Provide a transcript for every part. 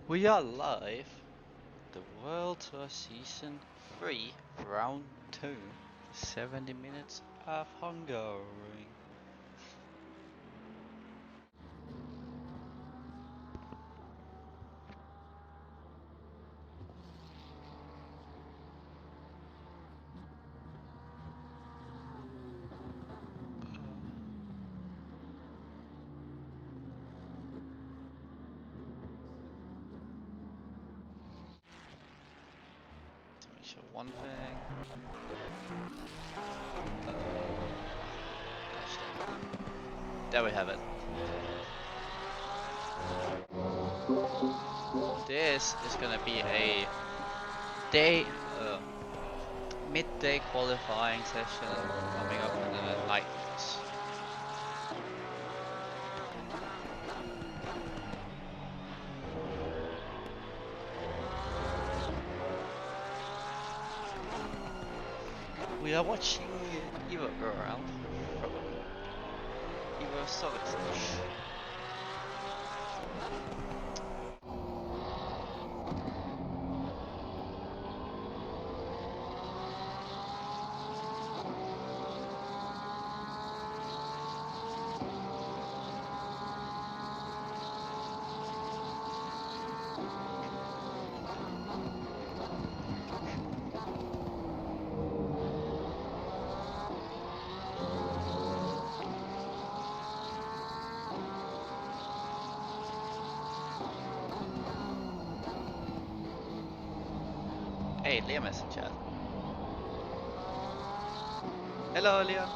We are live. The World Tour Season 3, Round 2. 70 minutes of Hungaroring. Let me show one thing. Gosh dang. There we have it. This is gonna be a day, midday qualifying session coming up in the night. We are watching Evo go around from Evo Solid. Hey, Liam is in chat. Hello, Liam.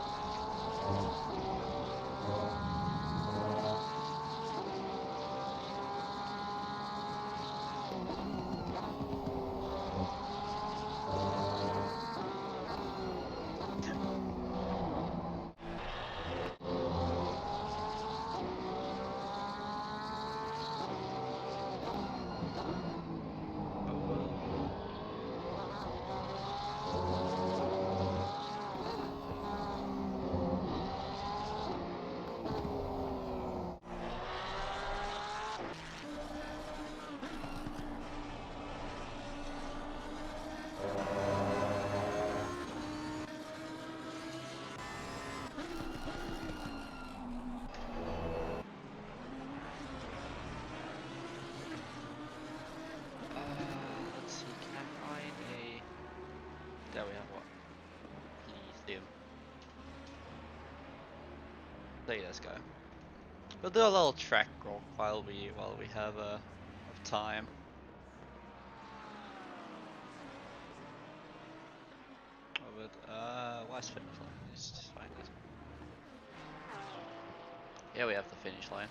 Let's see, can I find a... There we have one. Please, Liam. There, let's go. We'll do a little track walk while we have time. Oh, but where's finish line? Let's just find it. Yeah, we have the finish line.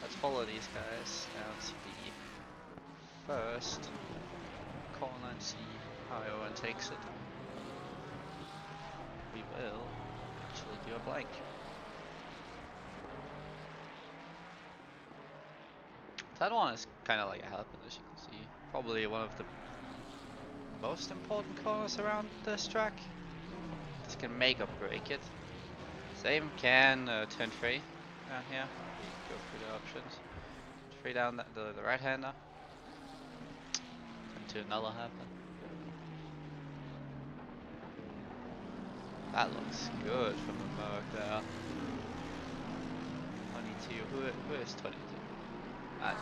Let's follow these guys down to the first corner and see how everyone takes it. We will actually do a blank. That one is kind of like a help, as you can see. Probably one of the most important corners around this track. This can make or break it. Same can turn 3 down here. We go through the options. 3 down the right hander. Turn 2 another hairpin. That looks good from the Merc there. 22. Who is 22?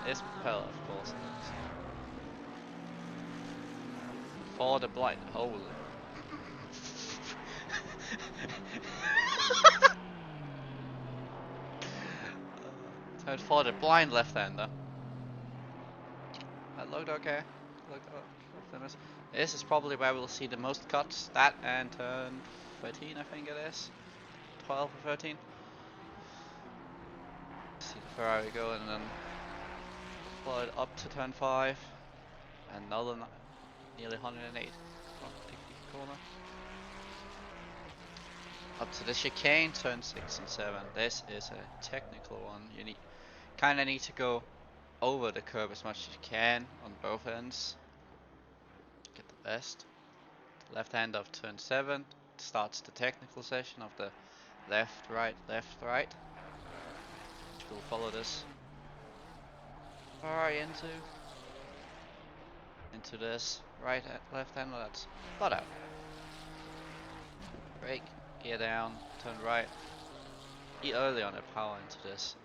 It's PLR, of course it is. For the blind. Holy. Turn for the blind left-hander. That looked okay. Looked famous. This is probably where we'll see the most cuts. That and turn 13, I think it is. 12 or 13. See the Ferrari go and then follow it up to turn 5. Another nearly 108 corner. Up to the chicane, turn 6 and 7. This is a technical one. You kind of need to go over the curb as much as you can on both ends. Get the best. Left hand of turn 7 starts the technical session of the left, right, which will follow this Ferrari into this right left hand. That's flat out. Brake, gear down, turn right. Eat early on the power into this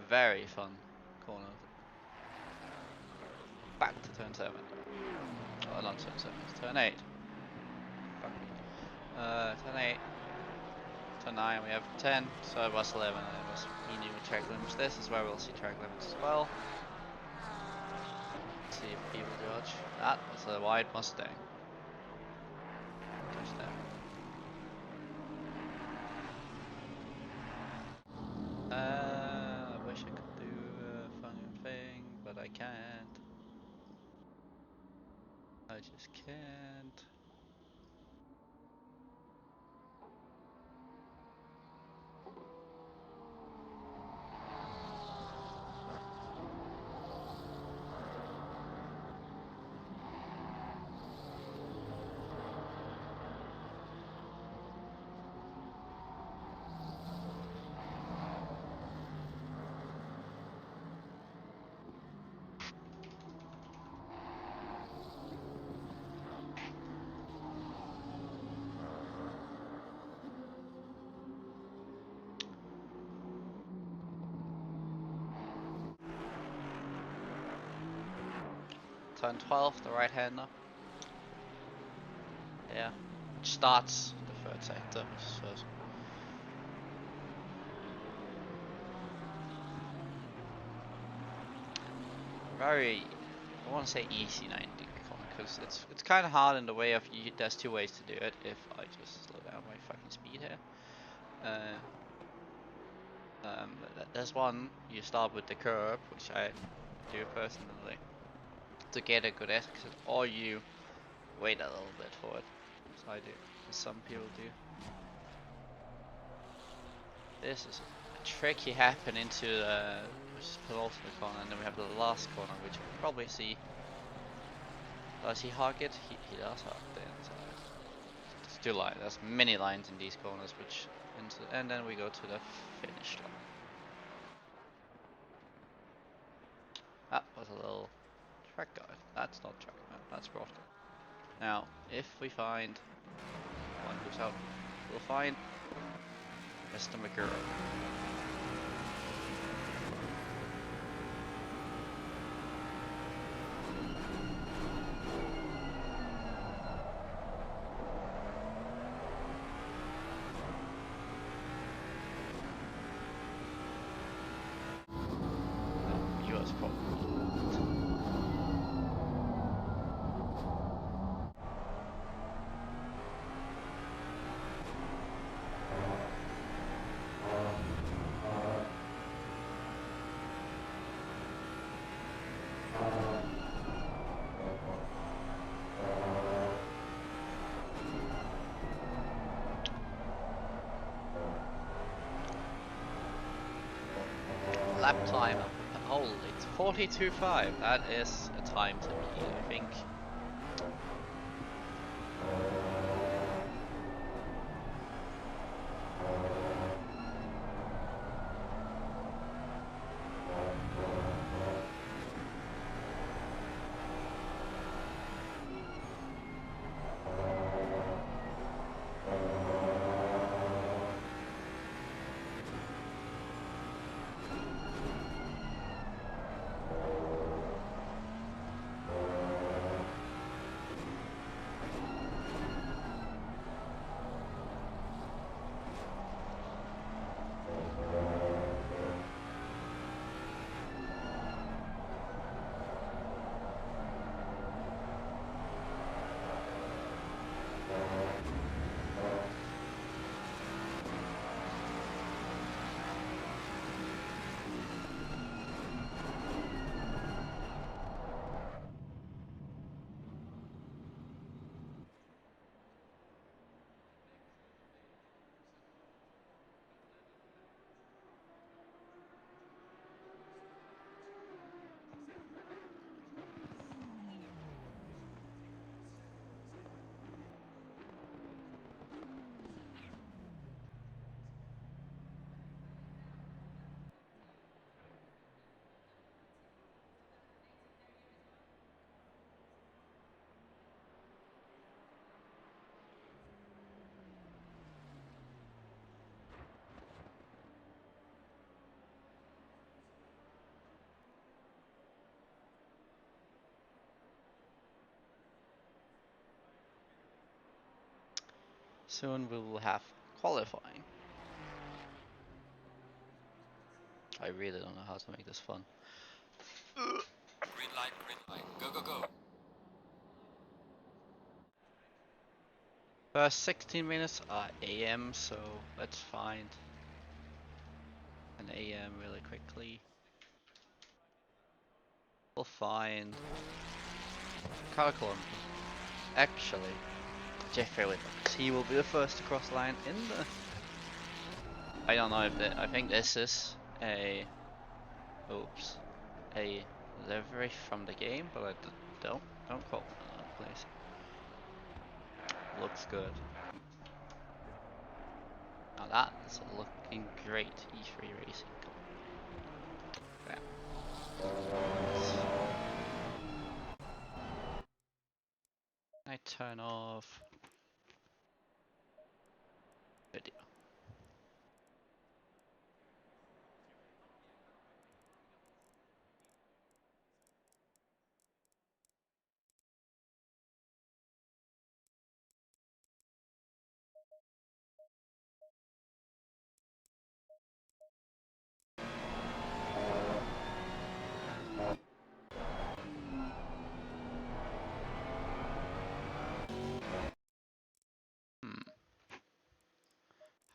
very fun corner. Back to turn 7. Oh, not turn 7, it's turn 8. Fuck me. Turn 8. Turn 9, we have 10. So it was 11, and it was meaning with track limits. This is where we'll see track limits as well. Let's see if people judge. That was a white Mustang. Catch that. I wish I could do a fun thing, but I can't. I just can't. Turn 12, the right hander. Yeah, which starts the third sector. So very, I want to say easy 90 corner because it's kind of hard in the way of there's two ways to do it. If I just slow down my fucking speed here. There's one, you start with the curb, which I do personally, to get a good exit, or you wait a little bit for it, as I do, as some people do. This is a tricky happen into the penultimate corner, and then we have the last corner, which we'll probably see. Does he hog it? He does hog the inside. There's two lines, there's many lines in these corners, which and then we go to the finish line. That was a little track guide. That's not track map, that's broadcast. Now, if we find one who's out, we'll find Mr. McGurk. US probably. Lap time, holy, it's 42.5. That is a time to beat, I think. Soon we will have qualifying. I really don't know how to make this fun. Green light, go, go, go. First 16 minutes are AM, so let's find an AM really quickly. We'll find Caracolum. Actually, Jeffrey Williams. He will be the first to cross the line in the. I don't know if I think this is a. Oops. A livery from the game, but I don't quote me on that, please. Looks good. Now that is looking great. E3 Racing. Yeah. I turn off video.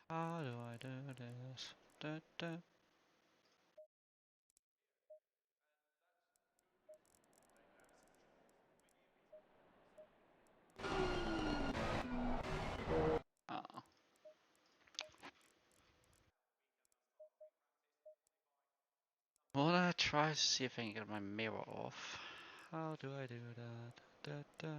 How do I do this? Da, da. Oh. Wanna try to see if I can get my mirror off. How do I do that? Da, da.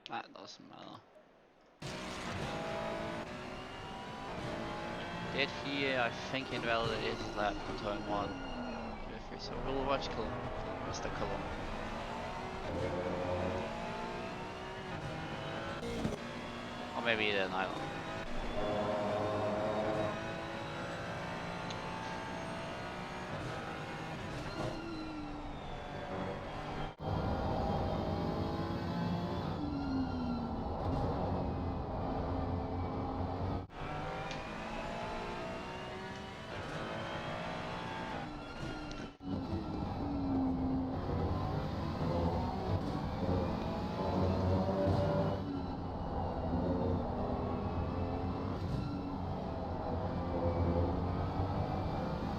That doesn't matter. Did he, I think, invalidate his lap on turn 1. So we'll watch Mr. Colum. Or maybe he didn't, I don't know.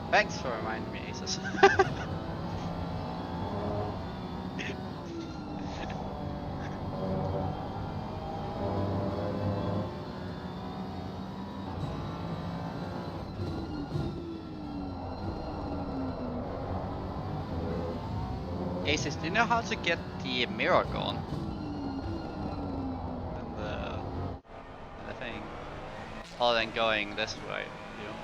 Thanks for reminding me, Asus. Asus, do you know how to get the mirror gone? And the thing. Other than going this way, you know?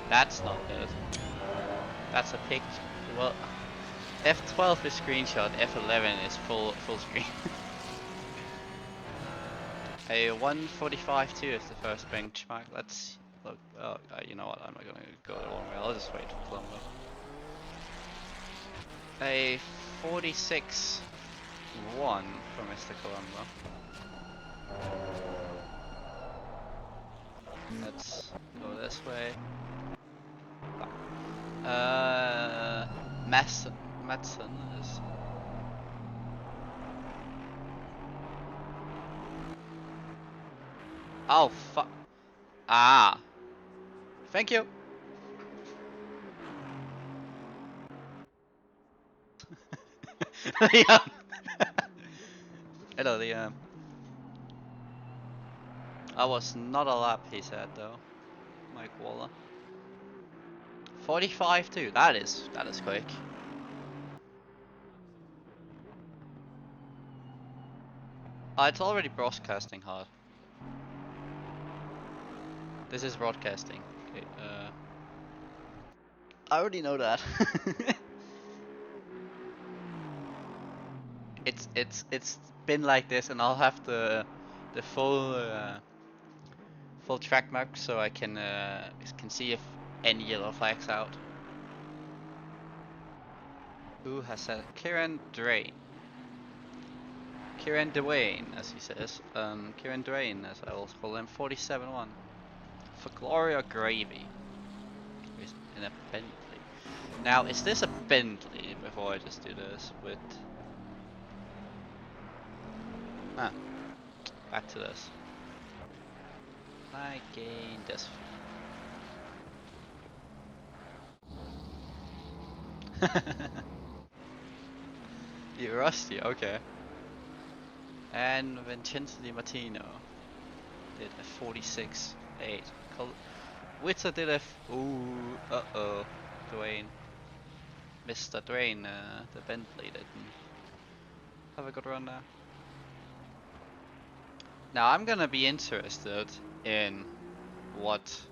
That's not good. That's a picture. Well, F12 is screenshot, F11 is full screen. A 145.2 is the first benchmark. Let's look. You know what? I'm not gonna go the wrong way. I'll just wait for Colombo. A 46.1 for Mr. Colombo. Let's go this way. Madsen is. Oh fuck. Ah. Thank you. Liam. Hello, Liam. I was not a lap, he said though. Mike Waller. 45.2. That is quick. It's already broadcasting hard. This is broadcasting. Okay, I already know that. it's been like this, and I'll have the full track map so I can see if any yellow flags out. Who has said Kieran Drain? Kieran Dwayne, as he says. Kieran Drain, as I also call him, 47-1. For Gloria Gravy. In a Bentley. Now, is this a Bentley? Before I just do this with... Ah, back to this. I gain this. You're rusty, okay. And Vincenzo Di Martino did a 46.8. Witter did a ooh, uh-oh, Dwayne. Mr. Dwayne, the Bentley didn't have a good run there. Now I'm gonna be interested in what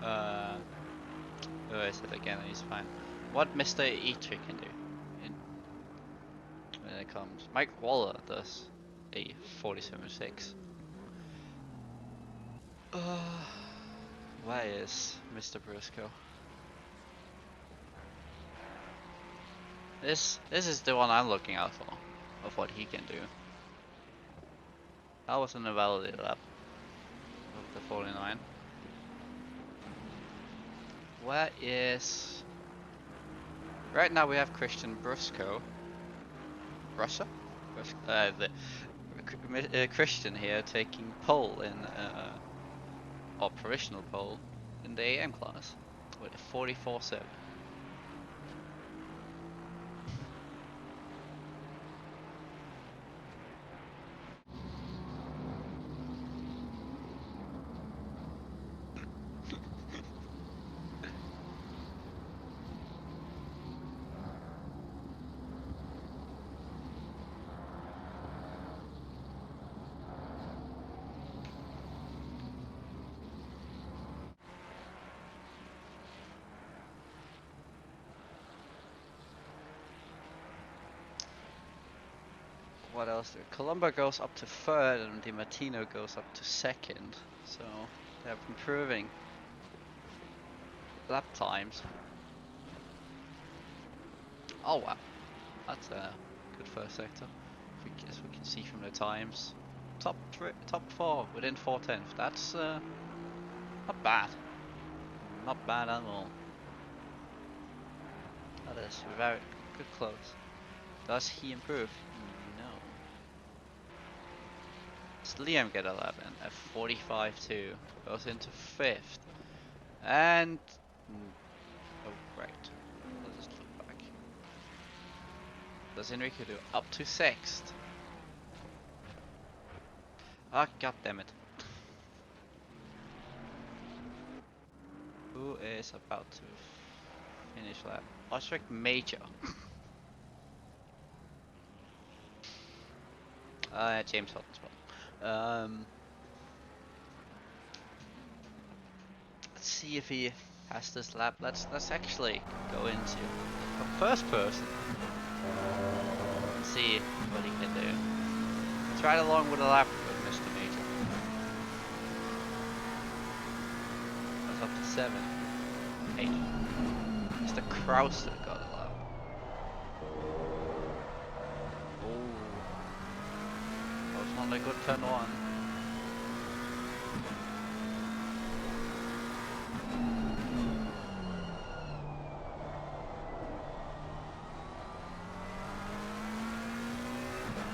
where is it again? He's fine. What Mr. Eater can do when it comes. Mike Waller does a 47.6. Where is Mr. Briscoe? This is the one I'm looking out for, of what he can do. That was an invalidated lap of the 49. Where is... Right now we have Christian Briscoe. Russia? Christian here taking pole in, or provisional pole in the AM class with a 44.7. What else? Colombo goes up to third and Di Martino goes up to second. So they're improving lap times. Oh wow, that's a good first sector. As we can see from the times, top 4 within 4/10. That's not bad. Not bad at all. That is very good close. Does he improve? No. Does Liam get 11 at 45.2? Goes into 5th. And... oh, right. Let's just look back. Does Enrique do up to 6th? Ah, god damn it. Who is about to finish lap? Osric Major. James Hutton's well. Let's see if he has this lap. Let's actually go into from first person and see what he can do. Let's ride along with a lap with Mr. Major. That's up to 7, 8. Mr. Krauser got a lap. Oh, that was not a good turn 1.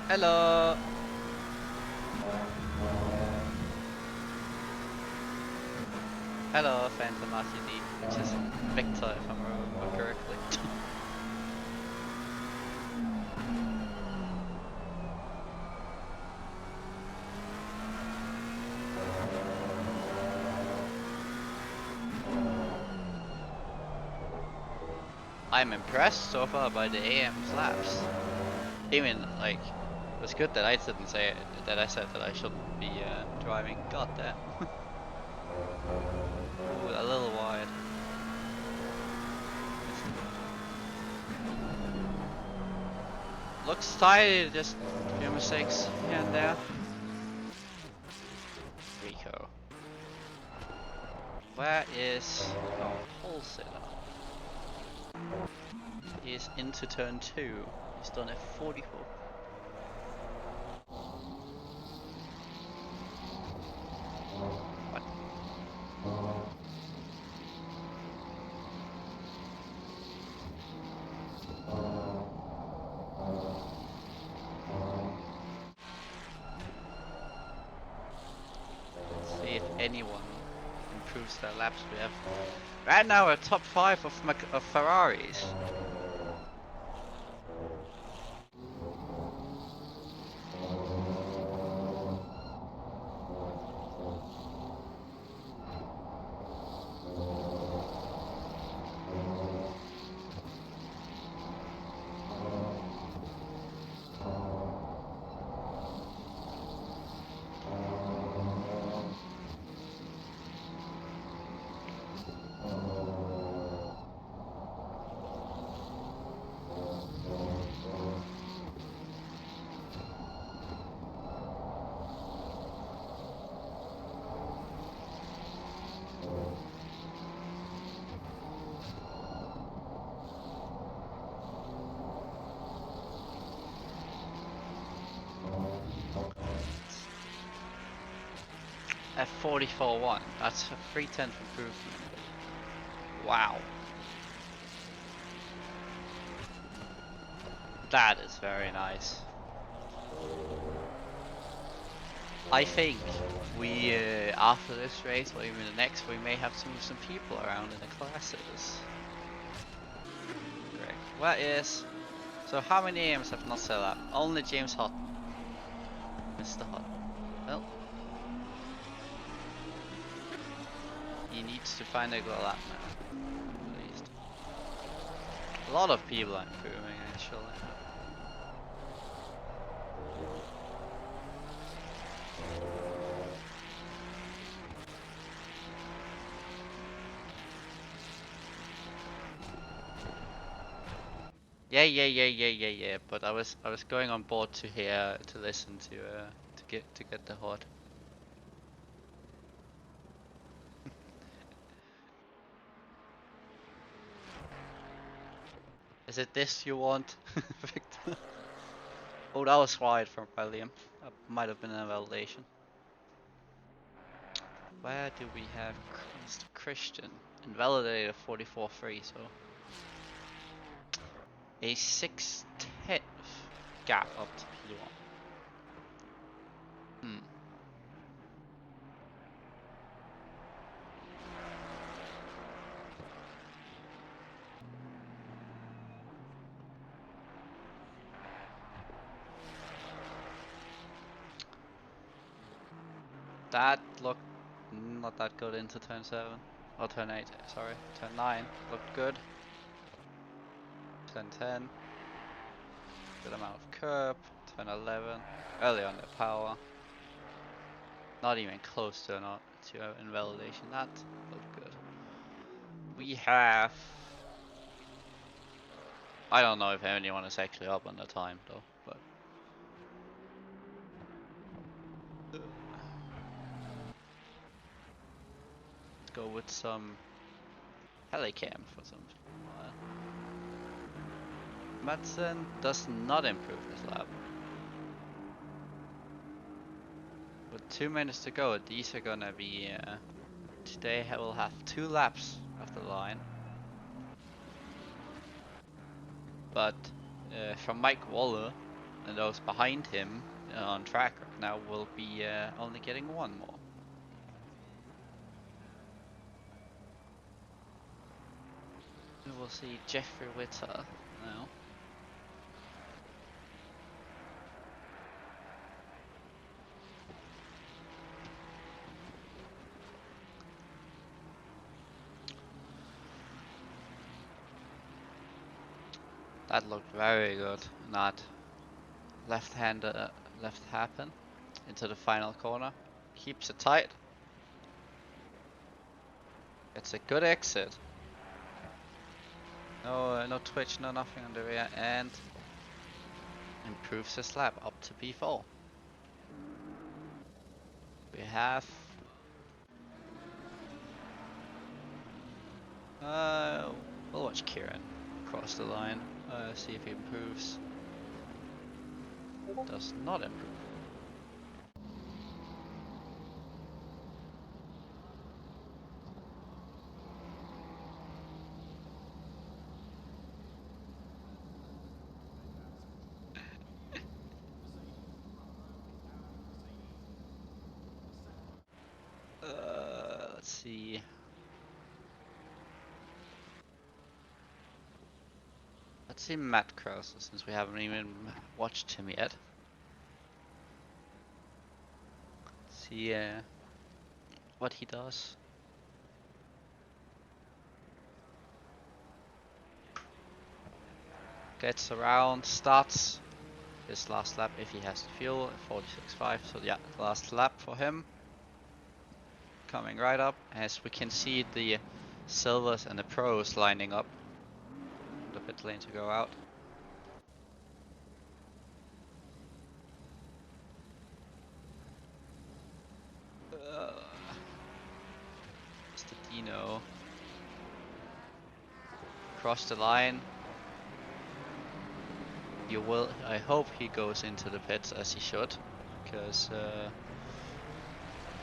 Hello. Hello, Phantom RCD, which is Victor if I remember correctly. I'm impressed so far by the AM slaps. Even like, it was good that I didn't say it, that I said that I shouldn't be driving. God damn. Ooh, a little wide. slightly, just a few mistakes here and there. Rico. Where is our pole sitter? He's into turn 2. He's done a 44. What? Let's see if anyone improves their laps. We have right now a top 5 of Ferraris. At 44.1, that's a 3/10 improvement. Wow. That is very nice. I think we, after this race, or even the next, we may have to move some people around in the classes. Correct. Where is... So how many names have not set up? Only James Hutton. Mr. Hutton. Well, he needs to find a good lap now, at least. A lot of people are improving, actually. Yeah. But I was going on board to hear, to listen to get the hot. Is it this you want, Victor? Oh, that was wide from Liam. That might have been an validation. Where do we have Mr. Christian? Invalidated 44.3, so a 6/10 gap up to P1. That looked not that good into turn 7. Or turn 8, sorry. Turn 9 looked good. Turn 10. Good amount of curb. Turn 11. Early on the power. Not even close to invalidation. That looked good. We have... I don't know if anyone is actually up on the time though, but... Let's go with some helicam for some while. Madsen does not improve his lap. With 2 minutes to go, these are gonna be... today we'll have 2 laps of the line. But from Mike Waller and those behind him on track right now will be only getting 1 more. We will see Jeffrey Witter now. That looked very good. Not left happen into the final corner. Keeps it tight. It's a good exit. No twitch, no nothing on the rear, and improves his lap up to P4. We have we'll watch Kieran cross the line, see if he improves. Does not improve. Let's see. Let's see Matt Krause, since we haven't even watched him yet. See what he does. Gets around, starts his last lap if he has the fuel, 46.5. So yeah, last lap for him. Coming right up, as we can see the silvers and the pros lining up the pit lane to go out. Mr. Dino cross the line. You will. I hope he goes into the pits as he should, because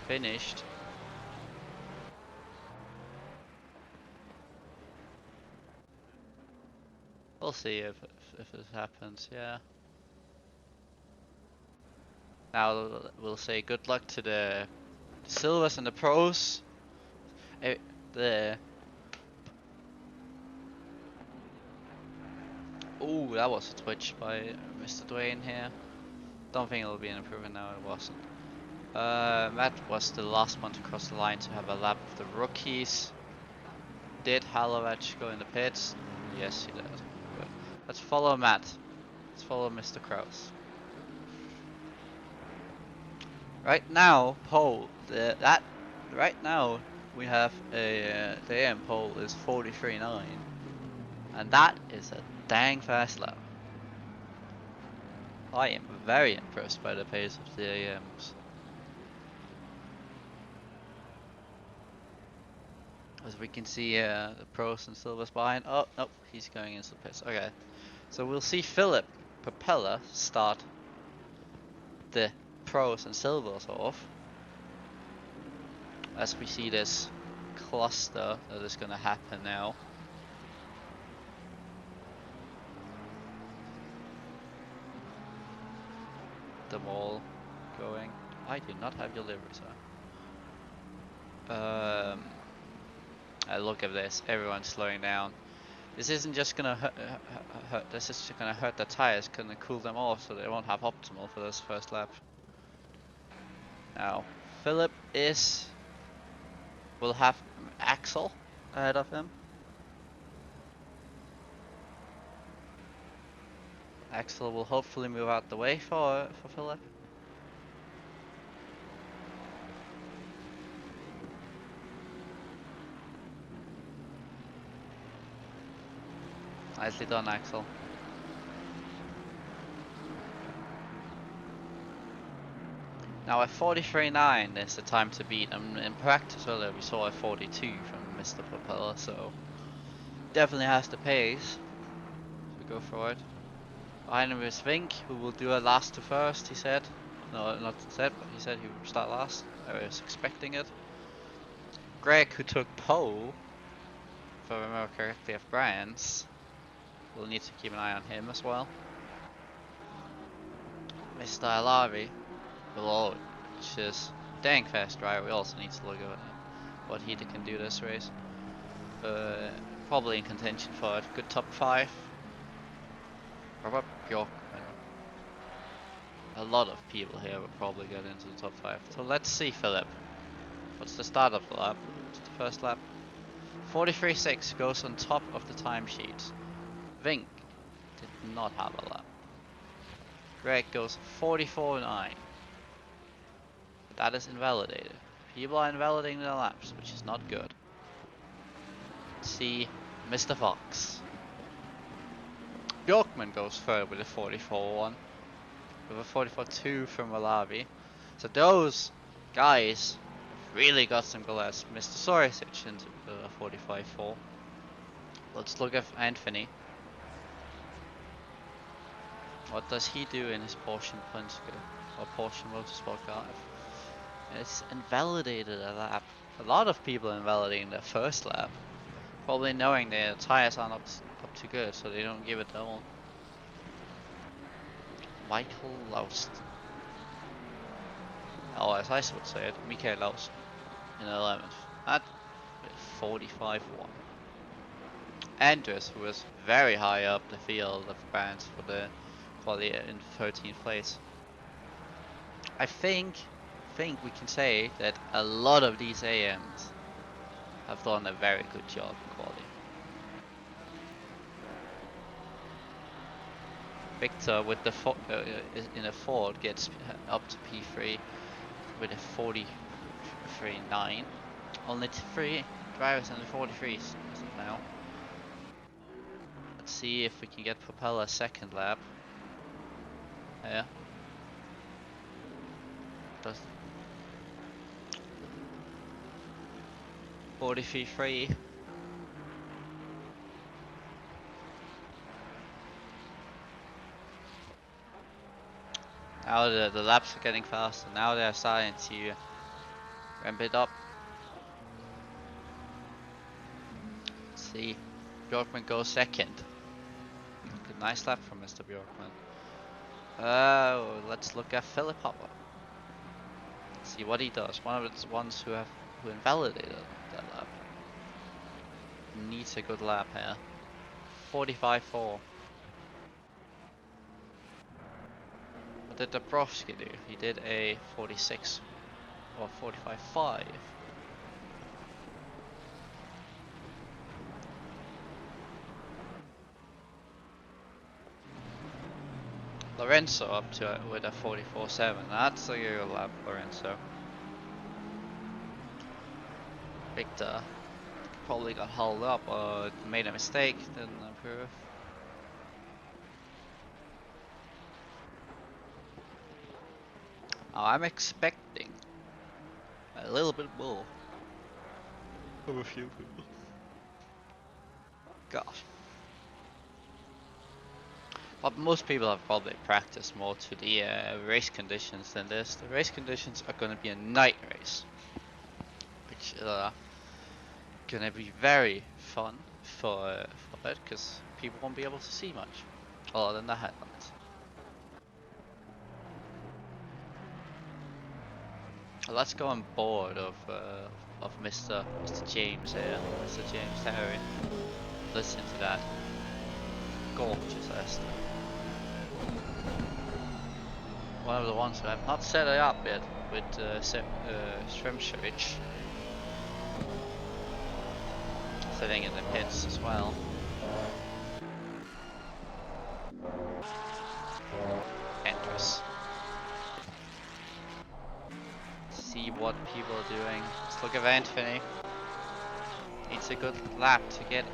finished. We'll see if it happens. Yeah. Now we'll say good luck to the silvers and the pros. Oh, that was a twitch by Mr. Dwayne here. Don't think it'll be an improvement now. It wasn't. Matt was the last one to cross the line to have a lap of the rookies. Did Halovich go in the pits? Yes, he did. Good. Let's follow Matt. Let's follow Mr. Krause. Right now, pole. Right now we have a the AM pole is 43.9, and that is a dang fast lap. I am very impressed by the pace of the AMs. As we can see the pros and silvers behind. Oh, nope, he's going into the pits. Okay, so we'll see Philip Propeller start the pros and silvers off. As we see this cluster that is going to happen now. Them all going. I do not have your livery, sir. Look at this. Everyone's slowing down. This isn't just gonna hurt. This is just gonna hurt the tires. Gonna cool them off so they won't have optimal for this first lap. Now, Philip will have Axel ahead of him. Axel will hopefully move out the way for Philip. Nicely done, Axel. Now at 43.9 is the time to beat, and in practice earlier we saw a 42 from Mr. Propeller, so definitely has the pace. So go for it. Behind him is Vink, who will do a last to first, he said. No, not said, but he said he would start last. I was expecting it. Greg, who took pole, if I remember correctly, of Brian's. We'll need to keep an eye on him as well. Mr. Alavi, which is dang fast driver. We also need to look at what he can do this race. Probably in contention for it. Good top 5. Robert Bjorkman. A lot of people here will probably get into the top 5. So let's see, Philip. What's the start of the lap? What's the first lap? 43.6 goes on top of the timesheet. Vink did not have a lap. Greg goes 44.9. But that is invalidated. People are invalidating their laps, which is not good. Let's see Mr. Fox. Bjorkman goes third with a 44.1. with a 44.2 from Malawi. So those guys have really got some good laps. Mr. Sorisic into 45.4. Let's look at Anthony. What does he do in his Porsche Penske or Porsche Motorsport car? It's invalidated a lap. A lot of people invalidating their first lap, probably knowing their tires aren't up to good, so they don't give it all. Michael Laust. Oh, as I would say it, Michael Laust in 11th at 45.1. Andres, who was very high up the field of bands for the quality in 13th place. I think we can say that a lot of these AMs have done a very good job in quality. Victor with the in a Ford gets up to P3 with a 43.9. Only 3 drivers in the 43s as of now. Let's see if we can get Propeller second lap. Yeah. Does 43.3. Now the laps are getting faster. Now they're starting to ramp it up. Let's see. Bjorkman goes second. Good, nice lap from Mr. Bjorkman. Let's look at Philip Hopper. See what he does. One of the ones who invalidated that lap. Needs a good lap here. 45.4. What did Dabrowski do? He did a 46 or 45.5. Lorenzo up to it with a 44.7. That's a good lap, Lorenzo. Victor probably got hauled up or made a mistake, didn't improve. Oh, I'm expecting a little bit more of a few people. Gosh. But most people have probably practiced more to the race conditions than this. The race conditions are going to be a night race, which going to be very fun for it, because people won't be able to see much other than the headlights. Let's go on board of Mr. James here, Mr. James Terry. Listen to that gorgeous Esther. One of the ones who have not set it up yet with Shremshovich sitting in the pits as well. Andrews. See what people are doing. Let's look at Anthony. Needs a good lap to get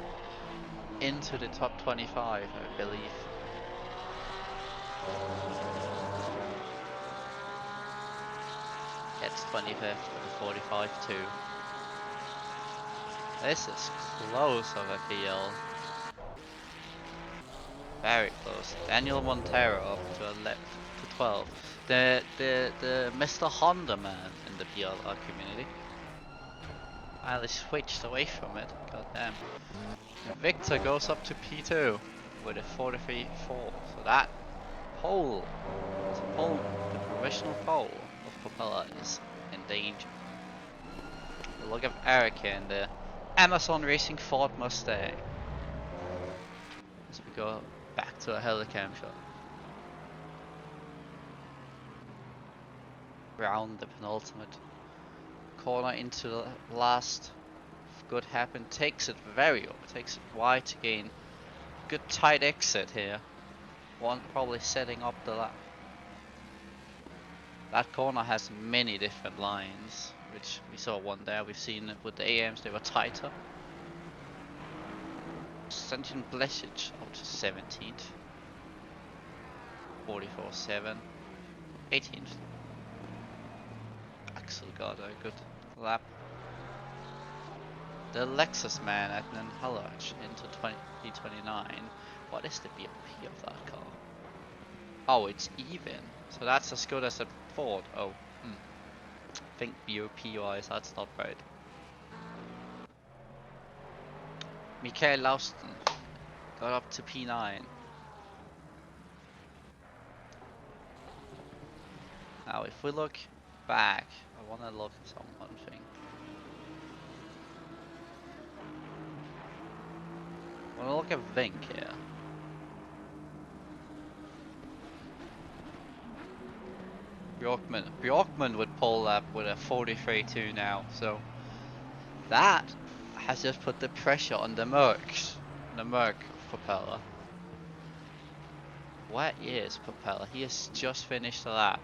into the top 25, I believe. Gets 25th with a 45.2. This is close of a field. Very close. Daniel Montero up to 12. The Mr. Honda man in the PLR community. Finally switched away from it. God damn. Victor goes up to P2 with a 43.4. So that pole, the provisional pole of Propeller is in danger. Look at Erica in the Amazon Racing Ford Mustang. As we go back to a helicam shot. Round the penultimate corner into the last good happen, takes it wide to gain good tight exit here. One probably setting up the lap. That corner has many different lines, which we saw one there. We've seen with the AMs, they were tighter. Stanton Blesic up to 17th. 44.7. 18th. Axel got a good lap. The Lexus man at Hungaroring into 2029. What is the BOP of that car? Oh, it's even. So that's as good as a Ford. Oh, I think BOP wise, that's not right. Mikael Lauston got up to P9. Now, if we look back, I want to look at one thing. I want to look at Vink here. Bjorkman would pull up with a 43.2 now, so that has just put the pressure on the Merc propeller. Where is propeller? He has just finished the lap.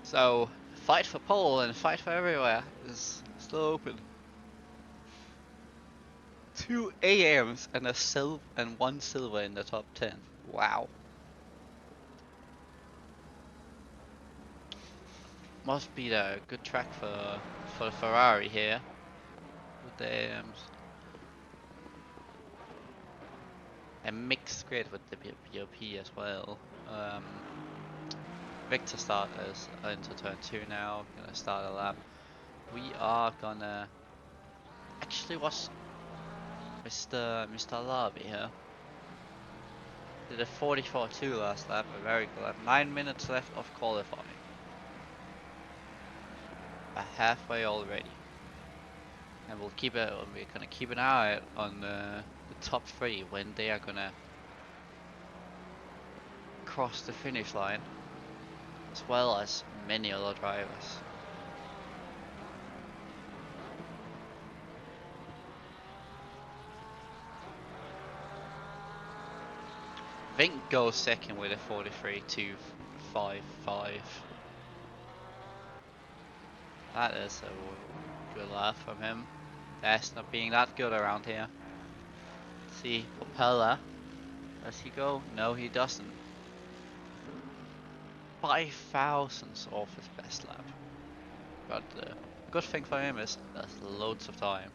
So, fight for pole and fight for everywhere is still open. 2 AMs and and 1 silver in the top 10. Wow. Must be a good track for the Ferrari here with the AMs. A mixed grid with the BOP as well. Victor starters into turn 2 now. Gonna start a lap. We are gonna actually what's Mr. Larby here. Did a 44.2 last lap, a very good lap. 9 minutes left of qualifying. Halfway already. And we're gonna keep an eye on the top 3 when they are gonna cross the finish line, as well as many other drivers. Vink goes second with a 43.255. That is a good lap from him. That's not being that good around here. Let's see, propeller. Does he go? No, he doesn't. 5 thousandths off his best lap. But the good thing for him is there's loads of time.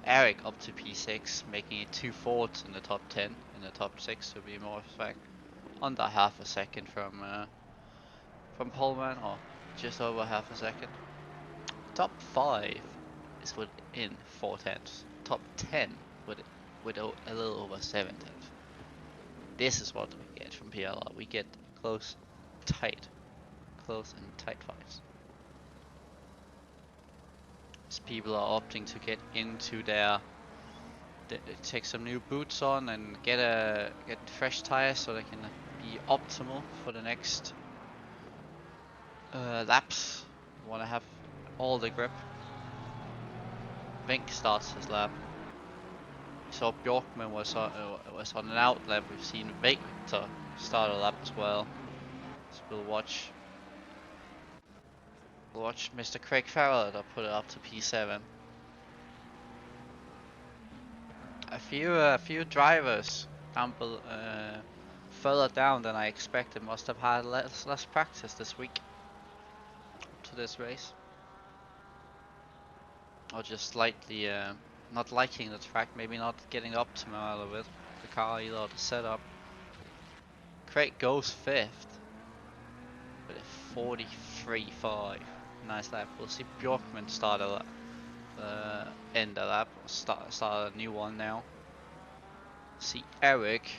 Eric up to P6, making it 2 fourths in the top 10, in the top 6 to be more exact. Under half a second from Pullman, or just over half a second. Top 5 is within 4 tenths. Top 10 with a little over 7 tenths. This is what we get from PLR. We get close and tight fights. As people are opting to get into take some new boots on and get fresh tires so they can be optimal for the next laps. You want to have all the grip. Vink starts his lap. We saw Bjorkman was on an out lap. We've seen Victor start a lap as well. So we'll watch Mr. Craig Farrell put it up to P7. A few drivers further down than I expected must have had less practice this week to this race, or just slightly not liking the track, maybe not getting optimal out of it, the car either, the setup. Craig goes 5th with a 43.5. Nice lap. We'll see Bjorkman start end a lap, start a new one now. See Eric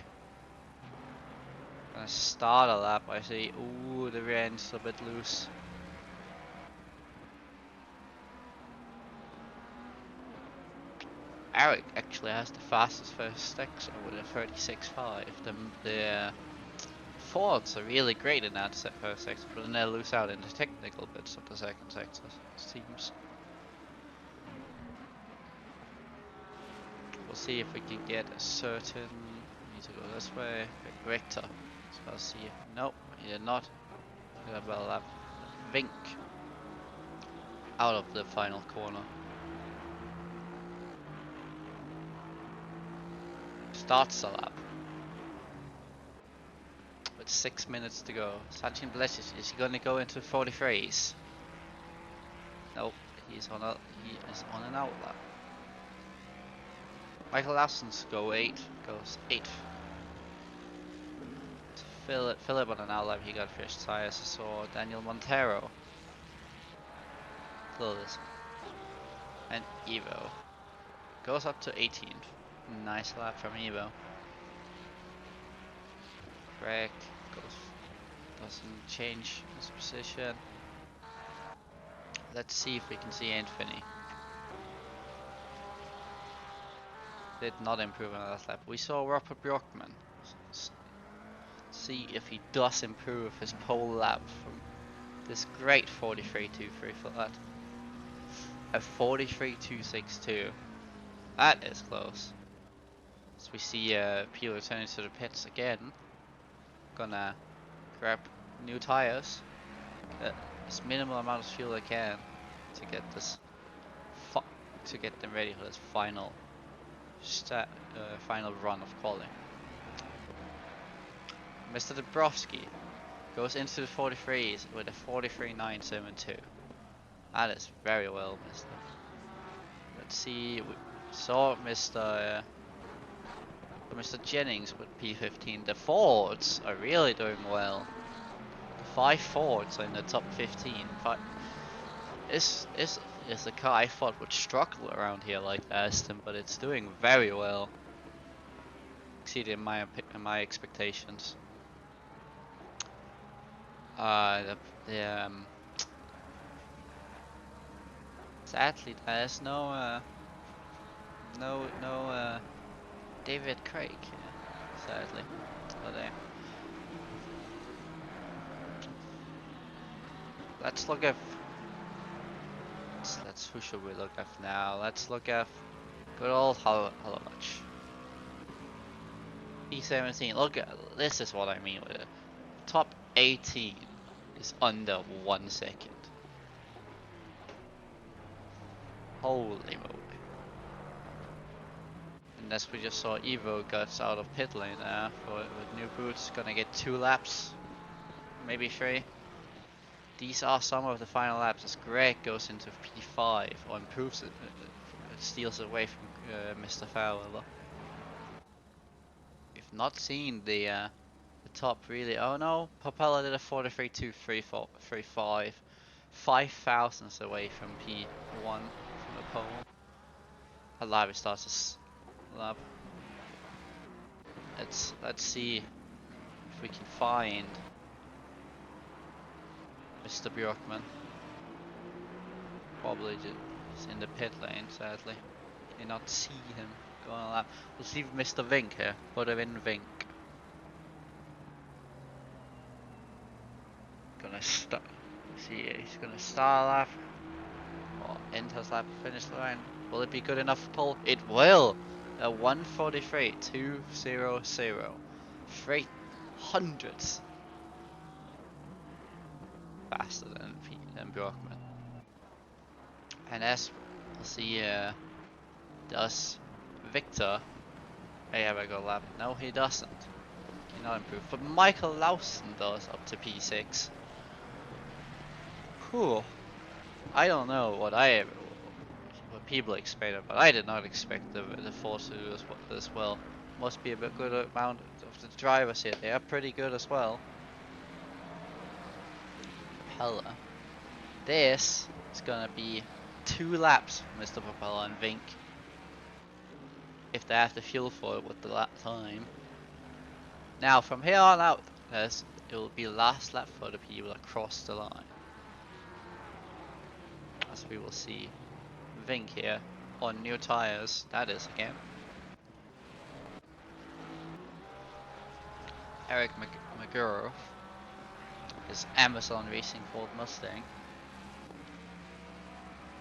gonna start a lap. I see. Ooh, the rear end's a bit loose. Eric actually has the fastest first section with a 36.5. The Fords are really great in that first sector, but then they lose out in the technical bits of the second sector, it seems. We'll see if we can get a certain. We need to go this way. Victor. So I'll see. Nope, he did not. Well, Vink out of the final corner. Starts the lap. With 6 minutes to go. Sachin Blesic, is he going to go into 43s? Nope, he is on an out lap. Michael Lasson's goes 8th. Philip on an out lap, he got fresh tires. I saw Daniel Montero. Close. And Evo goes up to 18th. Nice lap from Evo. Craig doesn't change his position. Let's see if we can see Anthony. Did not improve on that lap. We saw Robert Bjorkman. See if he does improve his pole lap from this great 43.23 for that. A 43.262. That is close. So we see Peel returning to the pits again. Gonna grab new tires. As minimal amount of fuel I can to get this to get them ready for this final final run of quality. Mr. Dabrowski goes into the 43s with a 43.972. That is very well, Mr. Let's see. We saw Mr. Jennings with P15. The Fords are really doing well. The 5 Fords are in the top 15. This is a car I thought would struggle around here like the Aston, but it's doing very well. Exceeding my expectations. Sadly, there's no David Craig here. Sadly, not there. Let's look at. Who should we look at now? Let's look at good old Halovich. P17. Look at this is what I mean with it. Top 18 is under 1 second. Holy moly. And as we just saw, Evo got out of pit lane there with new boots. Gonna get 2 laps, maybe 3. These are some of the final laps as Greg goes into P5 or improves it, steals it away from Mr. Fowler. We've not seen the top really. Oh no, Popella did a 43.235, 5 thousandths away from P1 from the pole. Alive starts this lap. Let's see if we can find Mr. Bjorkman. Probably just in the pit lane, sadly. Cannot see him going on a lap. Let's leave Mr. Vink here. Put him in Vink. Gonna start. See, he's gonna start a lap. Or end his lap, finish the line. Will it be good enough for pole? It will! A 1:43.200. 300ths faster than Bjorkman. And as we'll see, does Victor have a good lap? No, he doesn't. Cannot improve. But Michael Lawson does up to P6. Whew. I don't know what people expected, but I did not expect the Force to do as well. Must be a bit good amount of the drivers here. They are pretty good as well. Propeller. This is gonna be 2 laps for Mr. Propeller and Vink. If they have the fuel for it with the lap time. Now from here on out, it will be last lap for the people across the line. As we will see Vink here on new tires, that is again. Eric McGurr, his Amazon Racing Ford Mustang,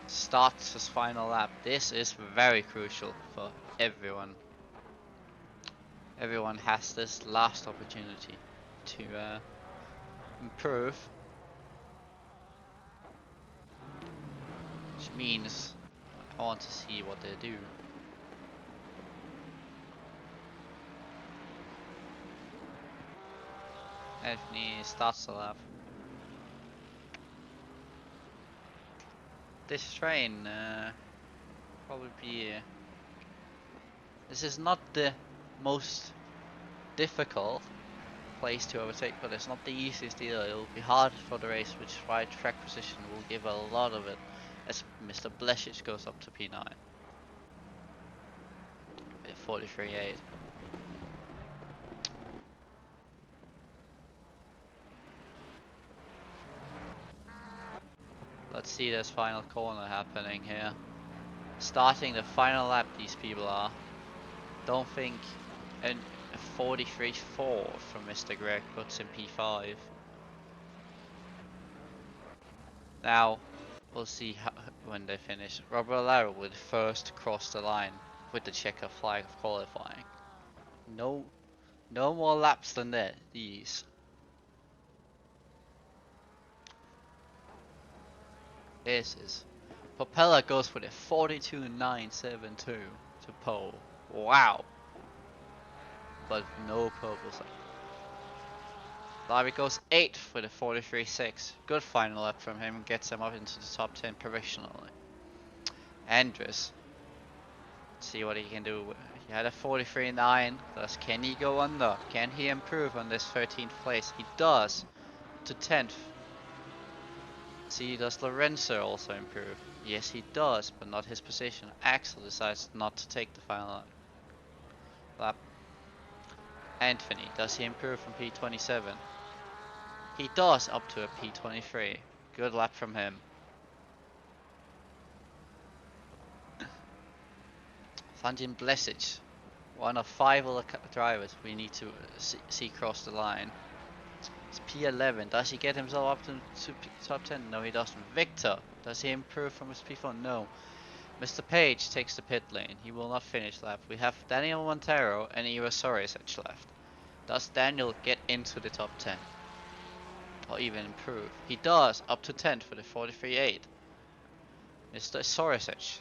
starts his final lap. This is very crucial for everyone. Everyone has this last opportunity to improve which means I want to see what they do. Anthony starts the lap. This train probably be. This is not the most difficult place to overtake, but it's not the easiest either. It'll be hard for the race, which is why track position will give a lot of it. As Mr. Blesic goes up to P9 with 43.8. Let's see this final corner happening here. Starting the final lap, these people are. Don't think a 43.4 from Mr. Greg puts him P5. Now, we'll see how, when they finish. Robert Lara would first cross the line with the checker flag of qualifying. No more laps than that, these. This is. Propeller goes for the 42.972 to pole. Wow. But no purpose. Larry goes 8th for the 43.6. Good final lap from him, gets him up into the top 10 provisionally. Andres. See what he can do. He had a 43.9. Thus, can he go under? Can he improve on this 13th place? He does. To 10th. See, does Lorenzo also improve? Yes, he does, but not his position. Axel decides not to take the final lap. Anthony, does he improve from P27? He does, up to a P23. Good lap from him. Sanjin Blesic, one of 5 other drivers we need to see cross the line. It's P11. Does he get himself up to top 10? No, he doesn't. Victor, does he improve from his P4? No. Mr. Page takes the pit lane. He will not finish lap. We have Daniel Montero and Ira Sorisich left. Does Daniel get into the top 10? Or even improve? He does, up to 10th for the 43.8. Mr. Sorisich,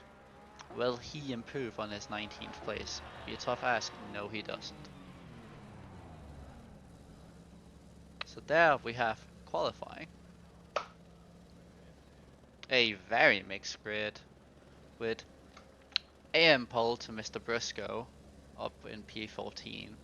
will he improve on his 19th place? Be a tough ask. No, he doesn't. So there we have qualifying. A very mixed grid with AM pole to Mr. Briscoe up in P14.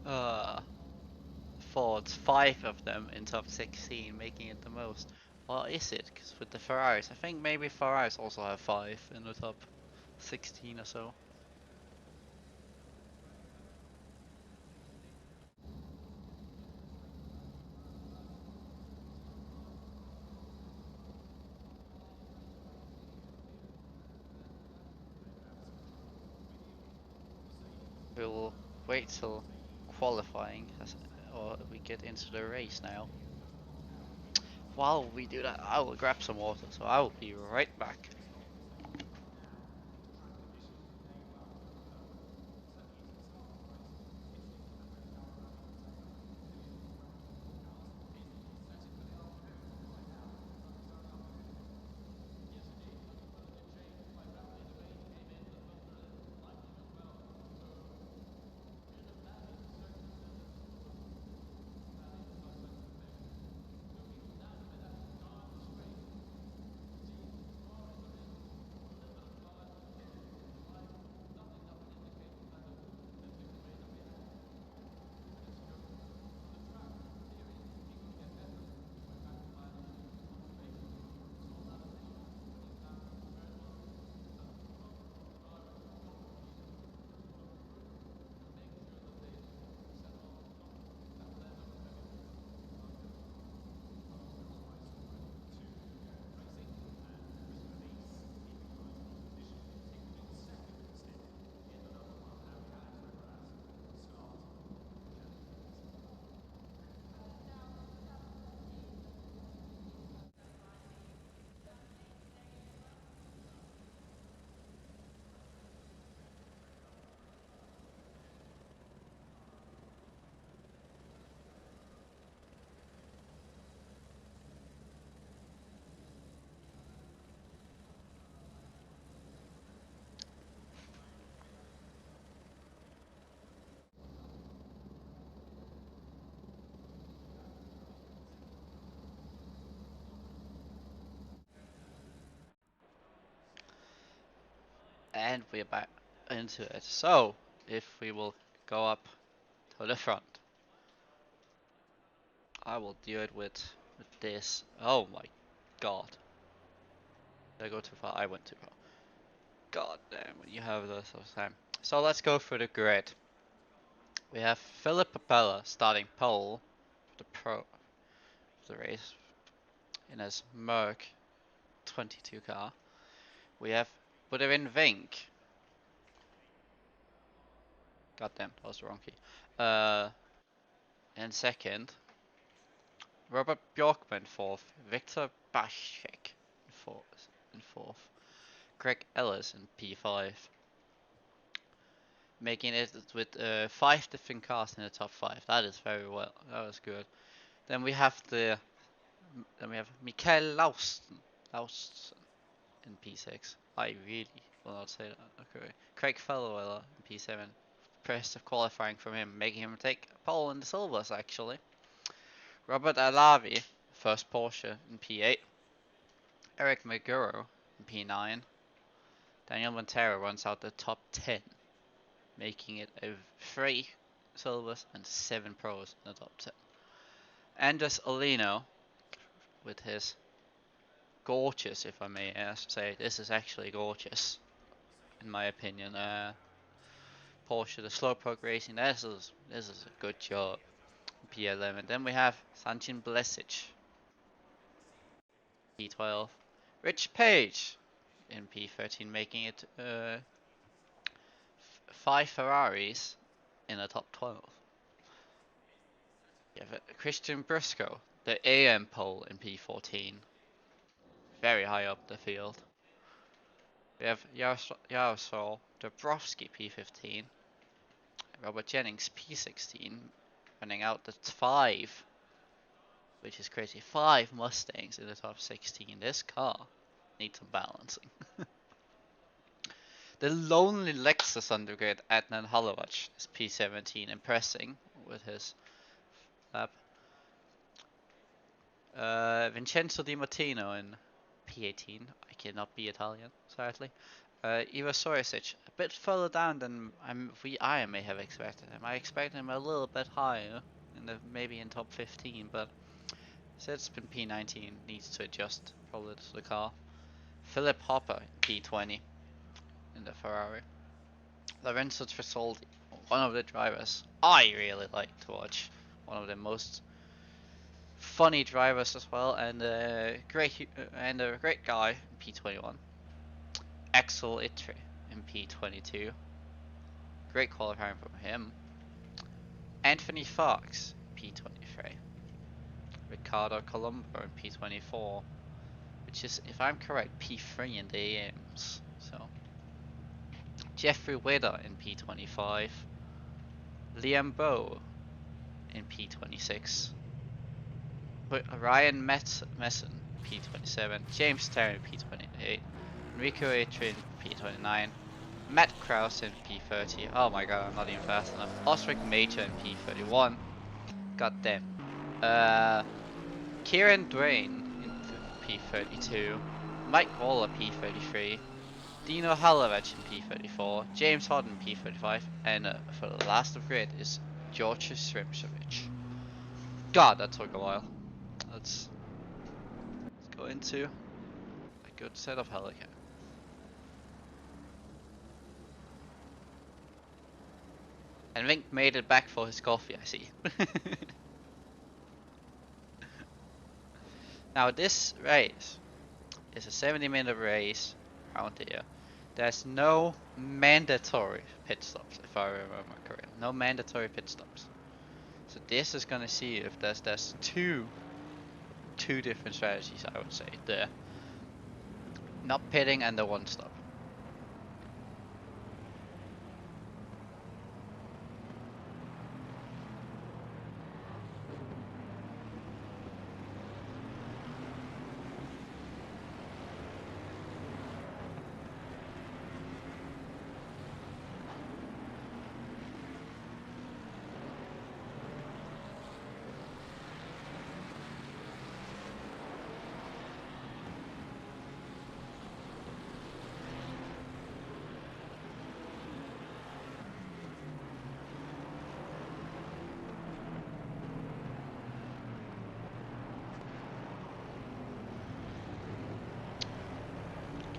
uh, Fords, 5 of them in top 16, making it the most. Or is it? Because with the Ferraris, I think maybe Ferraris also have 5 in the top 16 or so. We'll wait till qualifying, or we get into the race now. While we do that, I will grab some water, so I will be right back. And we're back into it. So, if we will go up to the front, I will do it with this. Oh my god. Did I go too far? I went too far. God damn, when you have this all the time. So let's go through the grid. We have Philip Papella starting pole for the pro the race in his Merc 22 car. We have Buderin Vink. God damn, that was the wrong key. In second. Robert Bjorkman fourth. Victor Bashek in fourth. Greg Ellis in P5. Making it with 5 different cars in the top 5. That is very well. That was good. Then we have Mikael Lausson in P6. I really will not say that. Okay. Craig Fellweller in P7. Impressive qualifying from him, making him take a pole in the silvers actually. Robert Alavi, first Porsche in P8. Eric Maguro in P9. Daniel Montero runs out the top 10, making it a 3 silvers and 7 pros in the top 10. Andres Olino with his gorgeous, if I may say, this is actually gorgeous in my opinion. Porsche, the Slowpoke Racing, this is a good job. P11. Then we have Sanchin Blesic, P12. Rich Page in P13, making it 5 Ferraris in the top 12. We have Christian Briscoe, the AM pole in P14, very high up the field. We have Jarosław Dabrowski P15, Robert Jennings P16, running out the 5, which is crazy. 5 Mustangs in the top 16. This car needs some balancing. The lonely Lexus on the grid, Adnan Halovac is P17, impressing with his lap. Vincenzo Di Martino in P18. I cannot be Italian, sadly. Ivo Sorisic, a bit further down than I may have expected him. I expected him a little bit higher, maybe in top 15, but since it's been P19, needs to adjust probably to the car. Philip Hopper, P20 in the Ferrari. Lorenzo Tresoldi, one of the drivers I really like to watch. One of the most funny drivers as well, and a great guy in P21. Axel Itre in P22. Great qualifying from him. Anthony Fox, P23. Ricardo Colombo in P24. Which is, if I'm correct, P3 in the AMs. So Jeffrey Widder in P25. Liam Bowe in P26. Ryan Messon, P27. James Terry, P28. Enrico Atrin, P29. Matt Krause in P30. Oh my god, I'm not even fast enough. Osric Major in P31. God damn. Kieran Dwayne in P32. Mike Waller, P33. Dino Halovac in P34. James Hodden, P35. And for the last of grid is George Srimsevich. God, that took a while. Let's go into a good set of Helican. And Vink made it back for his coffee, I see. Now this race is a 70-minute race around here. There's no mandatory pit stops, if I remember correctly. No mandatory pit stops. So this is gonna see if there's two different strategies, I would say. The not pitting and the one stop.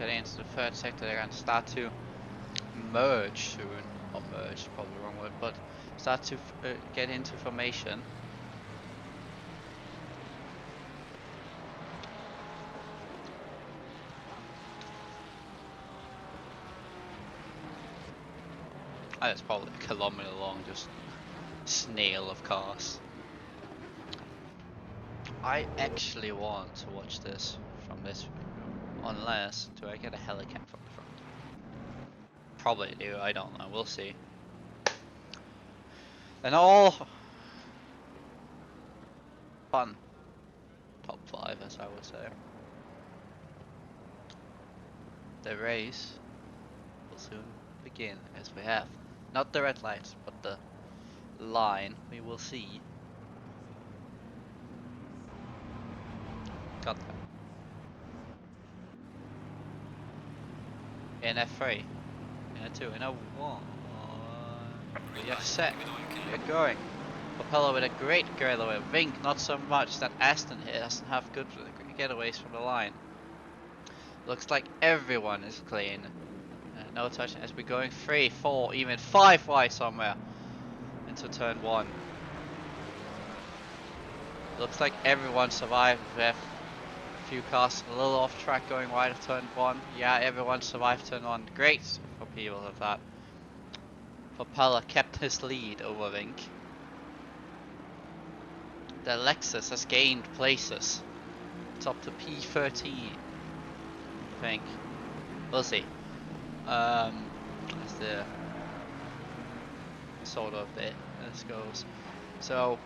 getting into the third sector. They're gonna start to merge soon. Or merge, probably the wrong word, but start to get into formation. And it's probably a kilometer long, just snail of cars. I actually want to watch this from this view, unless do I get a helicam from the front? Probably do. I don't know. We'll see. And all fun. Top 5, as I would say. The race will soon begin, as we have not the red lights, but the line. We will see. Got that. In F3, in a 2, in a 1. We are set. We are going. Propeller with a great getaway. Vink not so much. That Aston here doesn't have good getaways from the line. Looks like everyone is clean. No touching as we're going 3, 4, even 5 wide somewhere into turn 1. Looks like everyone survived. We have a few cars a little off track going wide of turn 1. Yeah, everyone survived turn 1. Great for people of that. Propeller kept his lead over Vink. The Lexus has gained places. It's up to P13, I think. We'll see. As the sort of this goes. So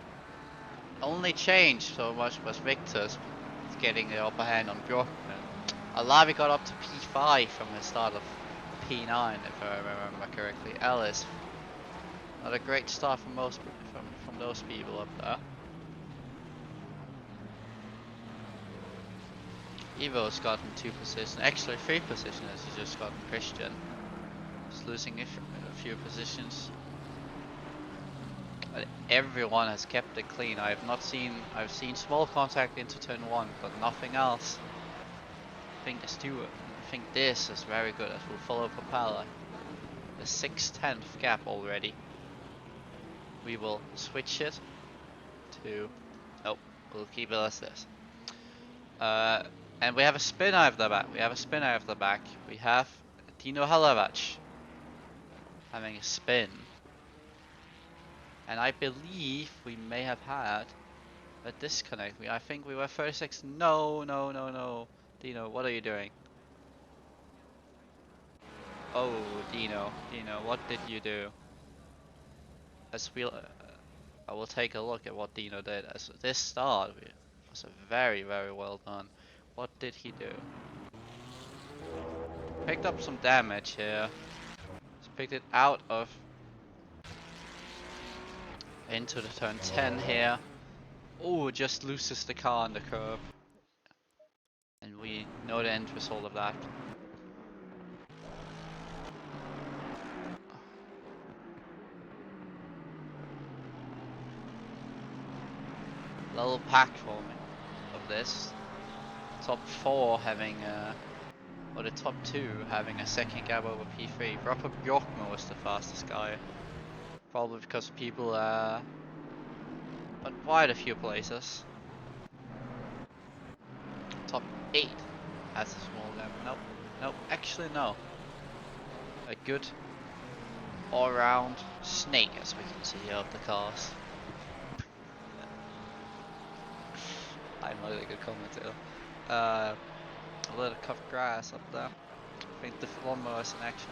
only change so much was Victor's getting the upper hand on Bjorkman. Alavi got up to P5 from the start of P9, if I remember correctly. Ellis, not a great start from most from those people up there. Evo's gotten 2 positions, actually 3 positions as he just gotten Christian. Just losing a few positions. But everyone has kept it clean. I've seen small contact into turn 1, but nothing else. I think this is very good as we'll follow Propeller. The 6/10 gap already. We will switch it to, nope, we'll keep it as this. And we have a spinner of the back. We have Dino Halavac having a spin. And I believe we may have had a disconnect. I think we were 36. No. Dino, what are you doing? Oh, Dino, what did you do? I will take a look at what Dino did. As this start was a very well done. What did he do? Picked up some damage here. Just picked it out of into the turn 10 here. Oh, just loses the car on the curb. And we know the end result of that. Little pack forming of this. Top 4 having or the top 2 having a second gap over P3. Robert Bjorkman was the fastest guy. Probably because people but quite a few places. Top 8 has a small gap. Nope, actually no. A good all-round snake, as we can see here, of the cars. I'm not a good commentator. A little cut grass up there. I think the lawnmower is in action.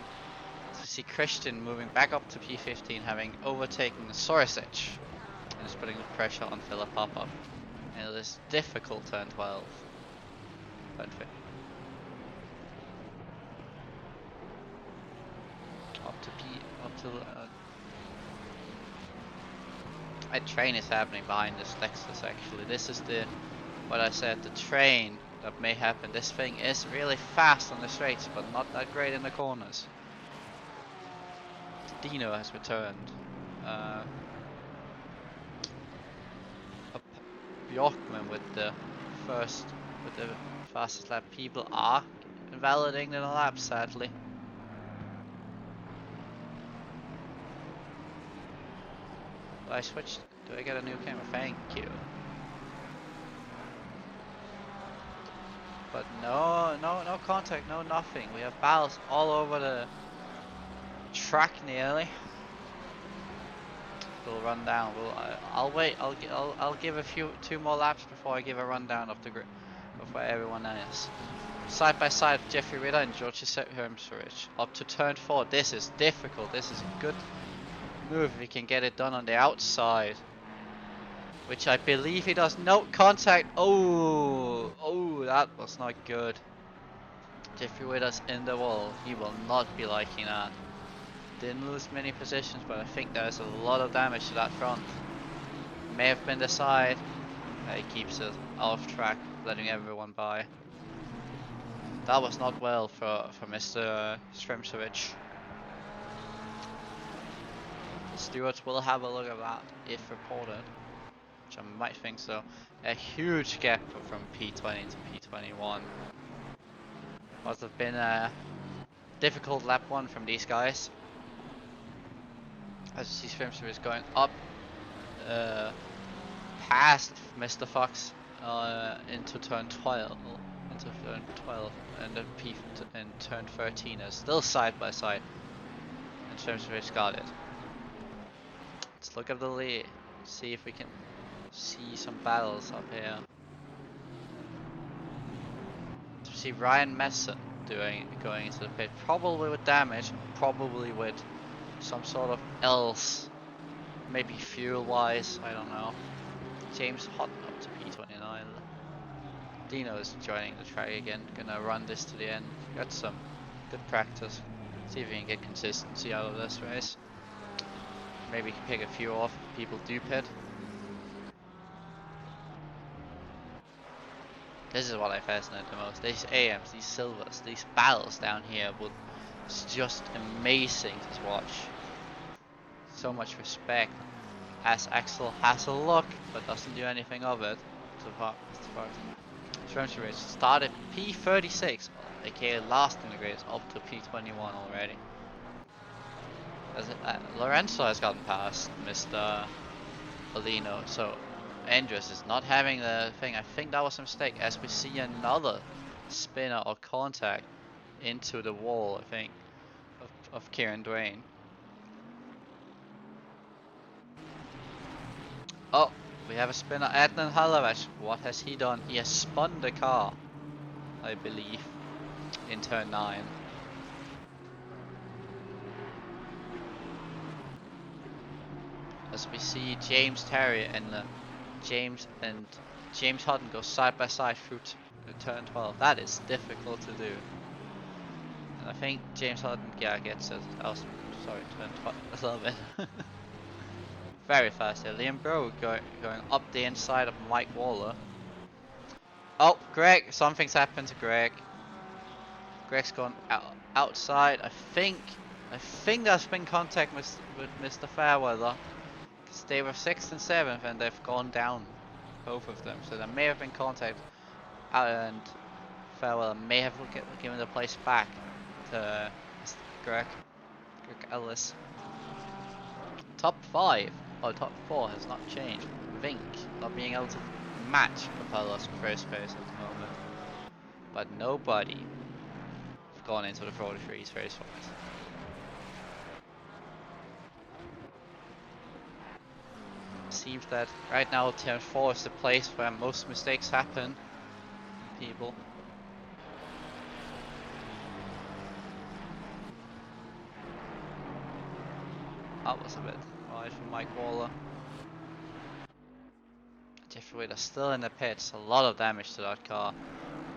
So we see Christian moving back up to P15, having overtaken Sorosic. And is putting the pressure on Philip Papa. And it is difficult turn 12. Turn 15. A train is happening behind this Lexus actually. This is what I said, the train that may happen. This thing is really fast on the straights, but not that great in the corners. Dino has returned. Bjorkman with the fastest lap. People are invalidating the lap, sadly. Do I switch? Do I get a new camera? Thank you. But no contact, no nothing. We have battles all over the track nearly. We'll run down. I'll wait. I'll give two more laps before I give a rundown of the grid of where everyone is. Side by side, Jeffrey Ritter and George Hermsrich up to turn 4. This is difficult. This is a good move if he can get it done on the outside, which I believe he does. No contact. Oh, that was not good. Jeffrey Ritter's in the wall. He will not be liking that. Didn't lose many positions, but I think there's a lot of damage to that front. May have been the side. He keeps it off track, letting everyone by. That was not well for Mr. Stremsovich. The stewards will have a look at that if reported, which I might think so. A huge gap from P20 to P21. Must have been a difficult lap 1 from these guys. As you see, Stremsovich is going up past Mr. Fox into turn 12. Into turn 12, and then and turn 13 is still side by side, and Stremsovich got it. Let's look at the lead, see if we can see some battles up here. To see Ryan Messon going into the pit, probably with damage, probably with some sort of else, maybe fuel wise, I don't know. James Hutton up to P29. Dino is joining the track again, gonna run this to the end. Got some good practice. See if we can get consistency out of this race. Maybe pick a few off if people do pit. This is what I fascinate the most. These AMs, these silvers, these battles down here it's just amazing to watch. So much respect. As Axel has a look, but doesn't do anything of it. So far. Stremsovich started P36, aka last in the grid, up to P21 already. Lorenzo has gotten past Mr. Olino, so Andres is not having the thing. I think that was a mistake, as we see another spinner or contact into the wall, I think, of Kieran Dwayne. Oh, we have a spinner, Adnan Halavach. What has he done? He has spun the car, I believe, in turn 9. As we see James Terry and James Hutton go side by side through turn 12. That is difficult to do. And I think James Hutton, yeah, gets it. Sorry, turn 11. Very fast here. Liam Bro going up the inside of Mike Waller. Oh, Greg! Something's happened to Greg. Greg's gone outside. I think there's been contact with Mr. Fairweather. Because they were 6th and 7th and they've gone down. Both of them. So there may have been contact. And Fairweather may have given the place back to Greg Ellis. Top 5. Oh, top 4 has not changed. Vink not being able to match Capello's first pace at the moment. But nobody has gone into the 43s race wise. Seems that right now turn 4 is the place where most mistakes happen. People. That was a bit wide for Mike Waller. Jeffrey Ritter still in the pits. A lot of damage to that car.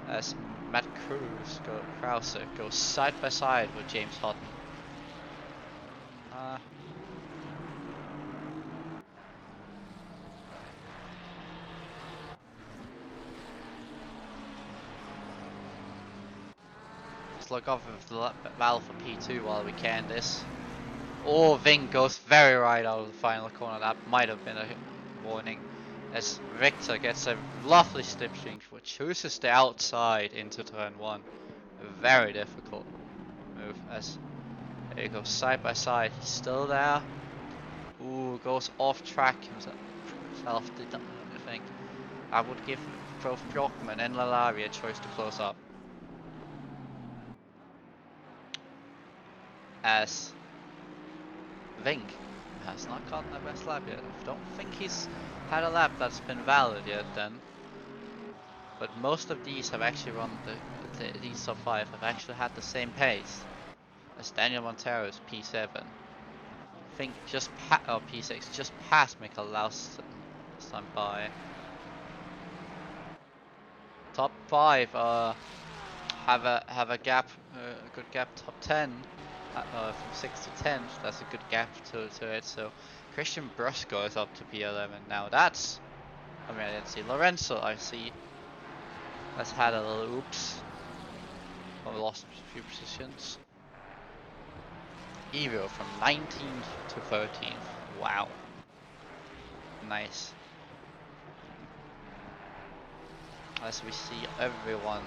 As Matt Krause goes side by side with James Hutton. Let's look off of the valve for P2 while we can this. Oh, Ving goes very right out of the final corner. That might have been a warning. As Victor gets a lovely slipstream, which chooses the outside into turn 1. A very difficult move as they go side by side. He's still there. Ooh, goes off track himself, I think. I would give both Bjorkman and Lalari a choice to close up. As Vink has not gotten a best lap yet. I don't think he's had a lap that's been valid yet then. But most of these have actually run these top 5 have actually had the same pace as Daniel Montero's P7. I think just P6 just past Mikael Lausson this time by. Top 5 have a gap, a good gap. Top 10 from 6 to 10. That's a good gap to it. So Christian Brusco is up to P11 now. That's, I mean, I didn't see Lorenzo. I see has had a little oops. Oh, lost a few positions. Evo from 19th to 13th. Wow. Nice. As we see everyone,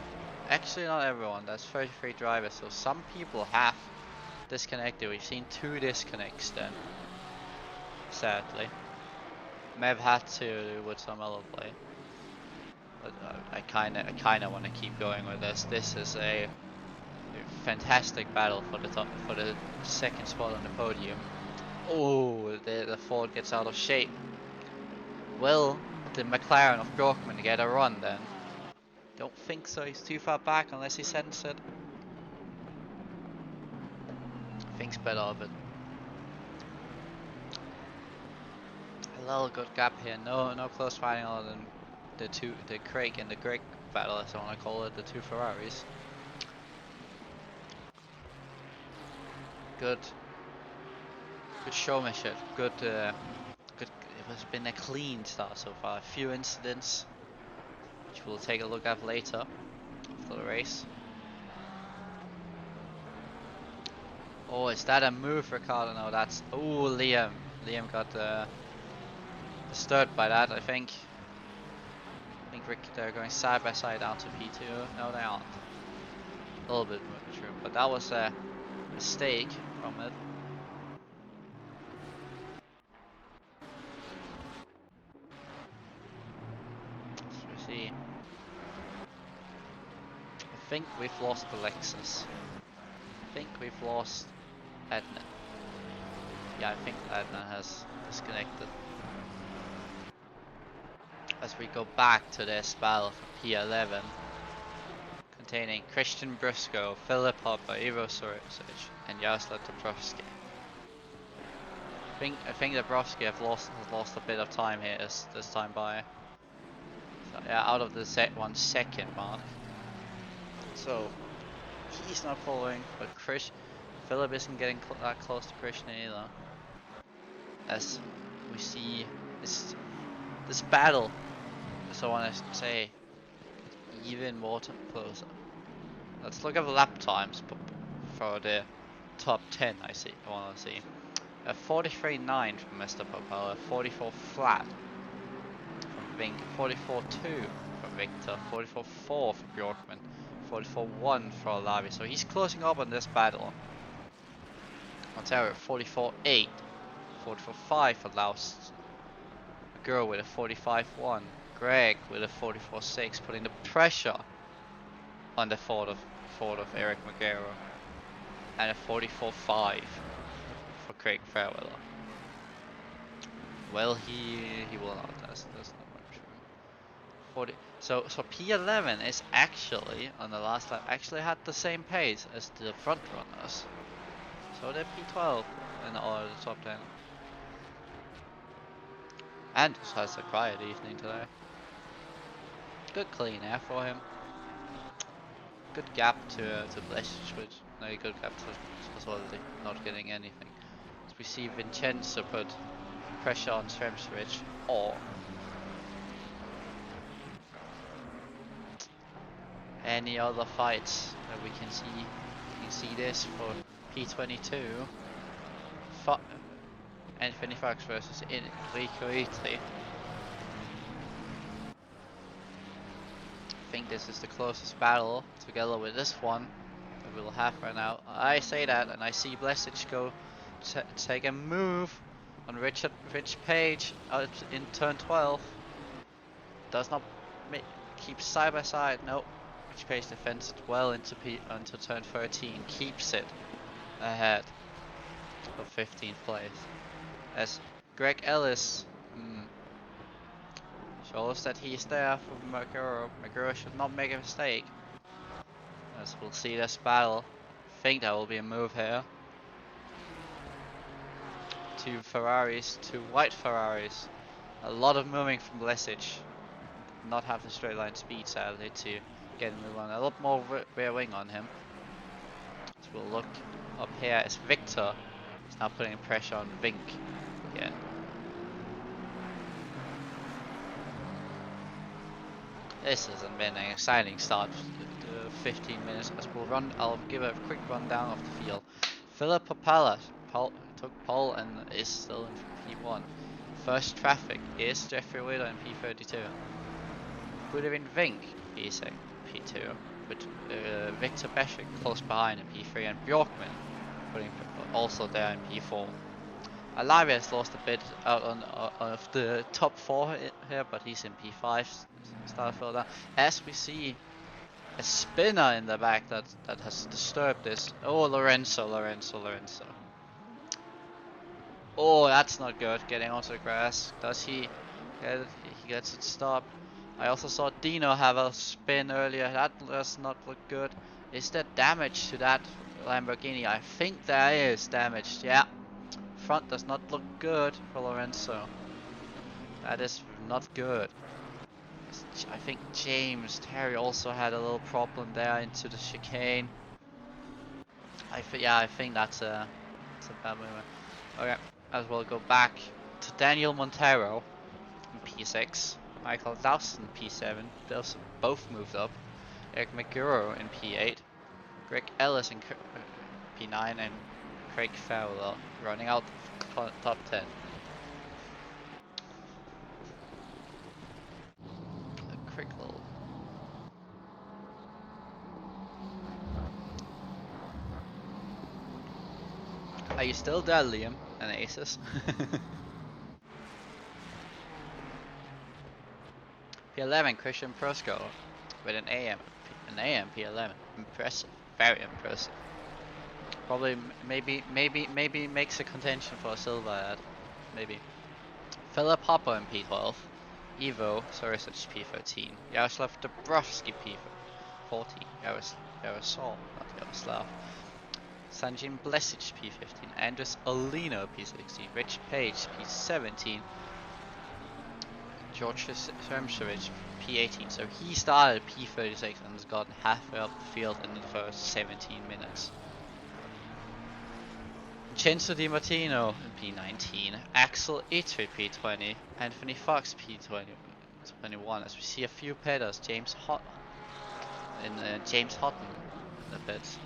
actually not everyone, there's 33 drivers, so some people have disconnected. We've seen 2 disconnects then, sadly. May have had to with some other play, but I kinda want to keep going with this. This is a fantastic battle for the second spot on the podium. Oh, the Ford gets out of shape. Will the McLaren of Bjorkman get a run then? Don't think so, he's too far back unless he senses it. Thinks better of it. A little good gap here, no close fighting other than the Craig and the Greg battle, as I want to call it, the 2 Ferraris. Good showmanship, good, it has been a clean start so far. A few incidents, which we'll take a look at later after the race. Oh, is that a move, Ricardo? No, that's... Oh, Liam. Liam got disturbed by that, I think. I think they're going side by side down to P2. No, they aren't. A little bit more true, but that was a mistake from it. Let's see. I think we've lost Alexis. I think we've lost Edna. Yeah, I think Edna has disconnected. As we go back to this battle for P11, containing Christian Brusco, Philip Hopper, Ivo Sorosic, and Jaroslav Dabrowski. I think Dabrowski has lost a bit of time here this time by. So yeah, out of the 1 second mark. So he's not following, but Philip isn't getting that close to Christian either. As we see this battle, as I want to say, even more closer. Let's look at the lap times for the top 10. I want to see a 43.9 from Mr. Popala, 44 flat from Vink, 44.2 from Victor, 44.4 for Bjorkman, 44.1 for Olavi. So he's closing up on this battle. Ontario 44.8, 44.5 for Laus. Girl with a 45.1. Greg with a 44.6, putting the pressure on the Ford of Eric Magero, and a 44.5 for Craig Fairweather. Well, he will not. That's not true. 40. So P11 is actually on the last lap actually had the same pace as the front runners. So they're P12 in the top 10. And just has a quiet evening today. Good clean air for him. Good gap to Blesic, which no good gap to Soswaldi, not getting anything. So we see Vincenzo put pressure on Sremsrich, or any other fights that we can see. You can see this for P22. Anthony Fox versus Enrico Itri. I think this is the closest battle together with this one. we'll have right now. I say that, and I see Blessage go take a move on Rich Page out in turn 12. Does not keep side by side. No, Rich Page defends it well into turn 13. Keeps it ahead of 15th place. As Greg Ellis shows that he's there for Maguro. Maguro should not make a mistake. As we'll see this battle. I think there will be a move here. Two Ferraris, two white Ferraris. A lot of moving from Blessage. Not have the straight line speed sadly to get a move on. A lot more rear wing on him. So we'll look up here as Victor is now putting pressure on Vink again. This has been an exciting start to 15 minutes as I'll give a quick rundown of the field. Philip Papala took pole and is still in P1. First traffic is Jeffrey Witter in P32. Budivin Vink is in P2, with Victor Beshik close behind in P3 and Bjorkman also there in P4. Alavia has lost a bit out of the top 4 here, but he's in P5 Starfielder. As we see a spinner in the back that has disturbed this. Oh, Lorenzo. Oh, that's not good. Getting onto the grass. Does he get it? He gets it stopped. I also saw Dino have a spin earlier. That does not look good. Is there damage to that Lamborghini? I think there is damage. Yeah. Front does not look good for Lorenzo. That is not good. I think James Terry also had a little problem there into the chicane. I think that's a bad movement. Okay, as we'll go back to Daniel Montero in P6, Michael Dawson P7. Those both moved up. Eric Maguro in P8, Greg Ellis in P9, and Craig Fowler running out top 10. A quick little. Are you still there, Liam and Aces? P11 Christian Prosco with an AM P11. Impressive, very impressive. Probably maybe makes a contention for a silver ad. Maybe. Philip Hopper in P12. Ivo Sorisic P13. Yaroslav Dabrowski P14. Yarosol, not Yaroslav. Sanjin Blesic P15. Andres Olino P16. Rich Page P17. George Sermsevich P18. So he started P36 and has gotten halfway up the field in the first 17 minutes. Vincenzo Di Martino in P19, Axel Itri P20, Anthony Fox P21. As we see a few pedals, James Houghton in the pits.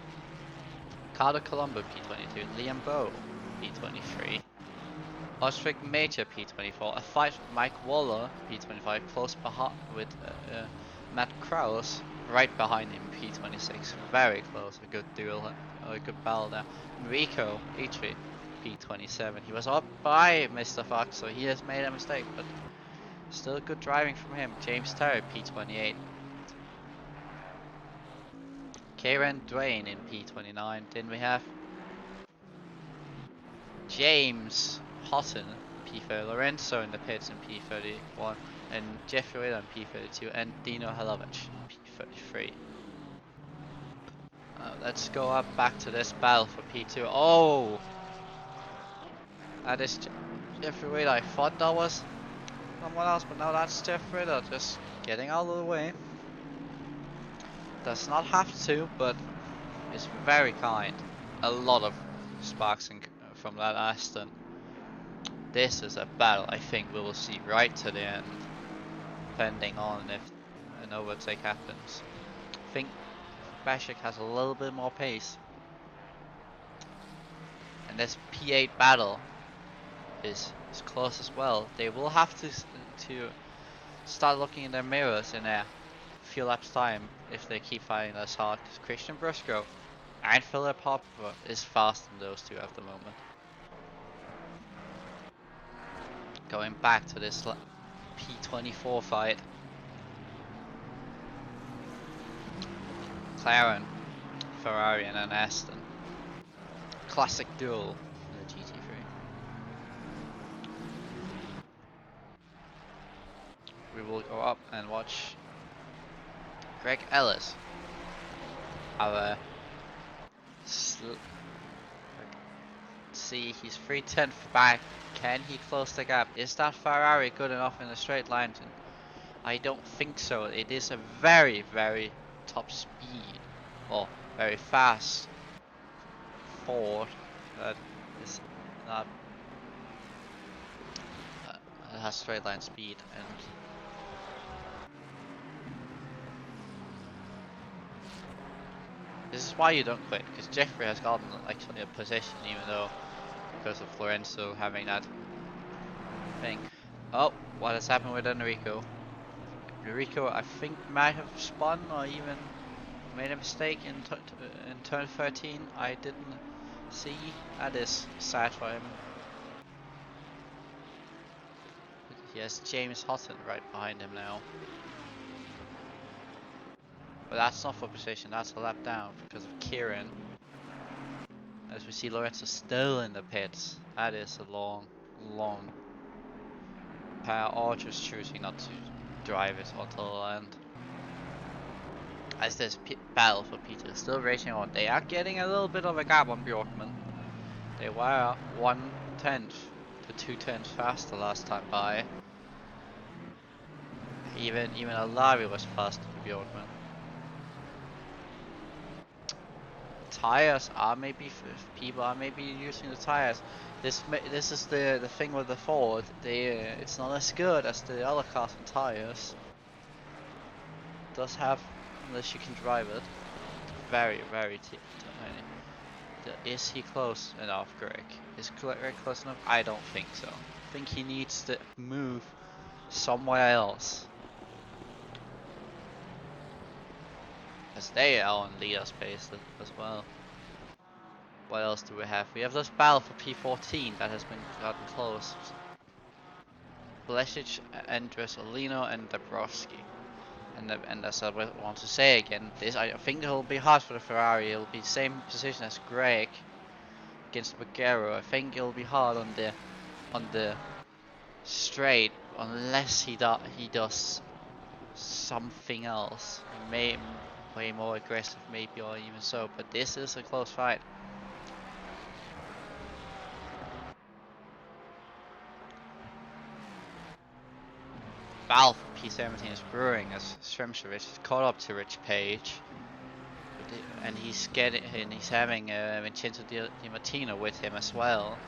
Carter Colombo P22, Liam Bowe P23, Osric Major P24. A fight with Mike Waller P25, close behind with Matt Krause right behind him P26. Very close, a good duel, a good battle there. Enrico Itri P27. He was up by Mr. Fox, so he has made a mistake, but still good driving from him. James Terry P28. Kieran Dwayne in P29. Then we have James Houghton P30, Lorenzo in the pits in P31, and Jeffrey Wheeler in P32, and Dino Halovich P33. Let's go up back to this battle for P2. Oh! That is Jeffrey Wheeler. I thought that was someone else, but now that's Jeffrey Wheeler just getting out of the way. Does not have to, but is very kind. A lot of sparks from that Aston. This is a battle I think we will see right to the end, depending on if an overtake happens. I think Bashik has a little bit more pace. And this P8 battle is close as well. They will have to start looking in their mirrors in a few laps time if they keep fighting this hard. Christian Brusco And Philip Hopper is fast than those two at the moment. Going back to this P24 fight. McLaren, Ferrari and an Aston. Classic duel in the GT3. We will go up and watch Greg Ellis, our see he's 3/10 back. Can he close the gap? Is that Ferrari good enough in a straight line? I don't think so. It is a very, very top speed or very fast Ford that is not has straight line speed, and this is why you don't quit, because Jeffrey has gotten actually a position, even though because of Lorenzo having that thing. Oh, what has happened with Enrico? Enrico, I think, might have spun or even made a mistake in turn 13. I didn't see. That is sad for him. He has James Hutton right behind him now. But that's not for position, that's a lap down because of Kieran. As we see Lorenzo still in the pits. That is a long, long pair, or just choosing not to drive it until the end. As this battle for Peter is still racing on. They are getting a little bit of a gap on Bjorkman. They were 1/10 to 2/10 faster last time by. Even Alavi was faster than Bjorkman. Tires are maybe, if people are maybe using the tires. This is the thing with the Ford. It's not as good as the other cars and tires. It does have, unless you can drive it, very tiny. Is he close enough, Greg? Is Greg close enough? I don't think so. I think he needs to move somewhere else. As they are on leader space as well. What else do we have? We have this battle for P14 that has been gotten close. Blesic, Andres, Olino, and Dabrowski. And as I want to say again, I think it'll be hard for the Ferrari. It'll be same position as Greg against Bagheera. I think it'll be hard on the straight unless he does something else. He may way more aggressive, maybe, or even so. But this is a close fight. Battle for P17 is brewing as Shremshovich is caught up to Rich Page, and he's having Vincenzo Di Martino with him as well.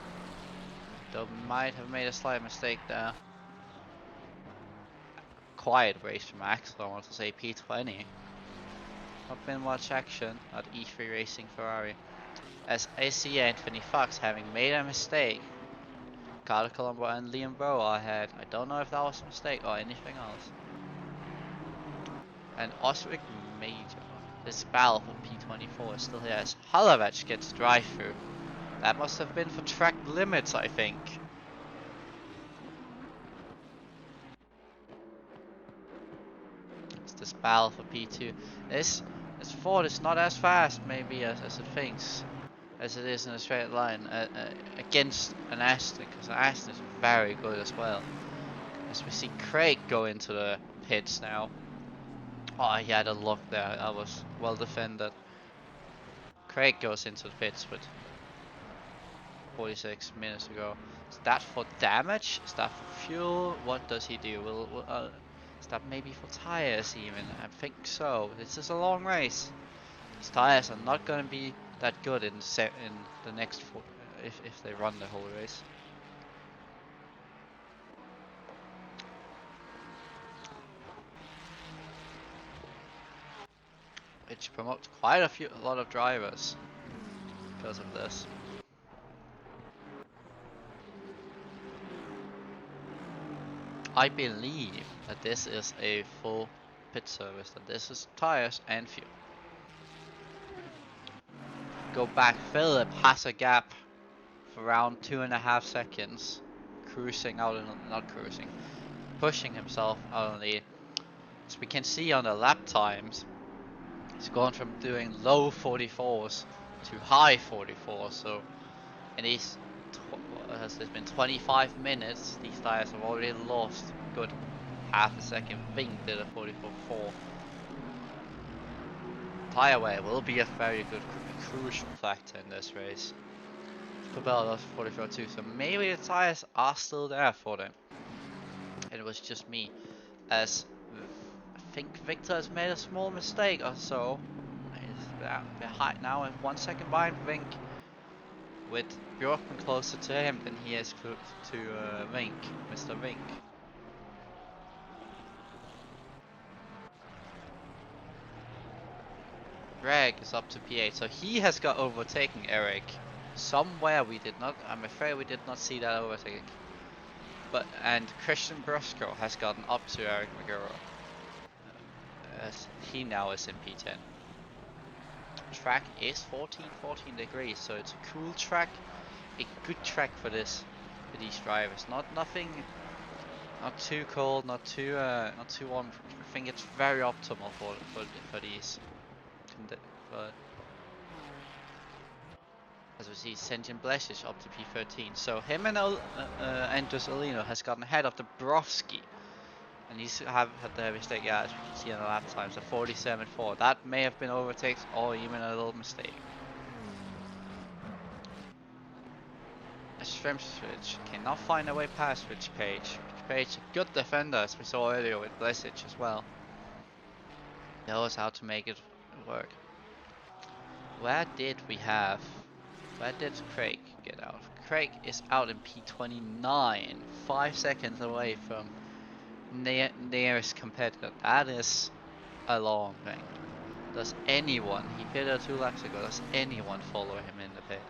Though might have made a slight mistake there. Quiet race from Axel, I want to say P20. Not been much action at E3 Racing Ferrari. As AC Anthony Fox having made a mistake. Carlo Colombo and Liam Bowe are ahead. I don't know if that was a mistake or anything else. And Osric Major. This battle for P24 is still here as Halovac gets drive-through. That must have been for track limits, I think. It's this battle for P2. This Ford is not as fast, maybe, as it thinks. As it is in a straight line against an Aston, because an Aston is very good as well. As we see Craig go into the pits now. Oh, he had a lock there. That was well defended. Craig goes into the pits with 46 minutes ago. Is that for damage? Is that for fuel? What does he do? Is that maybe for tires even? I think so. This is a long race. These tires are not going to be that good in the next if they run the whole race. Which promotes quite a lot of drivers because of this. I believe that this is a full pit service, that this is tires and fuel. go back. Philip has a gap for around 2.5 seconds, cruising out and not cruising, pushing himself out on the. As we can see on the lap times, he's gone from doing low 44s to high 44s. So, and he's has been 25 minutes. These tires have already lost good half a second. Vink did a 44.4. Tire wear will be a very good, crucial factor in this race. Capella does 44.2, so maybe the tires are still there for them. And it was just me, as I think Victor has made a small mistake or so. He's behind now, 1 second behind Vink, with Bjorkman closer to him than he is to Vink, Mr. Vink. Greg is up to P8, so he has got overtaken Eric. Somewhere we did not, I'm afraid we did not see that overtaking. And Christian Brusco has gotten up to Eric Maguro, as he now is in P10. Track is 14 degrees, so it's a cool track, a good track for these drivers. Not too cold, not too warm. I think it's very optimal for these. But as we see, Sentin Blesic up to P13. So him and Andres Olino has gotten ahead of the Brovsky. And he's have had the mistake, yeah, as we can see on the lap times, a 47.4. That may have been overtakes or even a little mistake. Switch cannot find a way past Rich Page. Page, a good defender, as we saw earlier with Blesic as well. He knows how to make it work. Where did Craig get out? Craig is out in P29, 5 seconds away from nearest competitor. That is a long thing. Does anyone, he pitted 2 laps ago, does anyone follow him in the pit?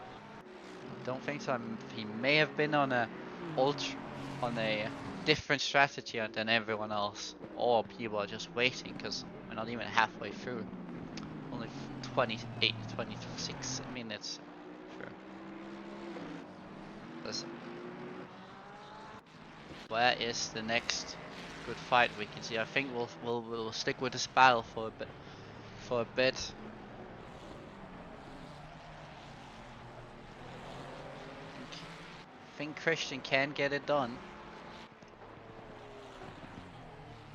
Don't think so. He may have been on a different strategy than everyone else, or people are just waiting because we're not even halfway through. Only 26 minutes through. Where is the next good fight we can see? I think we'll stick with this battle for a bit. I think Christian can get it done.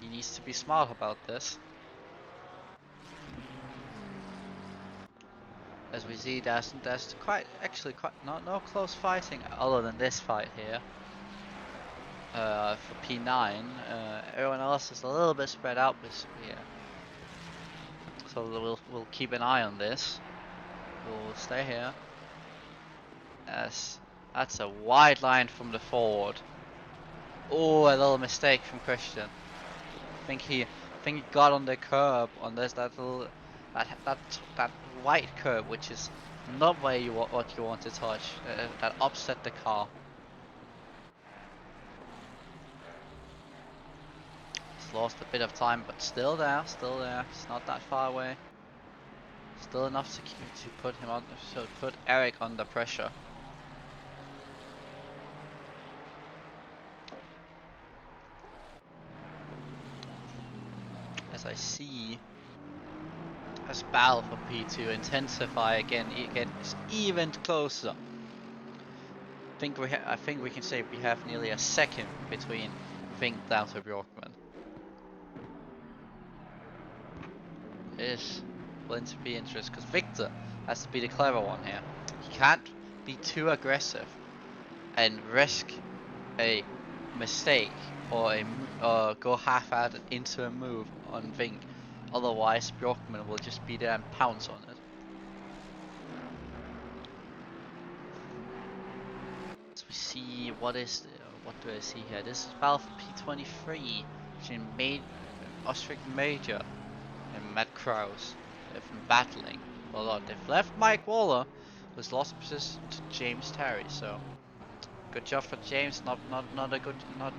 He needs to be smart about this. As we see, there's actually quite no close fighting other than this fight here. For P9, everyone else is a little bit spread out, but yeah. So we'll keep an eye on this. We'll stay here. As that's a wide line from the forward. Oh, a little mistake from Christian. I think he got on the curb on that white curb, which is not where what you want to touch. That upset the car. He's lost a bit of time, but still there. It's not that far away. Still enough to put him on, so put Eric under pressure. As I see as battle for P2 intensify again, it gets even closer. I think we can say we have nearly a second between Vink down to Bjorkman. It is going to be interesting because Victor has to be the clever one here. He can't be too aggressive and risk a mistake or go half-hearted into a move on Vink. Otherwise, Bjorkman will just be there and pounce on it. So we see what do I see here? This is battle for P23 between Ostrich Major and Matt Krause. They've been battling a lot. They've left Mike Waller, who's lost position to James Terry. So good job for James. Not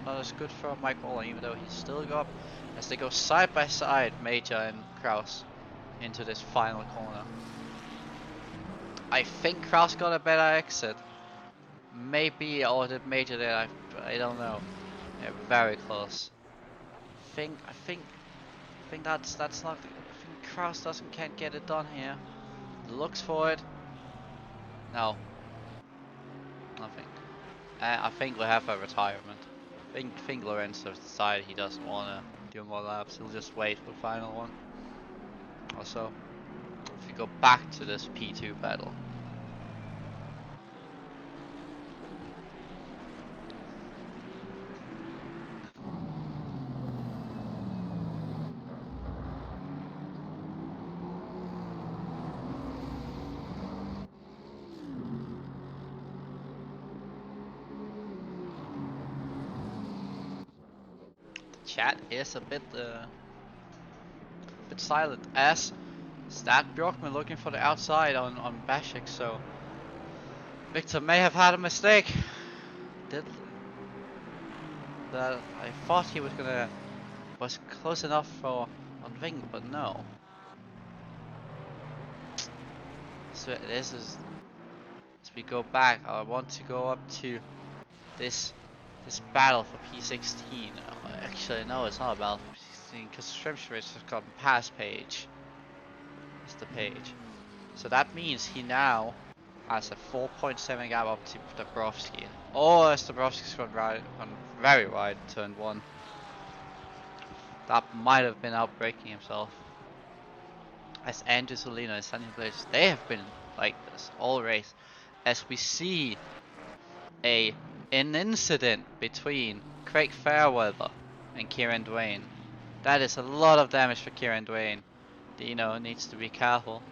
as good for Mike Waller, even though he's still go up as they go side by side, Major and Krause, into this final corner. I think Kraus got a better exit. Maybe, or did Major did, I don't know. They're very close. I think that's not. I think Kraus can't get it done here. Looks for it. No, nothing. I think we have a retirement. Think Lorenzo decided he doesn't want to do more laps. He'll just wait for the final one. Also, if we go back to this P2 pedal. Chat is a bit silent, as Stat Bjorkman looking for the outside on Bashik, so Victor may have had a mistake. Did that? I thought he was close enough for on Ving, but no. So this is, as we go back, I want to go up to this battle for P16. Actually, no, it's not a battle for P16 because Shrimshridge has gotten past Page. It's the Page. So that means he now has a 4.7 gap up to Dabrowski. Oh, as Dabrowski's gone very wide, turn 1. That might have been outbreaking himself. As Andrew Solino and Sunny Blades, they have been like this all race. As we see an incident between Craig Fairweather and Kieran Dwayne. That is a lot of damage for Kieran Dwayne. Dino needs to be careful.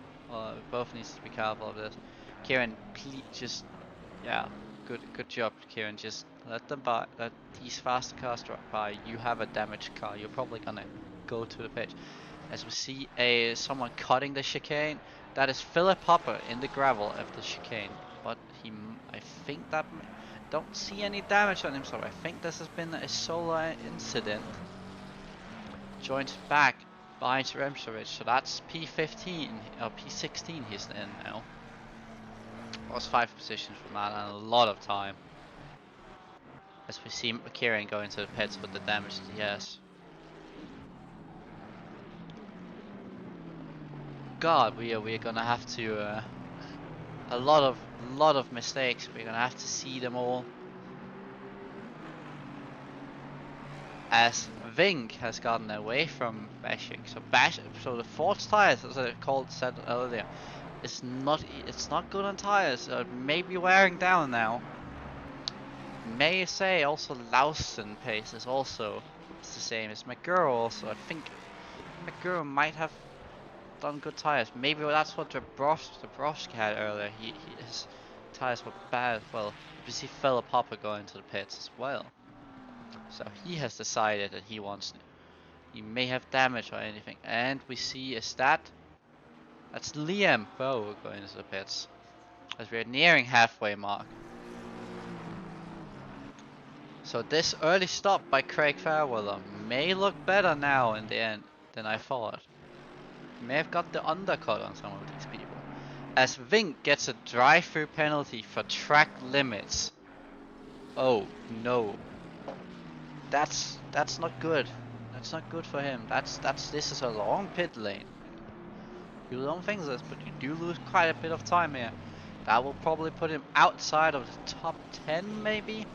Both needs to be careful of this. Kieran, please just, yeah, good job, Kieran. Just let these faster cars drop by. You have a damaged car. You're probably gonna go to the pitch. As we see someone cutting the chicane. That is Philip Hopper in the gravel of the chicane. But I think that, don't see any damage on him, so I think this has been a solo incident. Joined back by Remsovich, so that's P15 or P16 he's in now. Lost 5 positions from that and a lot of time. As we see Kieran go into the pits with the damage that he has. God, we are gonna have to a lot of mistakes. We're gonna have to see them all. As Vink has gotten away from Bashik, so the forged tires, as I said earlier, it's not good on tires. It may be wearing down now. May say also Lauston pace is also the same as McGurr also. I think McGurr might have done good tires. Maybe that's what Dabrowski had earlier. His tires were bad. Well, we see Philip Hopper going to the pits as well. So he has decided that he may have damage or anything. And we see a stat. That's Liam Bowe going to the pits. As we're nearing halfway mark. So this early stop by Craig Fairweather may look better now in the end than I thought. He may have got the undercut on some of these people. As Vink gets a drive-through penalty for track limits. Oh no. That's not good. That's not good for him. This is a long pit lane. You don't think this, but you do lose quite a bit of time here. That will probably put him outside of the top 10 maybe.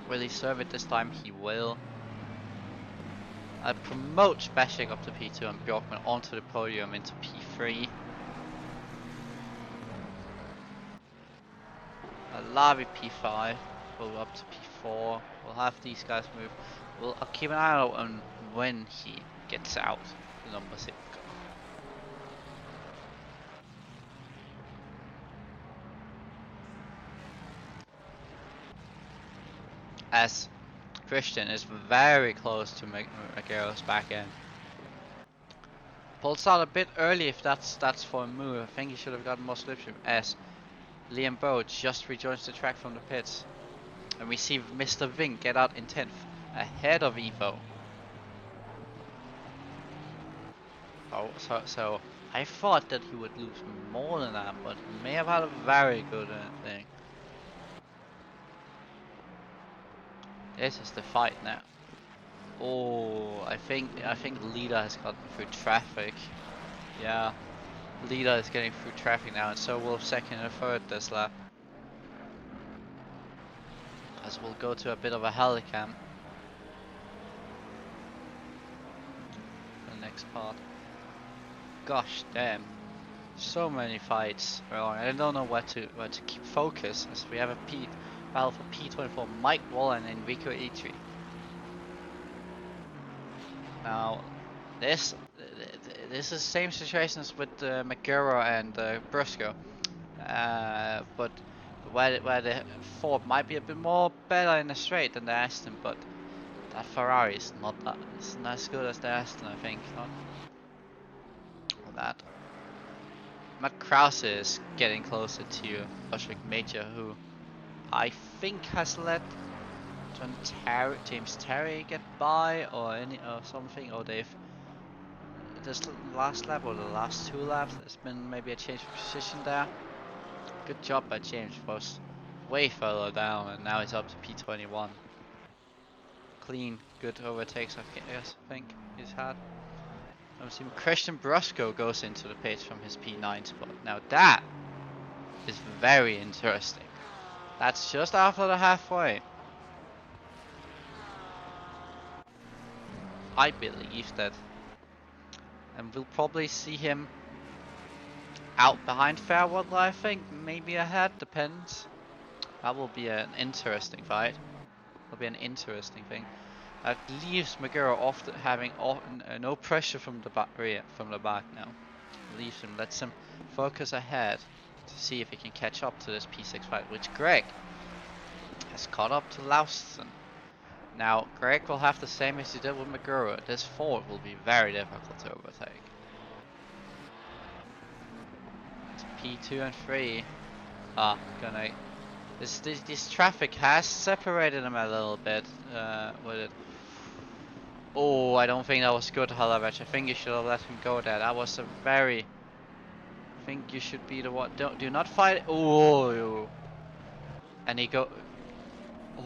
Will he serve it this time? He will. I promote Bashik up to P2 and Bjorkman onto the podium into P3. Lavi P5. We'll go up to P4. We'll have these guys move. I'll keep an eye out on when he gets out. The number 6. As Christian is very close to Maguire's back end. Pulls out a bit early if that's for a move. I think he should have gotten more slipstream as Liam Bowe just rejoins the track from the pits. And we see Mr. Vink get out in 10th, ahead of Evo. Oh, so I thought that he would lose more than that, but he may have had a very good thing. This is the fight now. Oh, I think leader has gotten through traffic. Yeah, leader is getting through traffic now, and so will second and third this lap. As we'll go to a bit of a helicam. The next part. Gosh damn, so many fights. I don't know where to keep focus, as we have a battle for P24, Mike Wall and Enrico E3. Now, this is the same situation as with McGurrow and Briscoe, but where the Ford might be a bit more better in the straight than the Aston, but that Ferrari is not as good as the Aston, I think. Not that. Matt Krause is getting closer to Bushwick Major, who I think has let James Terry get by, or something, or they've this last lap or the last two laps there's been maybe a change of position there. Good job by James, was way further down and now he's up to P21. Clean, good overtakes I think he's had. I've seen Christian Brusco goes into the pace from his P9 spot. Now that is very interesting. That's just after the halfway. I believe that, and we'll probably see him out behind Fairweather, I think, maybe ahead, depends. That will be an interesting fight. Will be an interesting thing. That leaves McGurrow off having no pressure from the back now. Leaves him, lets him focus ahead to see if he can catch up to this P6 fight, which Greg has caught up to Lauston. Now, Greg will have the same as he did with McGurrow. This Ford will be very difficult to overtake. It's P2 and 3 are gonna. This traffic has separated them a little bit with it. Oh, I don't think that was good, Halavech. I think you should have let him go there. That was a very. I think you should be the one. Do not fight. Oh, and he go.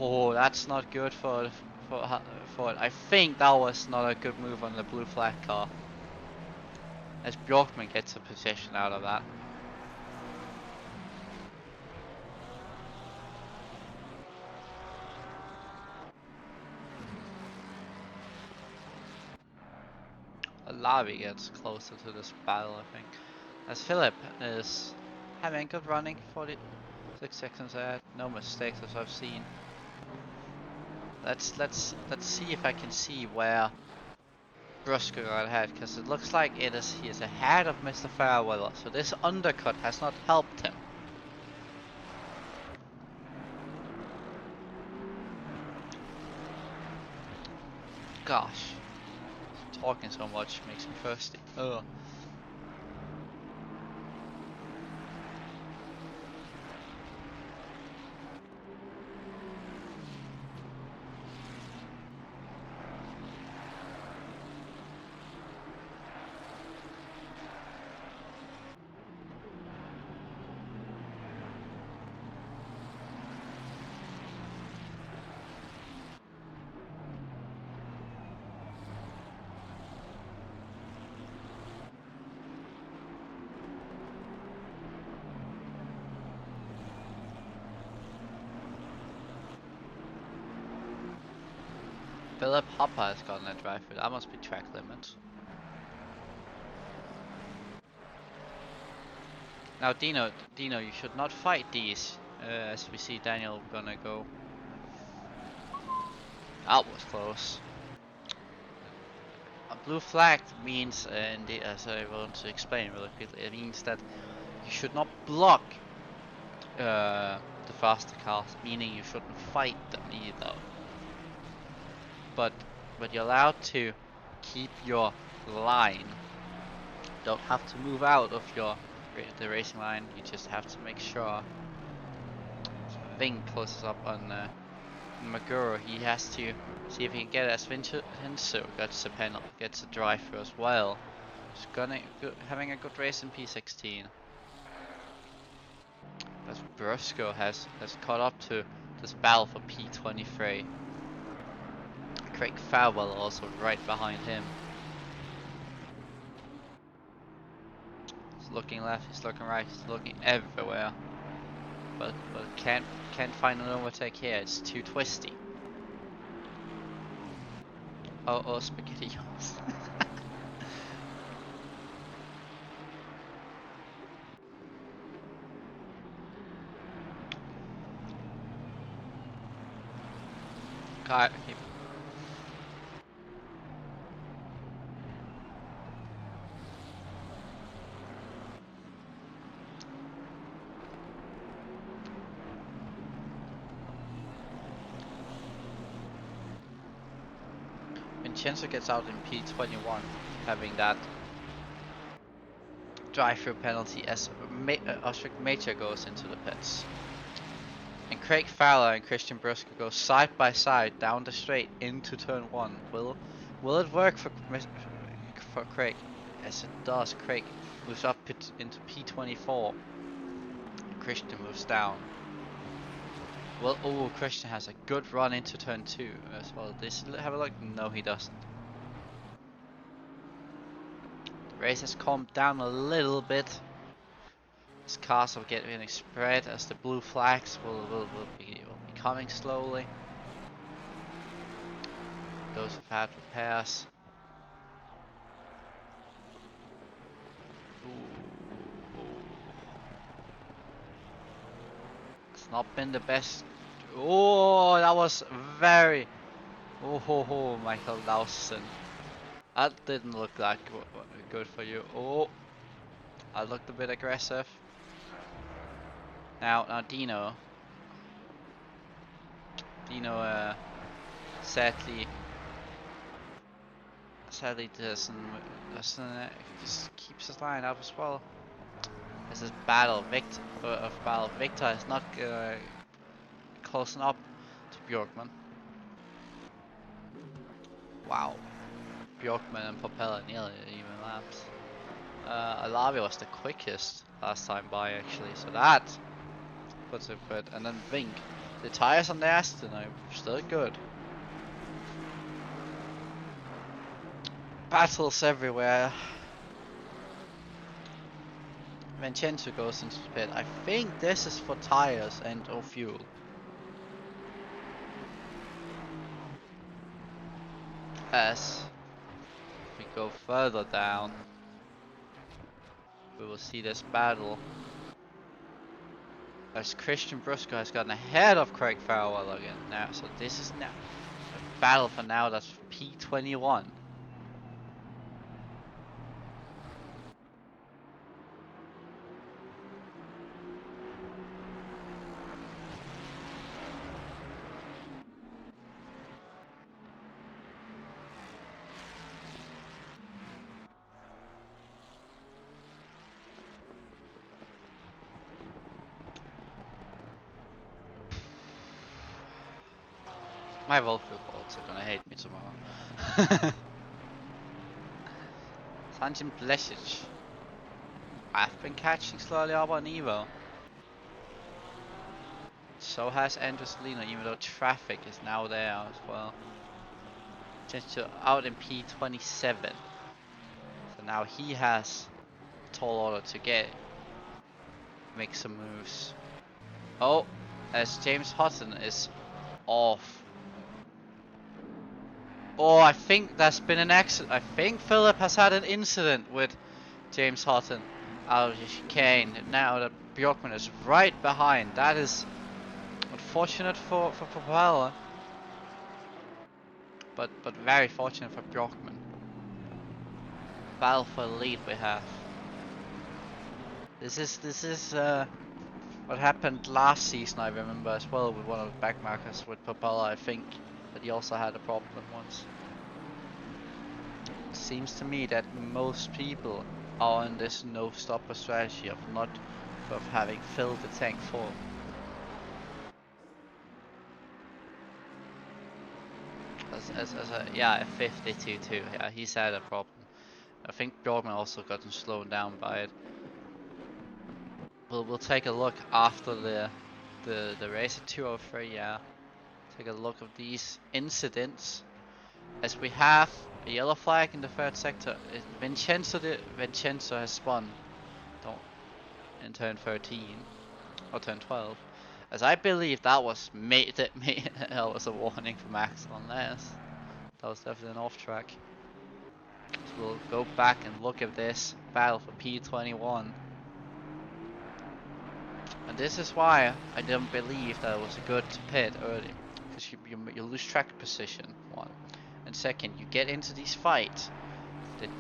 Oh, that's not good for it. I think that was not a good move on the blue flag car. As Bjorkman gets a position out of that. Lavi gets closer to this battle, I think. As Philip is having good running, 46 seconds ahead, no mistakes as I've seen. Let's see if I can see where Brusco got ahead, because it looks like he is ahead of Mr. Fairweather, so this undercut has not helped him. Gosh, talking so much makes me thirsty. Ugh. Philip Hopper has gotten a drive through. That must be track limits. Now, Dino, you should not fight these. As we see Daniel gonna go. That was close. A blue flag means, as I want to explain really quickly, it means that you should not block the faster cars, meaning you shouldn't fight them either. But you're allowed to keep your line. Don't have to move out of the racing line. You just have to make sure. Thing closes up on Maguro. He has to see if he can get it as Vincenzo gets a drive through as well. having a good race in P16. But Brusco has caught up to this battle for P23. Craig Farwell also right behind him. He's looking left, he's looking right, he's looking everywhere. But can't find an overtake here, it's too twisty. Oh, SpaghettiOs. God, okay. Vincenzo gets out in P21, having that drive-through penalty as Oshrik Major goes into the pits. And Craig Fowler and Christian Brusco go side by side down the straight into turn 1. Will it work for Craig? Yes, it does. Craig moves up into P24. And Christian moves down. Well, oh, Christian has a good run into turn 2 as well. Have a look. No, he doesn't. The race has calmed down a little bit. As cars are getting spread, as the blue flags will be coming slowly. Those have had repairs. Ooh. It's not been the best. Oh, that was very. Oh ho ho, Michael Lawson. That didn't look that good for you. Oh, I looked a bit aggressive. Now Dino, sadly doesn't just keeps his line up as well. This is battle. Victor is not close enough to Bjorkman. Wow, Bjorkman and Propeller nearly even laps. Alavi was the quickest last time by actually, so that puts it good. And then Vink. The tires on the Aston are still good. Battles everywhere. Vincenzo goes into the pit. I think this is for tires and or fuel. As we go further down, we will see this battle. As Christian Brusco has gotten ahead of Craig Farwell again now, so this is now a battle for now. That's P21. My vocal cords are gonna hate me tomorrow. Sanjin Blesic. I've been catching slowly up on Evo. So has Andres Lino, even though traffic is now there as well. Just out in P27. So now he has a tall order to make some moves. Oh, as James Hutton is off. Oh, I think there's been an accident. I think Philip has had an incident with James Hutton out of the chicane. Now that Bjorkman is right behind. That is unfortunate for Propeller. But very fortunate for Bjorkman. Battle for the lead we have. This is what happened last season, I remember as well, with one of the backmarkers with Propeller. I think that he also had a problem once. It seems to me that most people are on this no stopper strategy of having filled the tank full. As a 52 too. Yeah, he's had a problem. I think Bjorkman also gotten slowed down by it. We'll take a look after the race at 203. Yeah, take a look of these incidents as we have a yellow flag in the third sector. Vincenzo has spun. Don't in turn 13 or turn 12. As I believe that was that was a warning for Max unless that was definitely an off track. So we'll go back and look at this battle for P21. And this is why I didn't believe that it was good to pit early. Because you lose track position, one. And second, you get into these fights that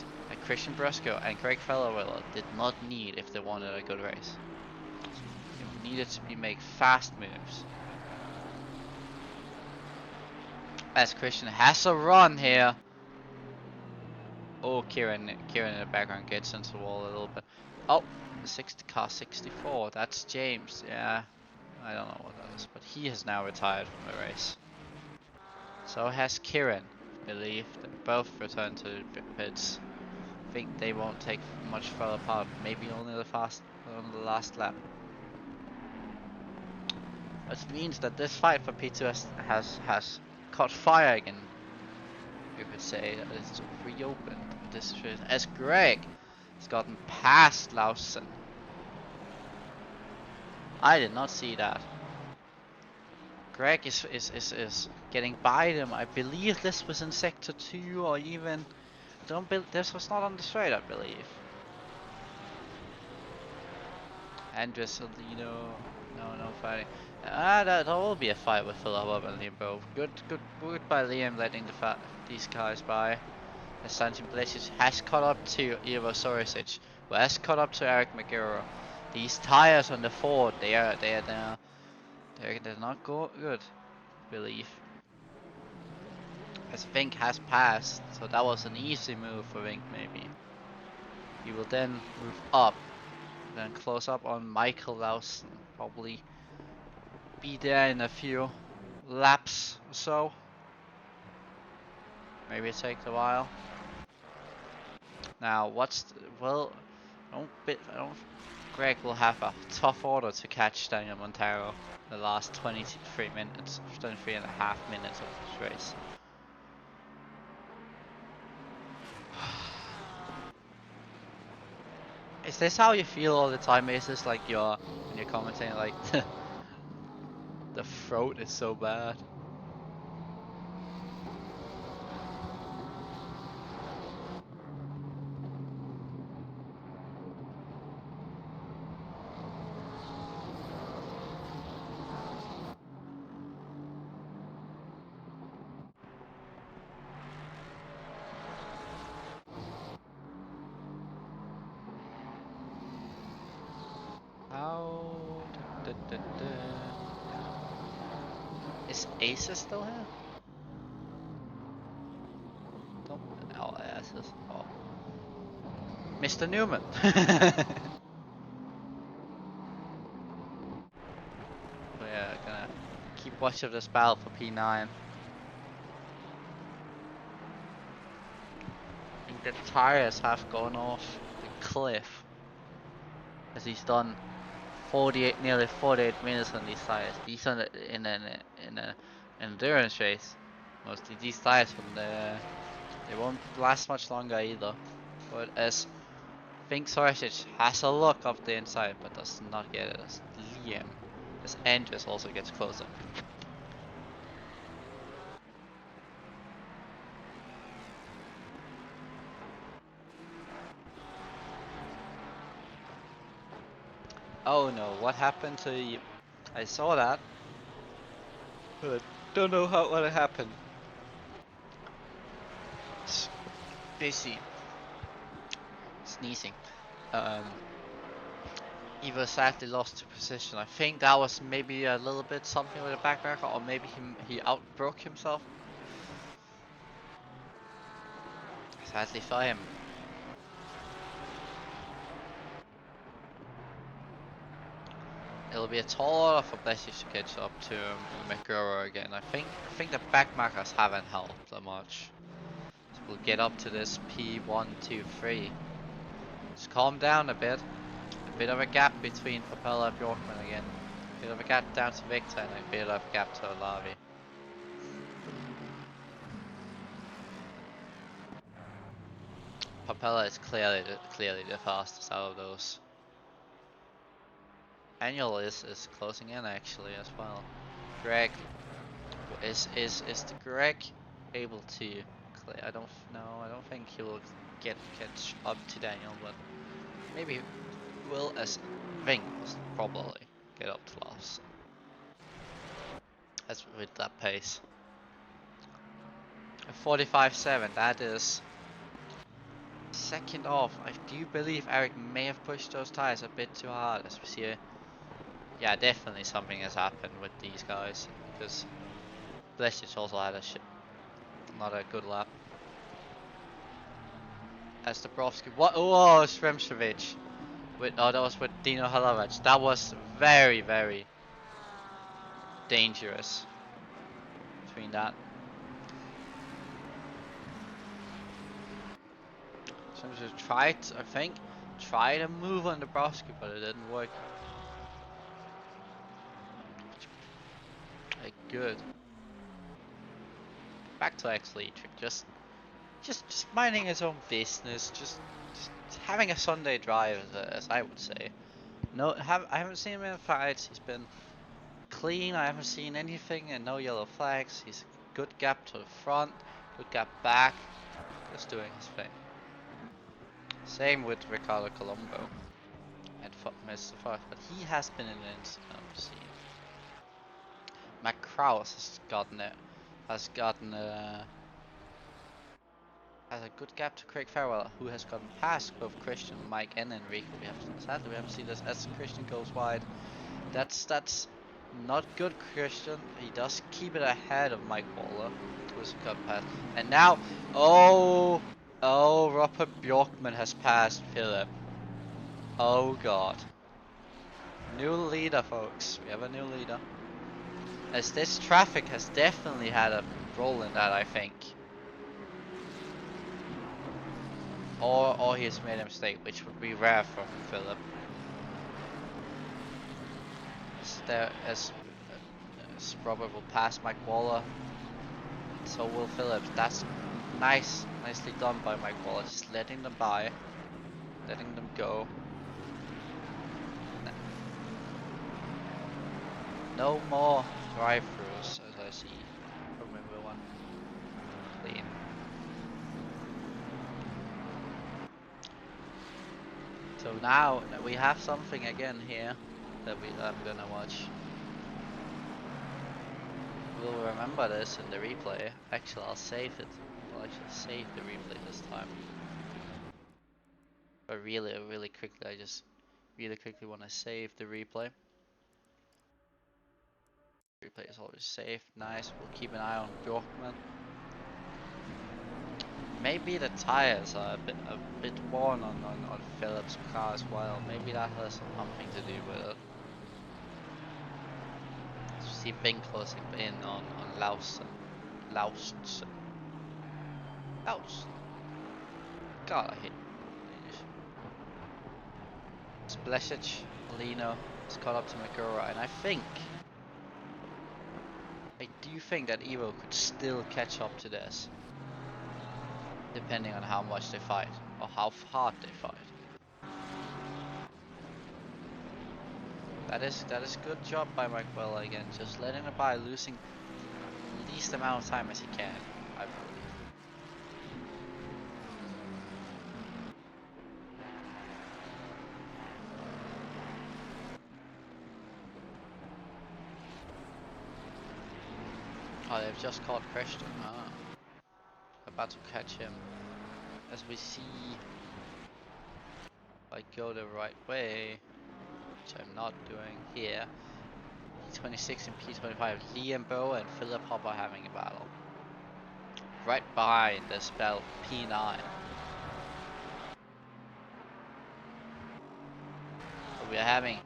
Christian Brusco and Greg Fellowell did not need if they wanted a good race. It needed to make fast moves. As Christian has a run here. Oh, Kieran in the background gets into the wall a little bit. Oh, car 64. That's James. Yeah, I don't know what that is, but he has now retired from the race. So has Kieran. I believe they both returned to the pits. I think they won't take much further apart. Maybe only on the last lap. Which means that this fight for P2 has caught fire again. You could say that it's reopened. This is as Greg has gotten past Lawson. I did not see that. Greg is getting by them. I believe this was in sector 2 or even this was not on the straight, I believe. Andres Alino, no fighting. That will be a fight with Philip and Liam both. Good by Liam letting these guys by. As Santi Blesic has caught up to Ivo Sorisic, who has caught up to Eric McGarrow. These tires on the Ford, they're not good, I believe. As Vink has passed, so that was an easy move for Vink maybe. He will then move up, then close up on Michael Lawson, probably be there in a few laps or so. Maybe it takes a while. Now Greg will have a tough order to catch Daniel Montero the last 23 and a half minutes of this race. Is this how you feel all the time? Is this like when you're commenting like the throat is so bad? How? Is Aces still here? Oh, Aces. Oh. Mr. Newman. We're gonna keep watch of this battle for P9. I think the tires have gone off the cliff as he's done nearly 48 minutes on these tires. These are in an endurance race. Mostly these tires they won't last much longer either. But as Fink Sorsic has a look of the inside, but does not get it as Liam. As Andres also gets closer. Oh no, what happened to you? I saw that, but I don't know what happened. It's busy. Sneezing. Evo sadly lost to position. I think that was maybe a little bit something with the backcracker, or maybe he outbroke himself. Sadly for him. It'll be a tall order for Blesic to catch up to McGurrow again. I think the back markers haven't helped that much. So will get up to this P123. Just calm down a bit. A bit of a gap between Propeller and Bjorkman again. A bit of a gap down to Victor and a bit of a gap to Olavi. Propeller is clearly the fastest out of those. Annual is closing in actually as well. Greg is the Greg able to clear? I don't know. I don't think he will catch up to Daniel, but maybe will as Ving will probably get up to last. As with that pace. 45.7. That is second off. I do believe Eric may have pushed those tires a bit too hard, as we see. Yeah, definitely something has happened with these guys because Blesic also had not a good lap. As Dabrowski, what? Oh, Sremcevic. That was with Dino Halovac. That was very, very dangerous between that. Sremcevic tried, I think, to move on Dabrowski, but it didn't work. Good. Back to X-Leatric, just minding his own business, just having a Sunday drive, as I would say. No, I haven't seen him in fights. He's been clean. I haven't seen anything, and no yellow flags. He's a good gap to the front, good gap back, just doing his thing. Same with Ricardo Colombo and Mr. Fox, but he has been in an incident. See, Matt Krause has gotten has a good gap to Craig Farrell, who has gotten past both Christian, Mike, and Enrico. Sadly we haven't seen this as Christian goes wide. That's not good, Christian. He does keep it ahead of Mike Waller, who's got past. And now, oh, Robert Bjorkman has passed Philip. Oh God. New leader, folks. We have a new leader. As this traffic has definitely had a role in that, I think. Or he has made a mistake, which would be rare from Philip. As Robert will pass Mike Waller, so will Phillips. That's nicely done by Mike Waller, just letting them by, letting them go. No more drive-throughs, as I see from everyone. Clean. So now we have something again here that I'm gonna watch. We'll remember this in the replay. Actually, I'll save it. I'll actually save the replay this time. But really quickly, I just really quickly want to save the replay. Replay is always safe. Nice. We'll keep an eye on Bjorkman. Maybe the tires are a bit worn on Phillips' car as well. Maybe that has something to do with it. See Bing closing in on Lausten. Laust. God, I hate Danish. Splesic, Lino is caught up to Magura, and I do think that Evo could still catch up to this, depending on how much they fight or how hard they fight. That is good job by Mike Weller again, just letting it by, losing the least amount of time as he can, I believe. Oh, they've just caught Christian. About to catch him. As we see, if I go the right way, which I'm not doing here, P26 and P25, Liam Bow and Philip Hopper having a battle. Right behind the spell P9. So we are having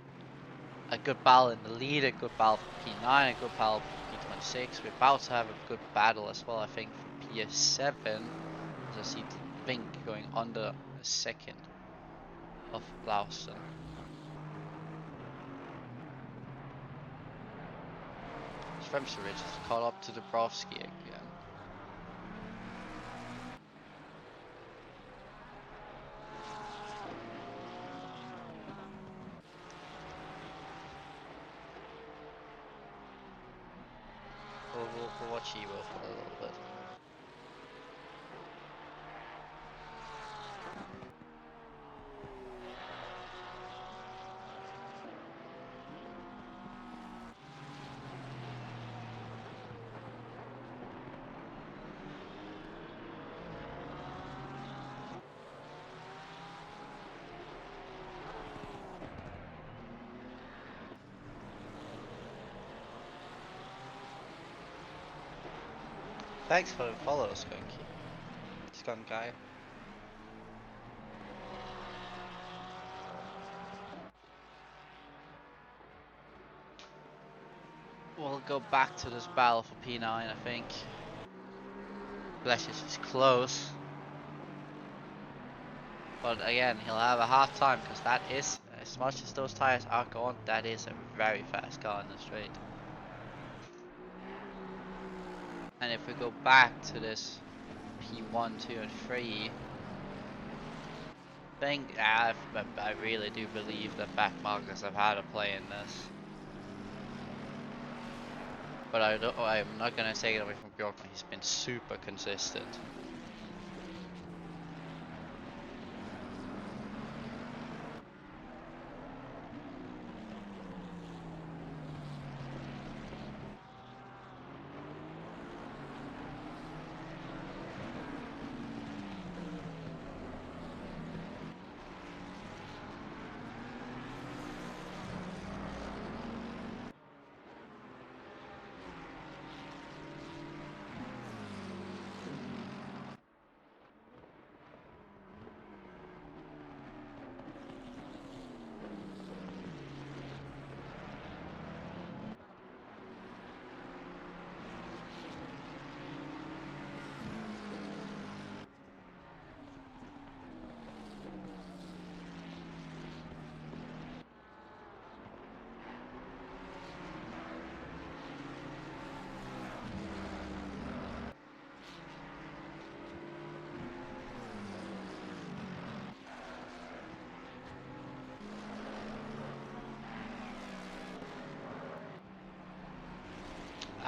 a good battle in the lead, a good battle for P9, a good battle for P26. We're about to have a good battle as well, I think, for PS7. I see Vink going under a second of Lawson. Shremsovich has caught up to Dubrovsky again. We'll watch Evo for a little bit. Thanks for the follow, Skunky. Skunk guy. We'll go back to this battle for P9, I think. Blesius is close. But again, he'll have a hard time because that is, as much as those tires are gone, that is a very fast car in the straight. And if we go back to this P1, 2 and 3, I really do believe that back markers have had a play in this. But I'm not gonna take it away from Bjorkman, he's been super consistent.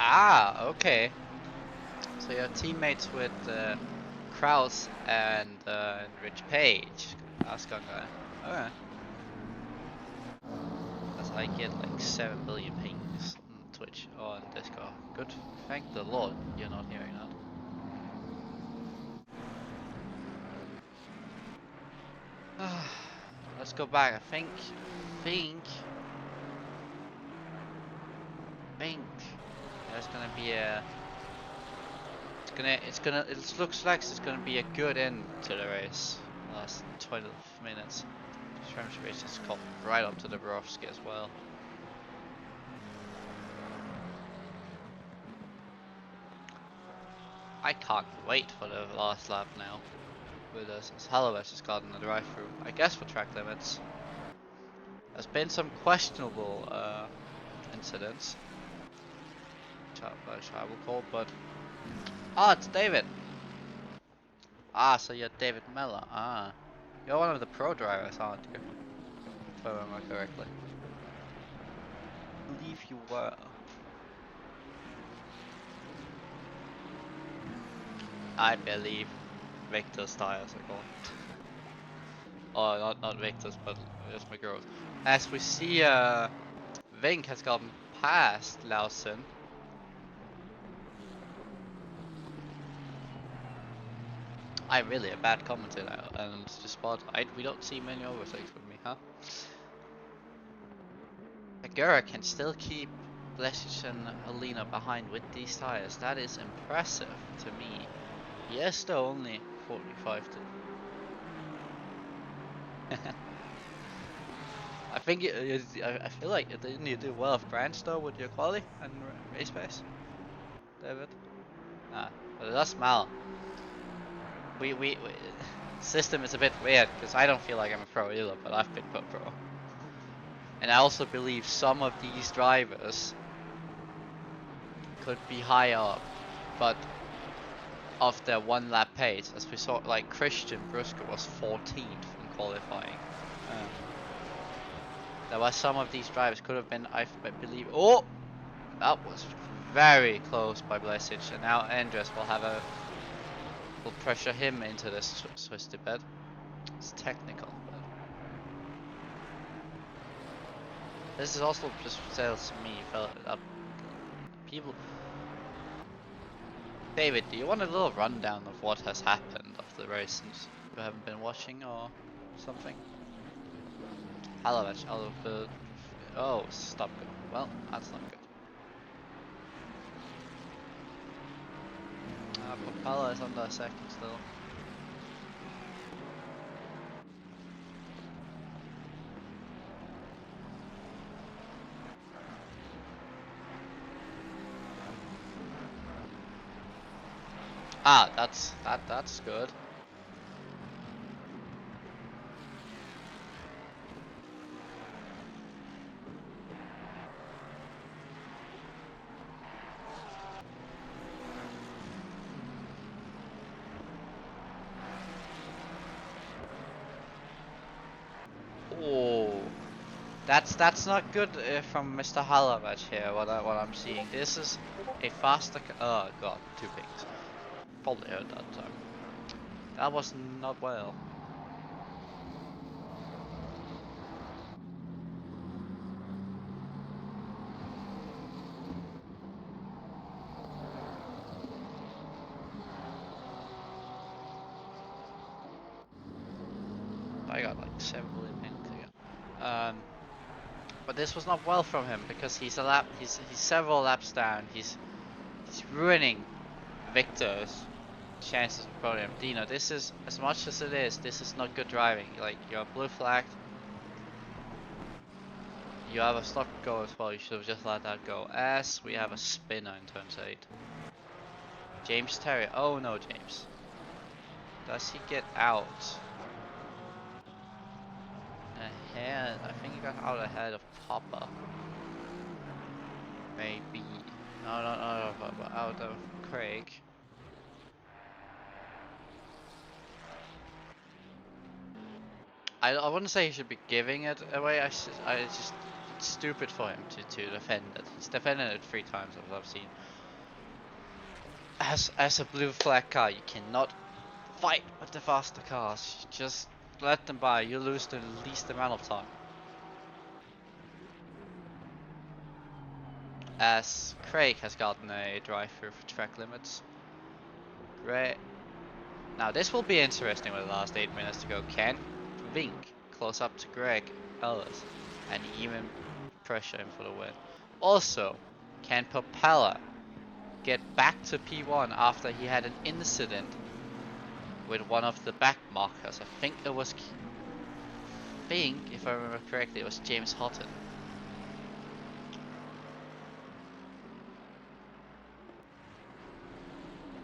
Ah, okay. So you're teammates with Kraus and Rich Page. Ask on guy. Okay. As I get like 7 billion pings on Twitch or on Discord. Good. Thank the Lord you're not hearing that. Let's go back. I think there's gonna be a. It looks like it's gonna be a good end to the race. Last 12 minutes. Schwemm's race is caught right up to the Borovsky as well. I can't wait for the last lap now. With us, as Haloves has gotten the drive through. I guess for track limits. There's been some questionable incidents, which I will call, but it's David. So you're David Miller. You're one of the pro drivers, aren't you? If I remember correctly. I believe you were. I believe Victor's tires are gone. Oh, not Victor's, but it's my girls. As we see, Vink has gotten past Lawson. I'm really a bad commentator, and to spot, we don't see many overtakes with me, huh? Agura can still keep Blesic and Alina behind with these tires. That is impressive to me. Yes, though only 45 to. I think I feel like didn't you do well off branch though with your quality and race pace, David? But it does smell. we system is a bit weird because I don't feel like I'm a pro either, but I've been put pro. And I also believe some of these drivers could be higher up, but of their one lap pace, as we saw, like Christian Brusco was 14th in qualifying. There were some of these drivers could have been, I believe. Oh, that was very close by Blesic, and now Andres will pressure him into this twisted bed. It's technical, but this is also just tells me people. David, do you want a little rundown of what has happened of the race since you haven't been watching or something? Halavach, oh, stop go. Well, that's not good. Papala is under a second still. Ah, that's good. Oh, that's not good from Mr. Halavach here. What I'm seeing. This is a faster. Oh god, two pings. Probably heard that time. That was not well. I got like 7 million pings again. But this was not well from him because he's several laps down. He's ruining Victor's chances of podium. Dino, this is, as much as it is, this is not good driving. Like, you're blue flagged. You have a stock go as well. You should have just let that go. As we have a spinner in turn 8. James Terry. Oh no, James. Does he get out? Ahead. I think he got out ahead of Papa. Maybe. No, but out of Craig. I wouldn't say he should be giving it away. I just it's stupid for him to defend it. He's defended it 3 times as I've seen. As a blue flag car, you cannot fight with the faster cars. You just let them by. You lose the least amount of time. As Craig has gotten a drive-through for track limits. Great. Now this will be interesting with the last 8 minutes to go. Can Vink close up to Greg Ellis and even pressure him for the win? Also, can Propeller get back to P1 after he had an incident with one of the back markers? I think, if I remember correctly, it was James Houghton.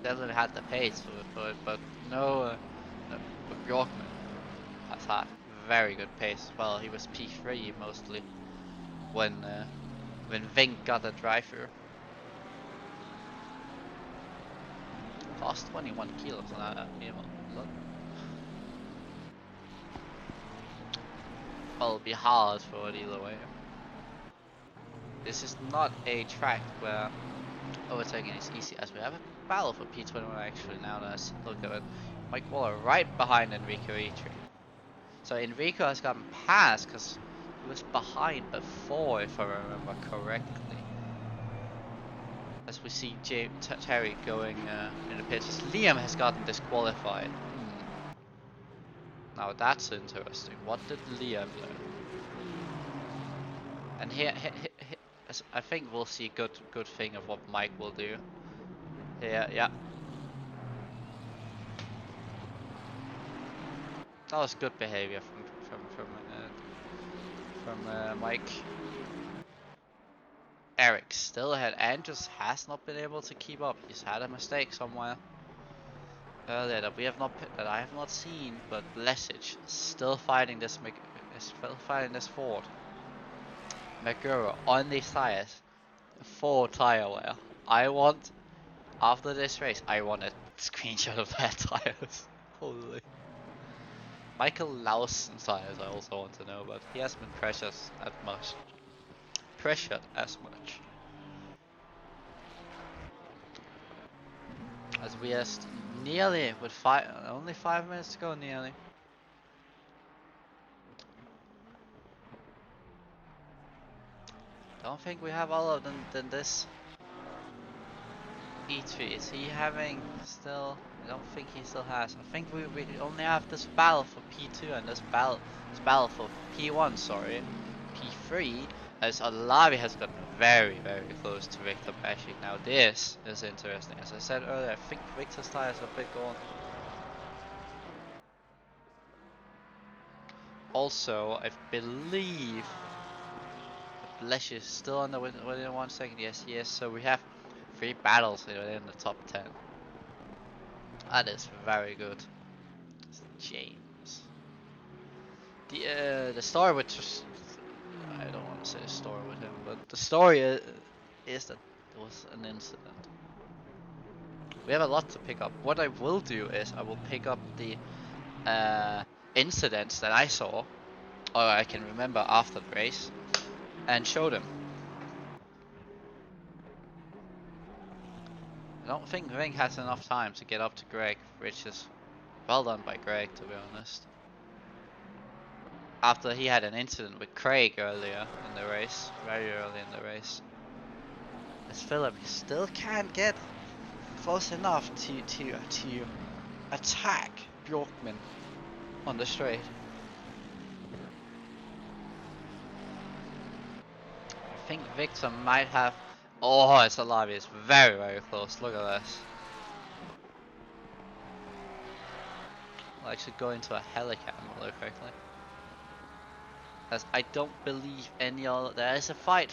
Definitely had the pace for it, but no, Bjorkman has had very good pace as well. He was P3 mostly when Vink got the drive-through. Lost 21 kilos on that animal. Well, it'll be hard for it either way. This is not a track where overtaking is easy, as we have a battle for P21 actually now. Let's look at it. Mike Waller right behind Enrico Itri. So Enrico has gotten past because he was behind before, if I remember correctly. As we see Terry going in the pits. Liam has gotten disqualified. Now that's interesting. What did Liam learn? And here I think we'll see good thing of what Mike will do. Here, yeah. That was good behavior from Mike. Eric still ahead and just has not been able to keep up. He's had a mistake somewhere. earlier that we have not that I have not seen, but Blessage still fighting this is still fighting this Ford. Maguro on the tires, full tire wear. I want after this race, I want a screenshot of their tires. Holy. Michael Lawson's tires I also want to know, but he hasn't been pressured as much. As we are nearly with only 5 minutes to go, nearly. Don't think we have all of them than this E3. Is he having still? I don't think he still has. I think we only have this battle for P2 and this battle for P1. Sorry, P3. As Alavi has gotten very close to Victor Bashik. Now this is interesting. As I said earlier, I think Victor's tires are a bit gone. Also, I believe Blesh is still on the within 1 second. Yes, he is. So we have 3 battles in the top 10. That is very good. James. The story with I don't want to say a story with him, but the story is that it was an incident. We have a lot to pick up. What I will do is I will pick up the incidents that I saw, or I can remember after the race, and show them. I don't think Ring has enough time to get up to Greg, which is well done by Greg, to be honest. After he had an incident with Craig earlier in the race, very early in the race. As Philip still can't get close enough to attack Bjorkman on the straight. I think Victor might have. Oh, it's alive. It's very close. Look at this. I'll actually go into a helicam really quickly. As I don't believe any other. There is a fight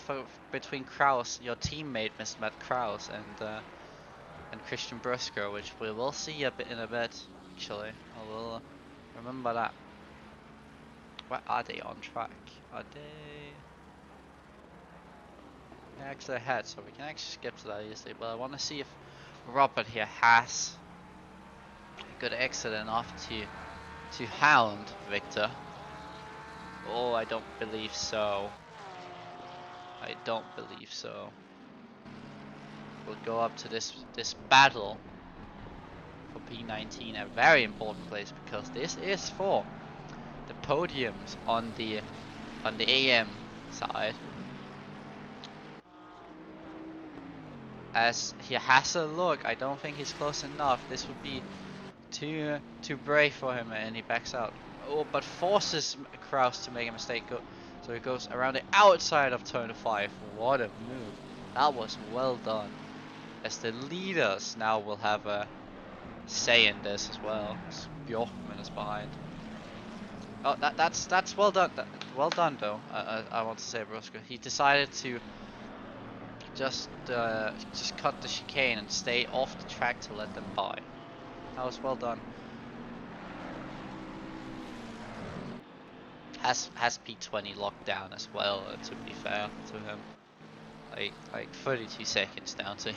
between Kraus, your teammate, Mr. Matt Kraus, and Christian Briscoe, which we will see a bit in a bit. Actually, I will remember that. Where are they on track? Are they? They're actually ahead, so we can actually skip to that easily. But I want to see if Robert here has a good exit enough to hound Victor. Oh, I don't believe so. I don't believe so. We'll go up to this battle for P19, a very important place because this is for the podiums on the AM side. As he has a look, I don't think he's close enough. This would be too brave for him, and he backs out. Oh, but forces Kraus to make a mistake. So he goes around the outside of turn 5. What a move! That was well done. As the leaders now will have a say in this as well. Bjorkman is behind. Oh, that's well done. Well done though. I want to say, Brosco. He decided to just cut the chicane and stay off the track to let them by. That was well done. Has P20 locked down as well, to be fair to him. Like 32 seconds down to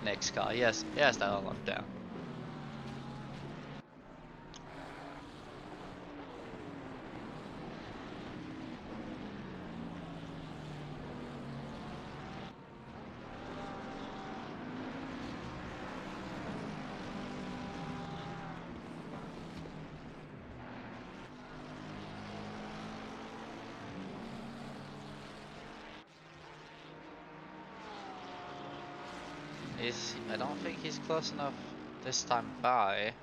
next car. Yes, he has that locked down. I don't think he's close enough this time by.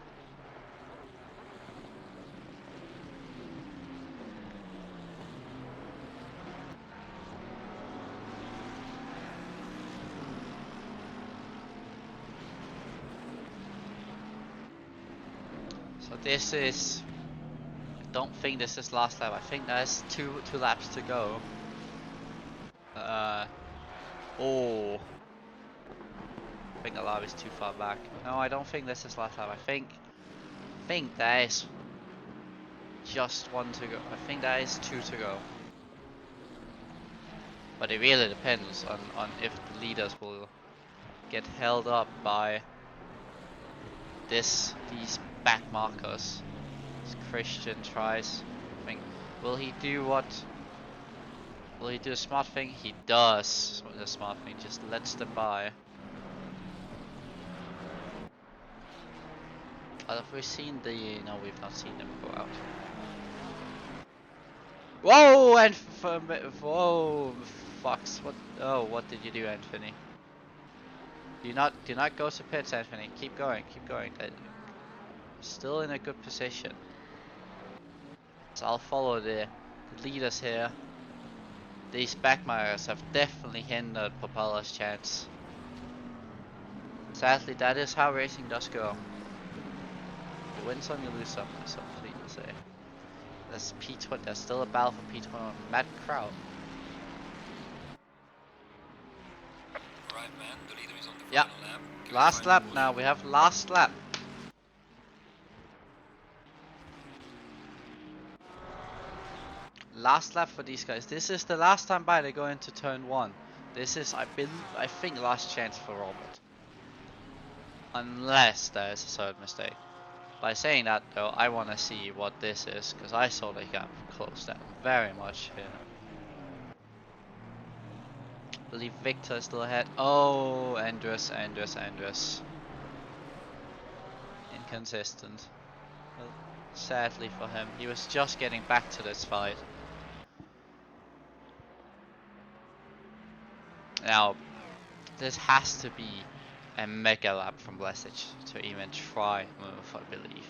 So this is. I don't think this is last lap. I think there's two laps to go. Oh. I think Alav is too far back. No, I don't think this is last lap. I think think there is just one to go. I think there is two to go. But it really depends on if the leaders will get held up by these back markers. As Christian tries, I think, will he do what? Will he do a smart thing? He does the smart thing, just lets them by. Have we seen the... No, we've not seen them go out. Whoa, and whoa, fucks. What? Oh, what did you do, Anthony? Do not go to pits, Anthony. Keep going, keep going. Still in a good position. So I'll follow the leaders here. These backmarkers have definitely hindered Propeller's chance. Sadly, that is how racing does go. You win some, you lose some, as some people say. There's P20. There's still a battle for P21. Mad crowd. Right, man. The leader is on the Yep. final lap. Last lap now. We have last lap. Last lap for these guys. This is the last time by they go into turn 1. This is, I think, last chance for Robert. Unless there is a certain mistake. By saying that though, I want to see what this is, because I saw the gap close down very much here. I believe Victor is still ahead. Oh, Andrus. Inconsistent. Well, sadly for him, he was just getting back to this fight. Now, this has to be a mega lap from Blessage to even try move, I believe.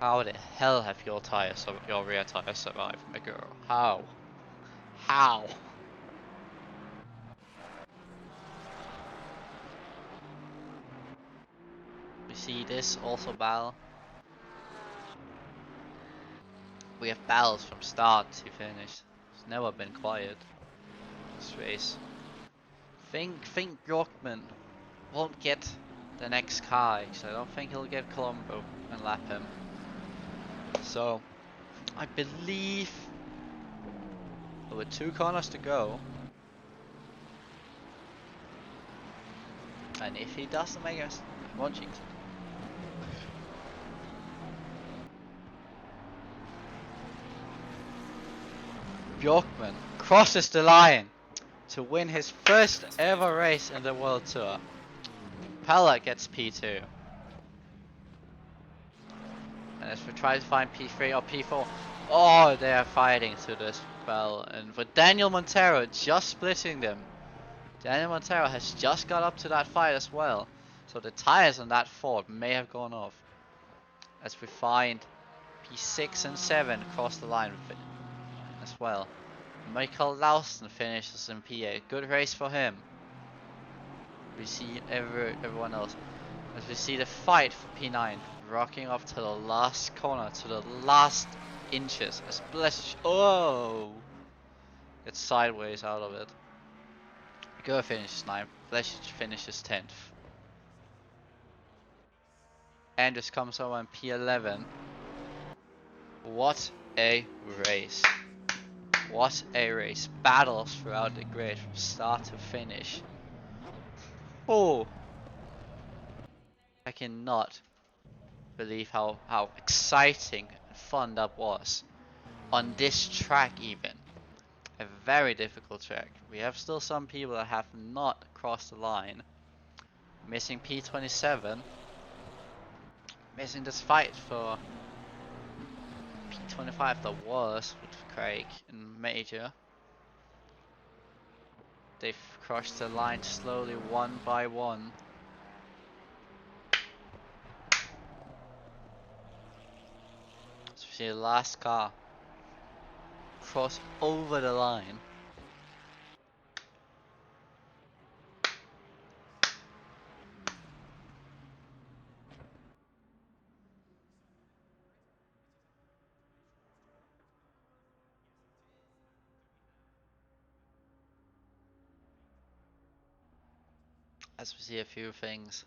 How the hell have your tires, your rear tires survived, Meguro? How? How? We see this also battle. We have battles from start to finish. It's never been quiet. This race. Think Bjorkman won't get the next car. So I don't think he'll get Colombo and lap him. So I believe with 2 corners to go, and if he doesn't make us, I won't jinx it. Bjorkman crosses the line to win his first ever race in the World Tour. Pella gets P2. And as we try to find P3 or P4, oh, they are fighting to this battle. And with Daniel Montero just splitting them, Daniel Montero has just got up to that fight as well. So the tires on that Ford may have gone off. As we find P6 and 7 cross the line as well. Michael Lauston finishes in P8. Good race for him. We see everyone else. As we see the fight for P9 rocking up to the last corner, to the last inches. As Blessage, oh, gets sideways out of it. Go finishes 9th. Blessage finishes 10th. Andrus comes over in P11. What a race. What a race. Battles throughout the grid from start to finish. Oh, I cannot believe how exciting and fun that was. On this track even. A very difficult track. We have still some people that have not crossed the line. Missing P27. Missing this fight for P25 that was with Craig and Major. They've crossed the line slowly one by one. So we see the last car cross over the line. As we see a few things.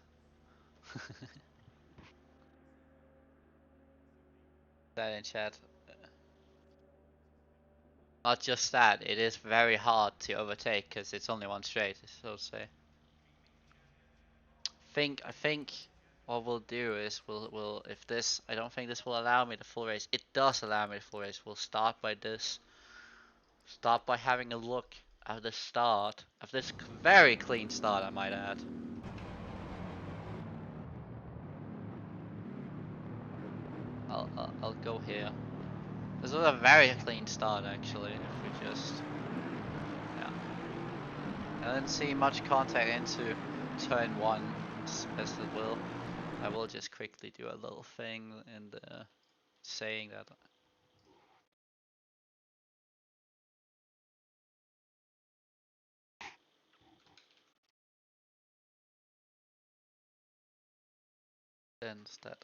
That in chat. Not just that, it is very hard to overtake because it's only one straight, so to say. I think what we'll do is we'll if this I don't think this will allow me the full race. It does allow me the full race. We'll start by this. Start by having a look at the start of this very clean start, I might add. I'll go here. This was a very clean start actually. If we just I didn't see much contact into turn one as it will. I will just quickly do a little thing in the saying that instead.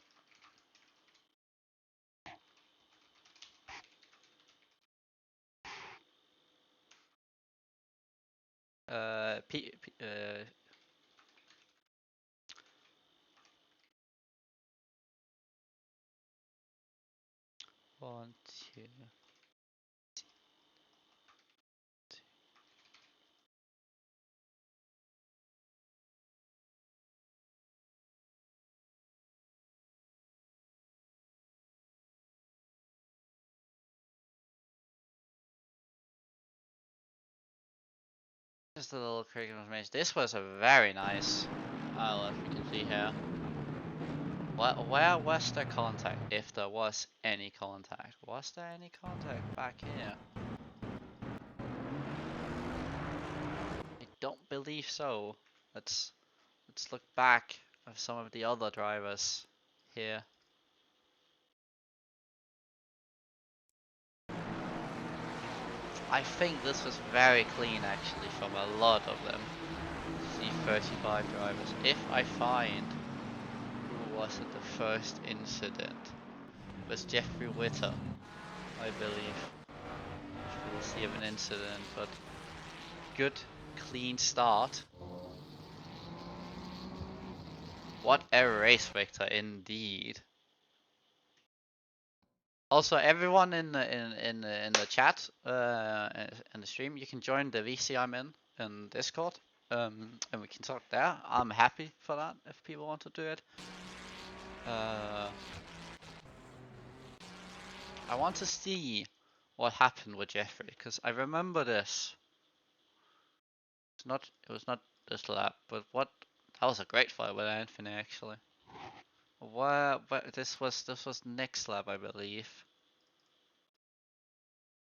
One, two. Just a little quick information. This was a very nice island we can see here. Where was the contact? If there was any contact. Was there any contact back here? I don't believe so. Let's look back at some of the other drivers here. I think this was very clean actually from a lot of them. C35 drivers. If I find who was at the first incident, it was Jeffrey Witter, I believe. We'll see of an incident, but good clean start. What a race, Victor, indeed. Also, everyone in the chat in the stream, you can join the VC I'm in Discord, and we can talk there. I'm happy for that if people want to do it. I want to see what happened with Jeffrey because I remember this. It was not this lap, but that was a great fight with Anthony actually. But this was next lap, I believe.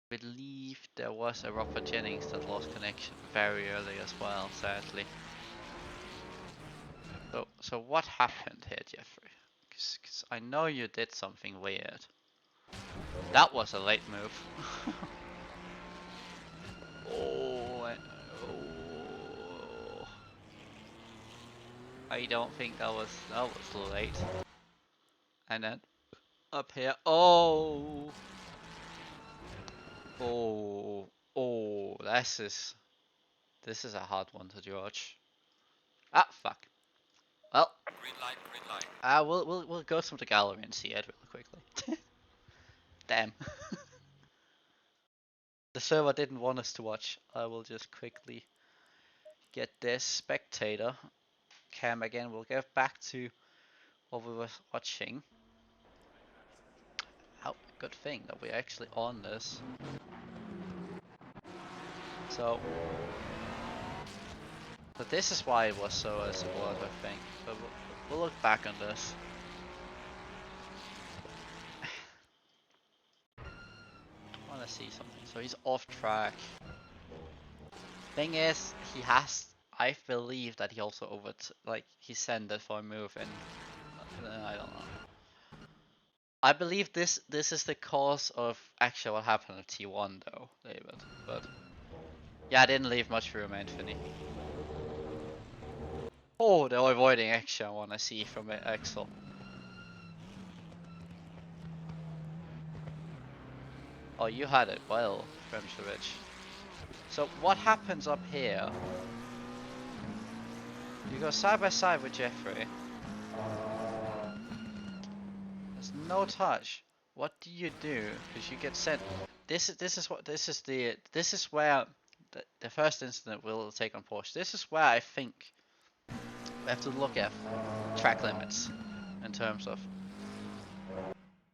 Believe there was a Robert Jennings that lost connection very early as well, sadly. So what happened here, Jeffrey? Cause I know you did something weird. That was a late move. Oh, I don't think that was late. And then up here, oh, this is a hard one to judge. Ah, fuck. Well, Green light. we'll go through the gallery and see it really quickly. Damn. The server didn't want us to watch. I will just quickly get this spectator cam again. We'll get back to what we were watching. How good thing that we're actually on this. So this is why it was so supportive, I think. But we'll look back on this. I want to see something. So he's off track. Thing is, I believe that he also he sent it for a move, and I don't know. I believe this is the cause of actually what happened at T1 though, David. But yeah, I didn't leave much room, Anthony. Oh, they're avoiding action. I want to see from Axel. Oh, you had it well, Fremshovich. So what happens up here? You go side by side with Jeffrey. There's no touch. what do you do? Because you get sent. This is where the first incident will take on Porsche. This is where I think we have to look at track limits in terms of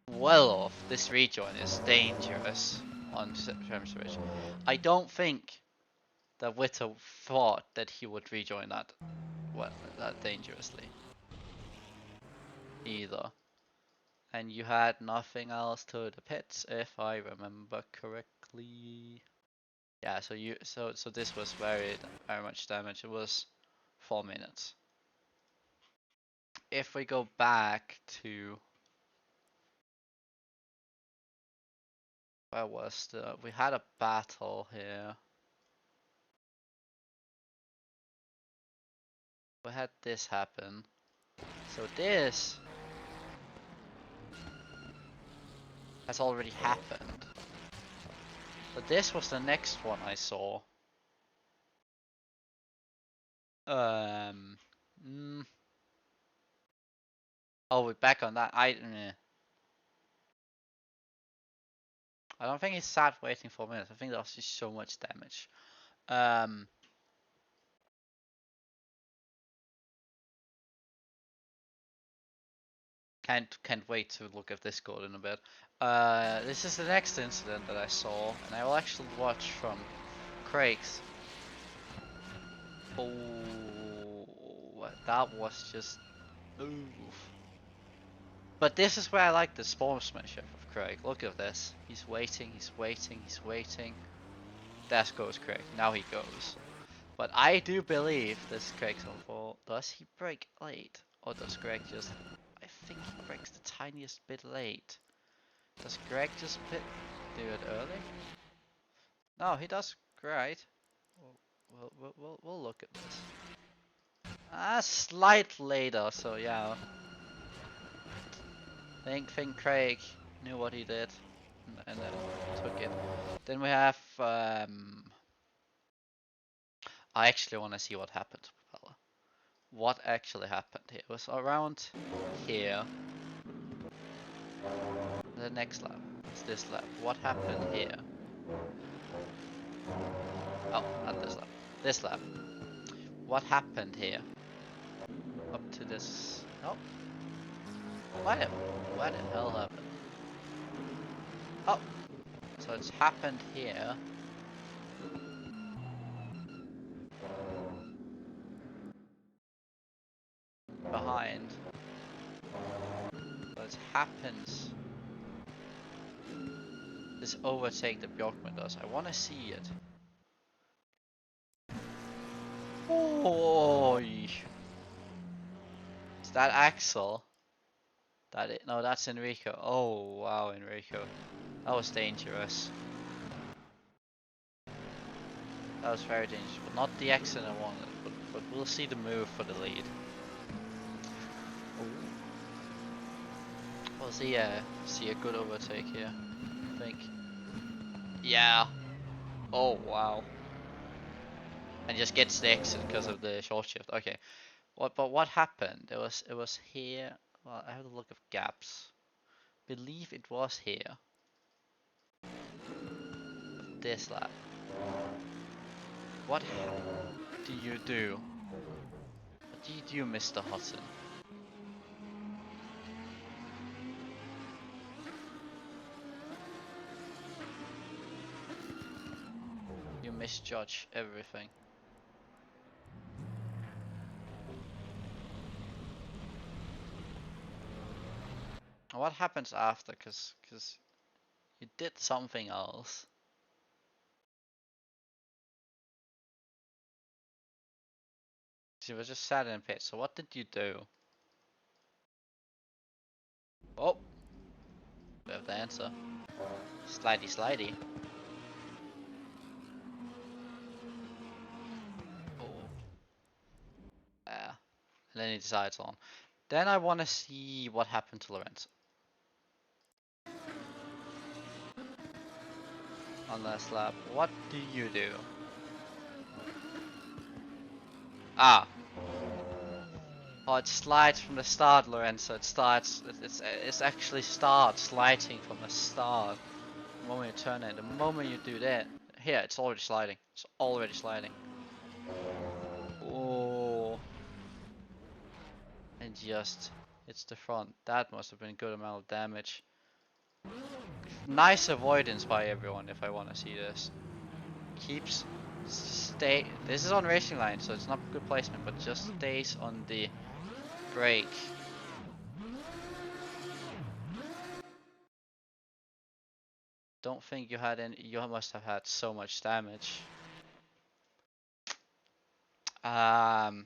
well off. This rejoin is dangerous on terms of which I don't think that Witter thought that he would rejoin that dangerously either. And you had nothing else to the pits, if I remember correctly. Yeah, so this was very much damage. It was 4 minutes. If we go back to where was we had a battle here. We had this happen. So this has already happened. But this was the next one I saw. Mm, oh, we're back on that. I don't think he sat waiting 4 minutes. I think that was just so much damage. Can't wait to look at this code in a bit. This is the next incident that I saw, and I will actually watch from Craig's. Oh, that was just oof. But this is where I like the sportsmanship of Craig. Look at this. He's waiting, he's waiting, he's waiting. There goes Craig. Now he goes. But I do believe this Craig's on fall. Does he break late? Or does Craig just... I think he breaks the tiniest bit late. Does Greg just do it early? No, he does great. We'll look at this. Slight later, so yeah. Think Craig knew what he did and then took it. Then we have I actually want to see what happened to Propeller. What actually happened here? It was around here. The next lap is this lap. What happened here? Oh, not this lap. This lap. What happened here? Up to this. Oh. What the hell happened? Oh. So it's happened here. Behind. So it happens. This overtake that Bjorkman does. I want to see it. Oh. Is that Axel? No, that's Enrico. Oh wow, Enrico. That was dangerous. That was very dangerous, but not the accident I wanted. But we'll see the move for the lead. Ooh. We'll see a good overtake here, I think. Yeah. Oh wow. And just gets the exit because of the short shift. Okay. But what happened? It was here. Well, I have to look at gaps. Believe it was here. This lap. What do you do? What do you do, Mr. Hudson? You misjudge everything. What happens after? Cause you did something else. You were just sat in pit. So what did you do? Oh, we have the answer. Slidey, slidey. Oh, yeah. And then he decides on. Then I want to see what happened to Lorenzo. On last lap. What do you do? Ah. Oh, it slides from the start, Lorenzo. It starts. It's actually starts sliding from the start. The moment you turn it, the moment you do that, here it's already sliding. It's already sliding. Oh, and just hits the front. That must have been a good amount of damage. Nice avoidance by everyone. If I want to see this, keeps stay. This is on racing line, so it's not good placement, but just stays on the brake. Don't think you had any. You must have had so much damage. Um,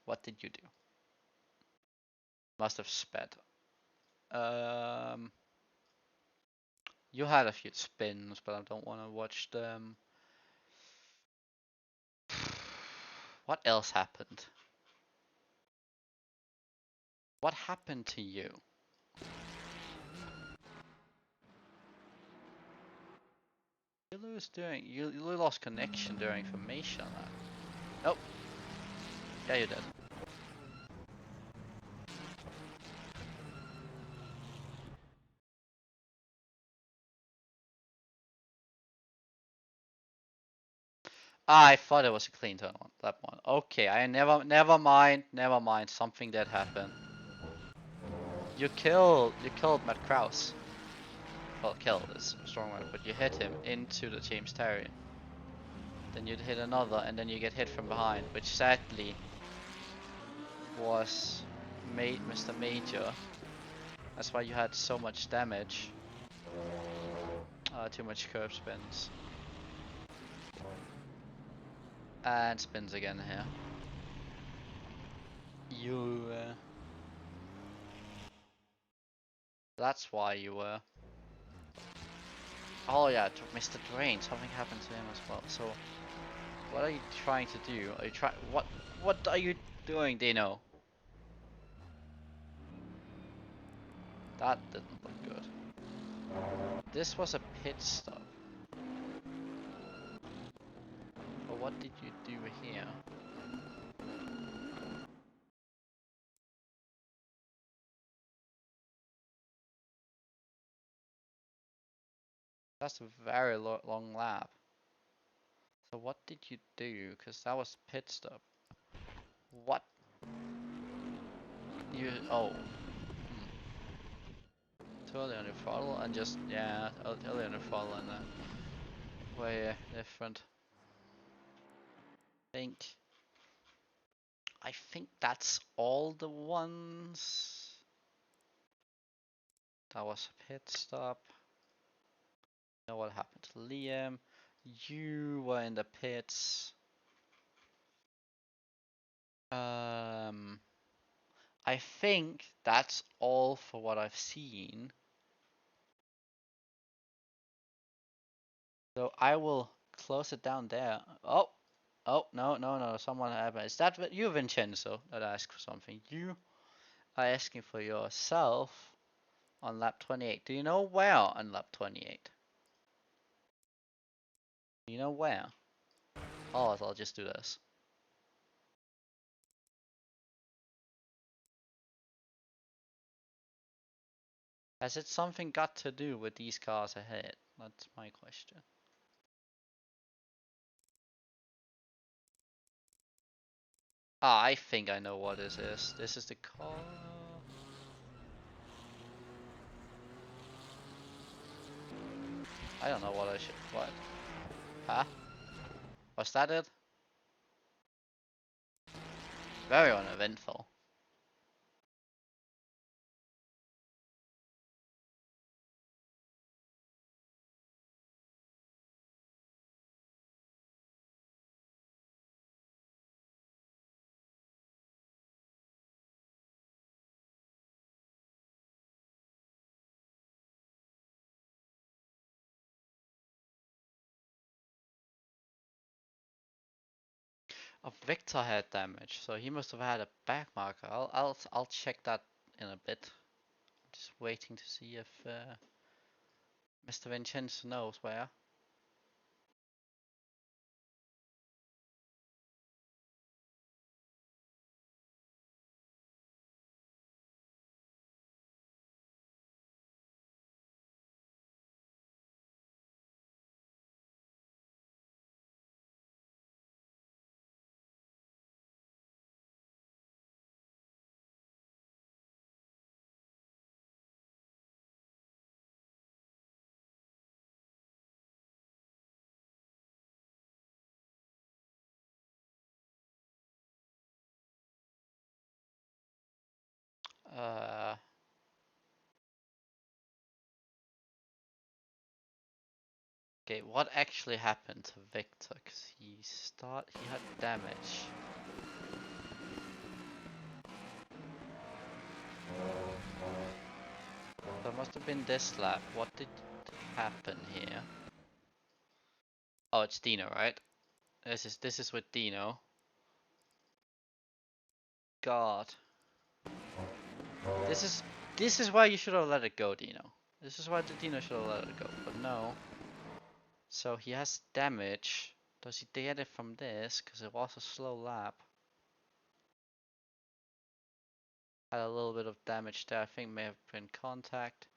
what did you do? Must have sped. Um, you had a few spins, but I don't want to watch them. What else happened? What happened to you? You lost connection during formation lap. Nope. Yeah, you did. I thought it was a clean turn on that one. Okay, I never mind. Something did happen. You killed Matt Kraus. Well, killed is a strong word, but you hit him into the James Terry. Then you'd hit another, and then you get hit from behind, which sadly was Mr. Major. That's why you had so much damage. Too much curve spins. And spins again here. You. That's why you were. Oh yeah, to Mr. Drain. Something happened to him as well. So, what are you trying to do? Are you try? What are you doing, Dino? That didn't look good. This was a pit stop. But what did you do here? That's a very long lap. So what did you do? Because that was pit stop. What? You, oh. Too early on the throttle and just, yeah, early on the throttle and way different. Think. I think that's all the ones. That was a pit stop. You know what happened to Liam? You were in the pits. I think that's all for what I've seen. So I will close it down there. Oh, no. Someone happened. Is that you, Vincenzo, that asked for something? You are asking for yourself on lap 28. Do you know where on lap 28? Do you know where? Oh, I'll just do this. Has it something got to do with these cars ahead? That's my question. Ah, I think I know what this is. This is the car. I don't know what I should. What? Huh? Was that it? Very uneventful. Oh, Victor had damage, so he must have had a back marker. I'll check that in a bit. Just waiting to see if Mr. Vincenzo knows where. Okay, what actually happened to Victor? Cause he had damage. So it must have been this lap. What did happen here? Oh, it's Dino, right? This is with Dino. God. This is why you should have let it go, Dino. This is why the Dino should have let it go, but no. So he has damage. Does he get it from this? Because it was a slow lap. Had a little bit of damage there. I think may have been contact.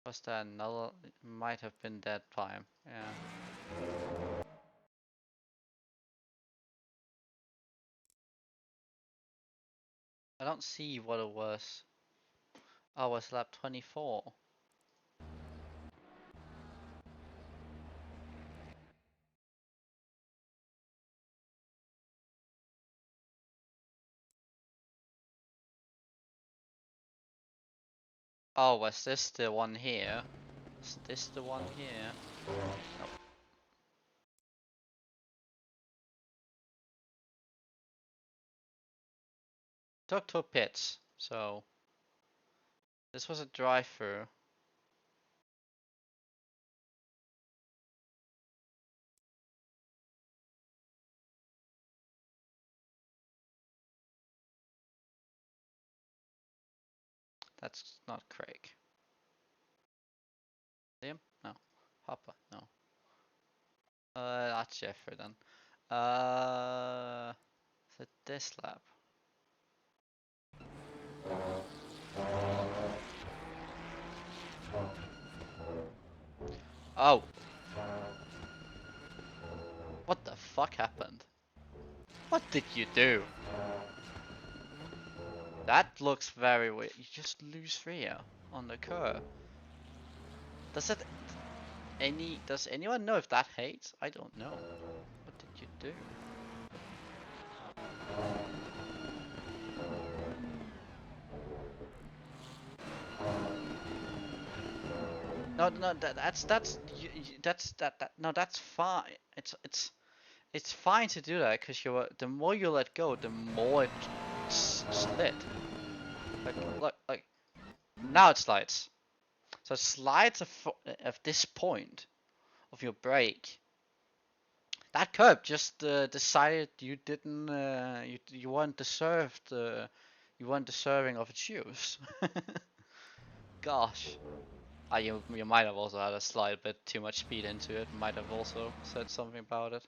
Was that another? Might have been that time. Yeah. I don't see what it was. Oh, it was lap 24. Oh, was this the one here? Is this the one here? Nope. Took two pits, so this was a drive-through. That's not Craig. Liam? No. Hopper? No. That's Jeffrey then. Is it this lap? Oh! What the fuck happened? What did you do? That looks very weird. You just lose rear on the curve. Does it does anyone know if that hates? I don't know. What did you do? No, no, no, that's fine. It's fine to do that because the more you let go, the more it slid. Like now it slides. So it slides of this point of your brake. That curb just decided you didn't you weren't deserved you weren't deserving of its use. Gosh. You might have also had a slight bit too much speed into it. Might have also said something about it.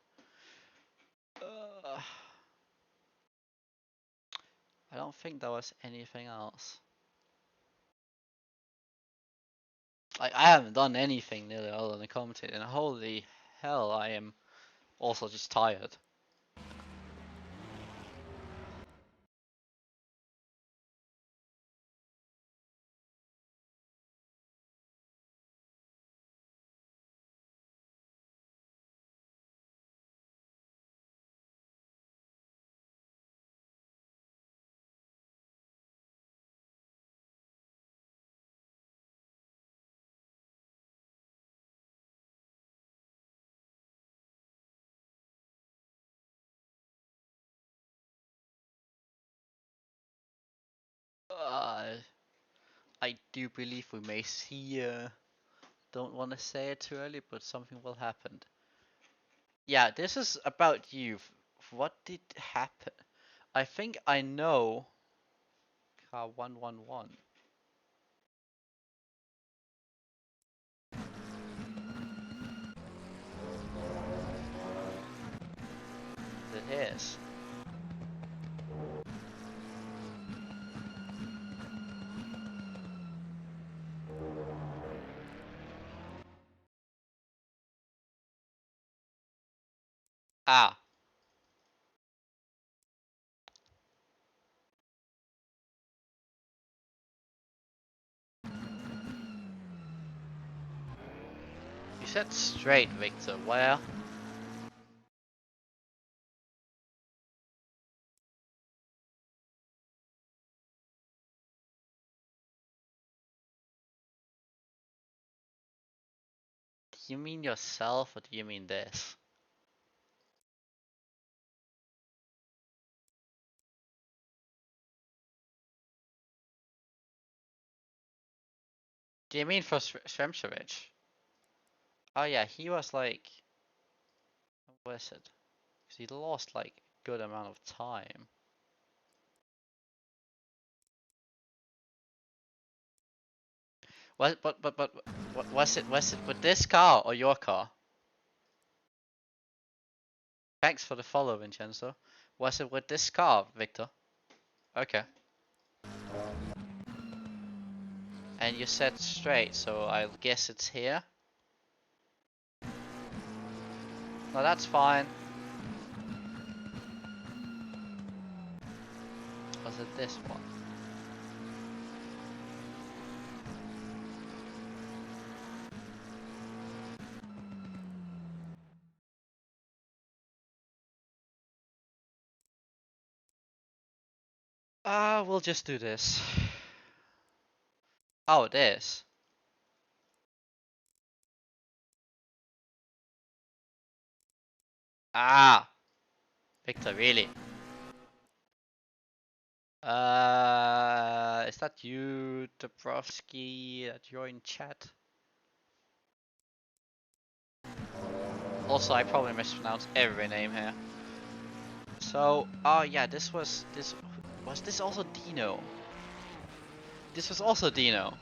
I don't think there was anything else. Like I haven't done anything nearly other than commentate, and holy hell, I am also just tired. Uh, I do believe we may see. Don't want to say it too early, but something will happen. Yeah, this is about you. What did happen? I think I know. Car 111. It is. Ah. You said straight, Victor. Where? You mean yourself, or do you mean this? Do you mean for Sremsevich? Oh yeah, he was like, what was it? Because he lost like a good amount of time. What was it? Was it with this car or your car? Thanks for the follow, Vincenzo. Was it with this car, Victor? Okay. And you said straight, so I guess it's here. No, that's fine. Was it this one? We'll just do this. Oh, it is. Ah, Victor, really? Is that you, Dabrowski, that you're in chat? Also, I probably mispronounced every name here. So, oh yeah, was this also Dino? This was also Dino.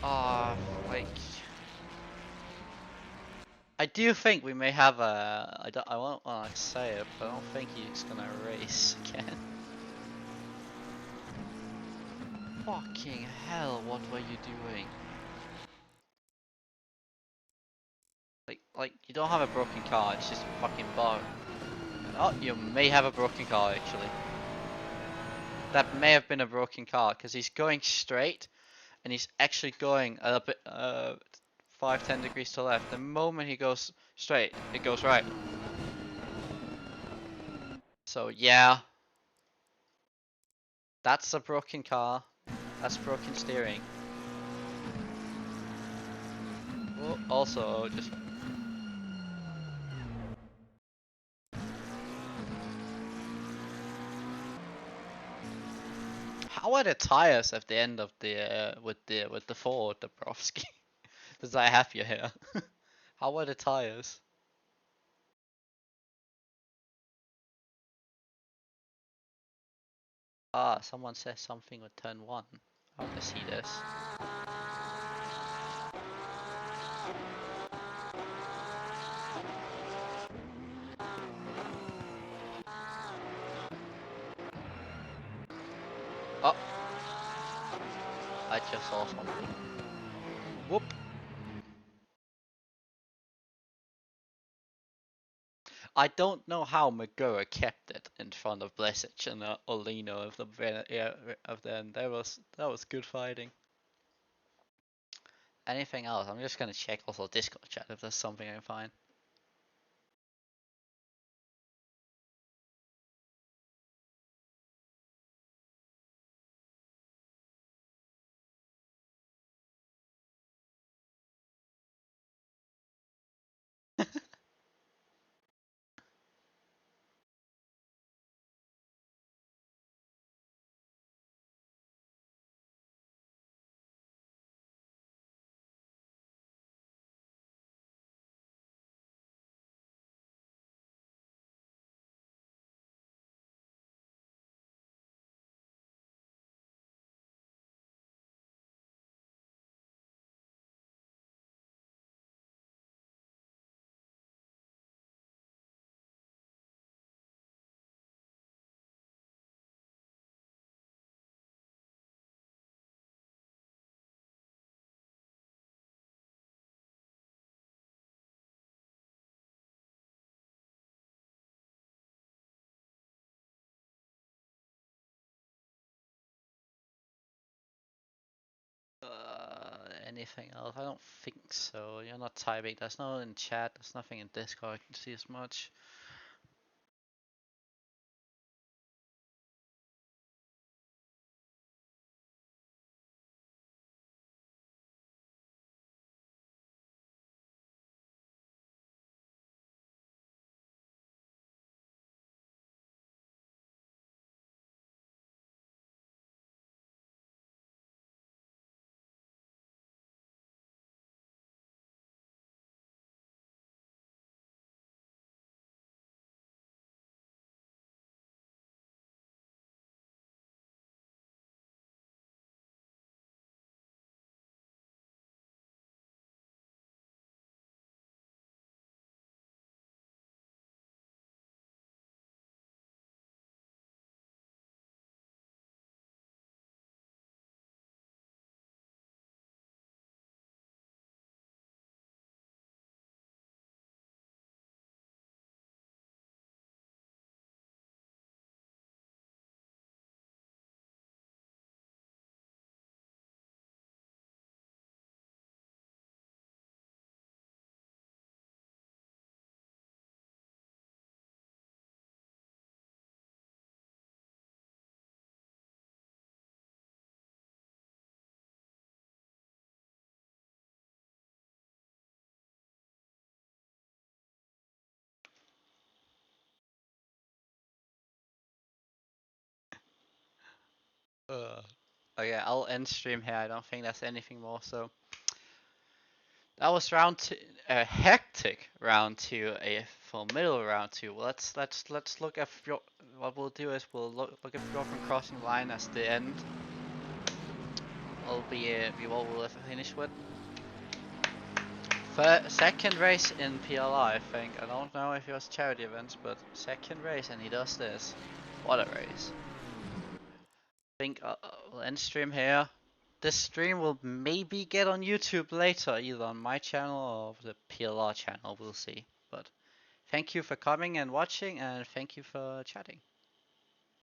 Ah, like, I do think we may have a. I won't want to say it, but I don't think he's gonna race again. Fucking hell! What were you doing? Like you don't have a broken car. It's just a fucking bug. Oh, you may have a broken car actually. That may have been a broken car because he's going straight and he's actually going a bit 5-10 degrees to left. The moment he goes straight, it goes right. So yeah, that's a broken car. That's broken steering. Oh, also just how are the tires at the end of the with the Ford Dabrowski? Does I have you here? How are the tires? Ah, someone says something with turn one. I want to see this. Oh, I just saw something. Whoop. I don't know how Magura kept it in front of Blesic and Olino of the of the end. That was good fighting. Anything else? I'm just gonna check also Discord chat if there's something I can find. Anything else? I don't think so. You're not typing. There's no in chat. There's nothing in Discord. I can see as much. Okay, I'll end stream here. I don't think there's anything more. So that was round two, a hectic round two, a formidable round two. Well, let's look at what we'll do is we'll look at Fjord from crossing line as the end. Will be what we'll finish with. Second race in PLR, I think. I don't know if it was charity events, but second race and he does this. What a race! I think we'll end stream here. This stream will maybe get on YouTube later, either on my channel or the PLR channel, we'll see. But thank you for coming and watching, and thank you for chatting.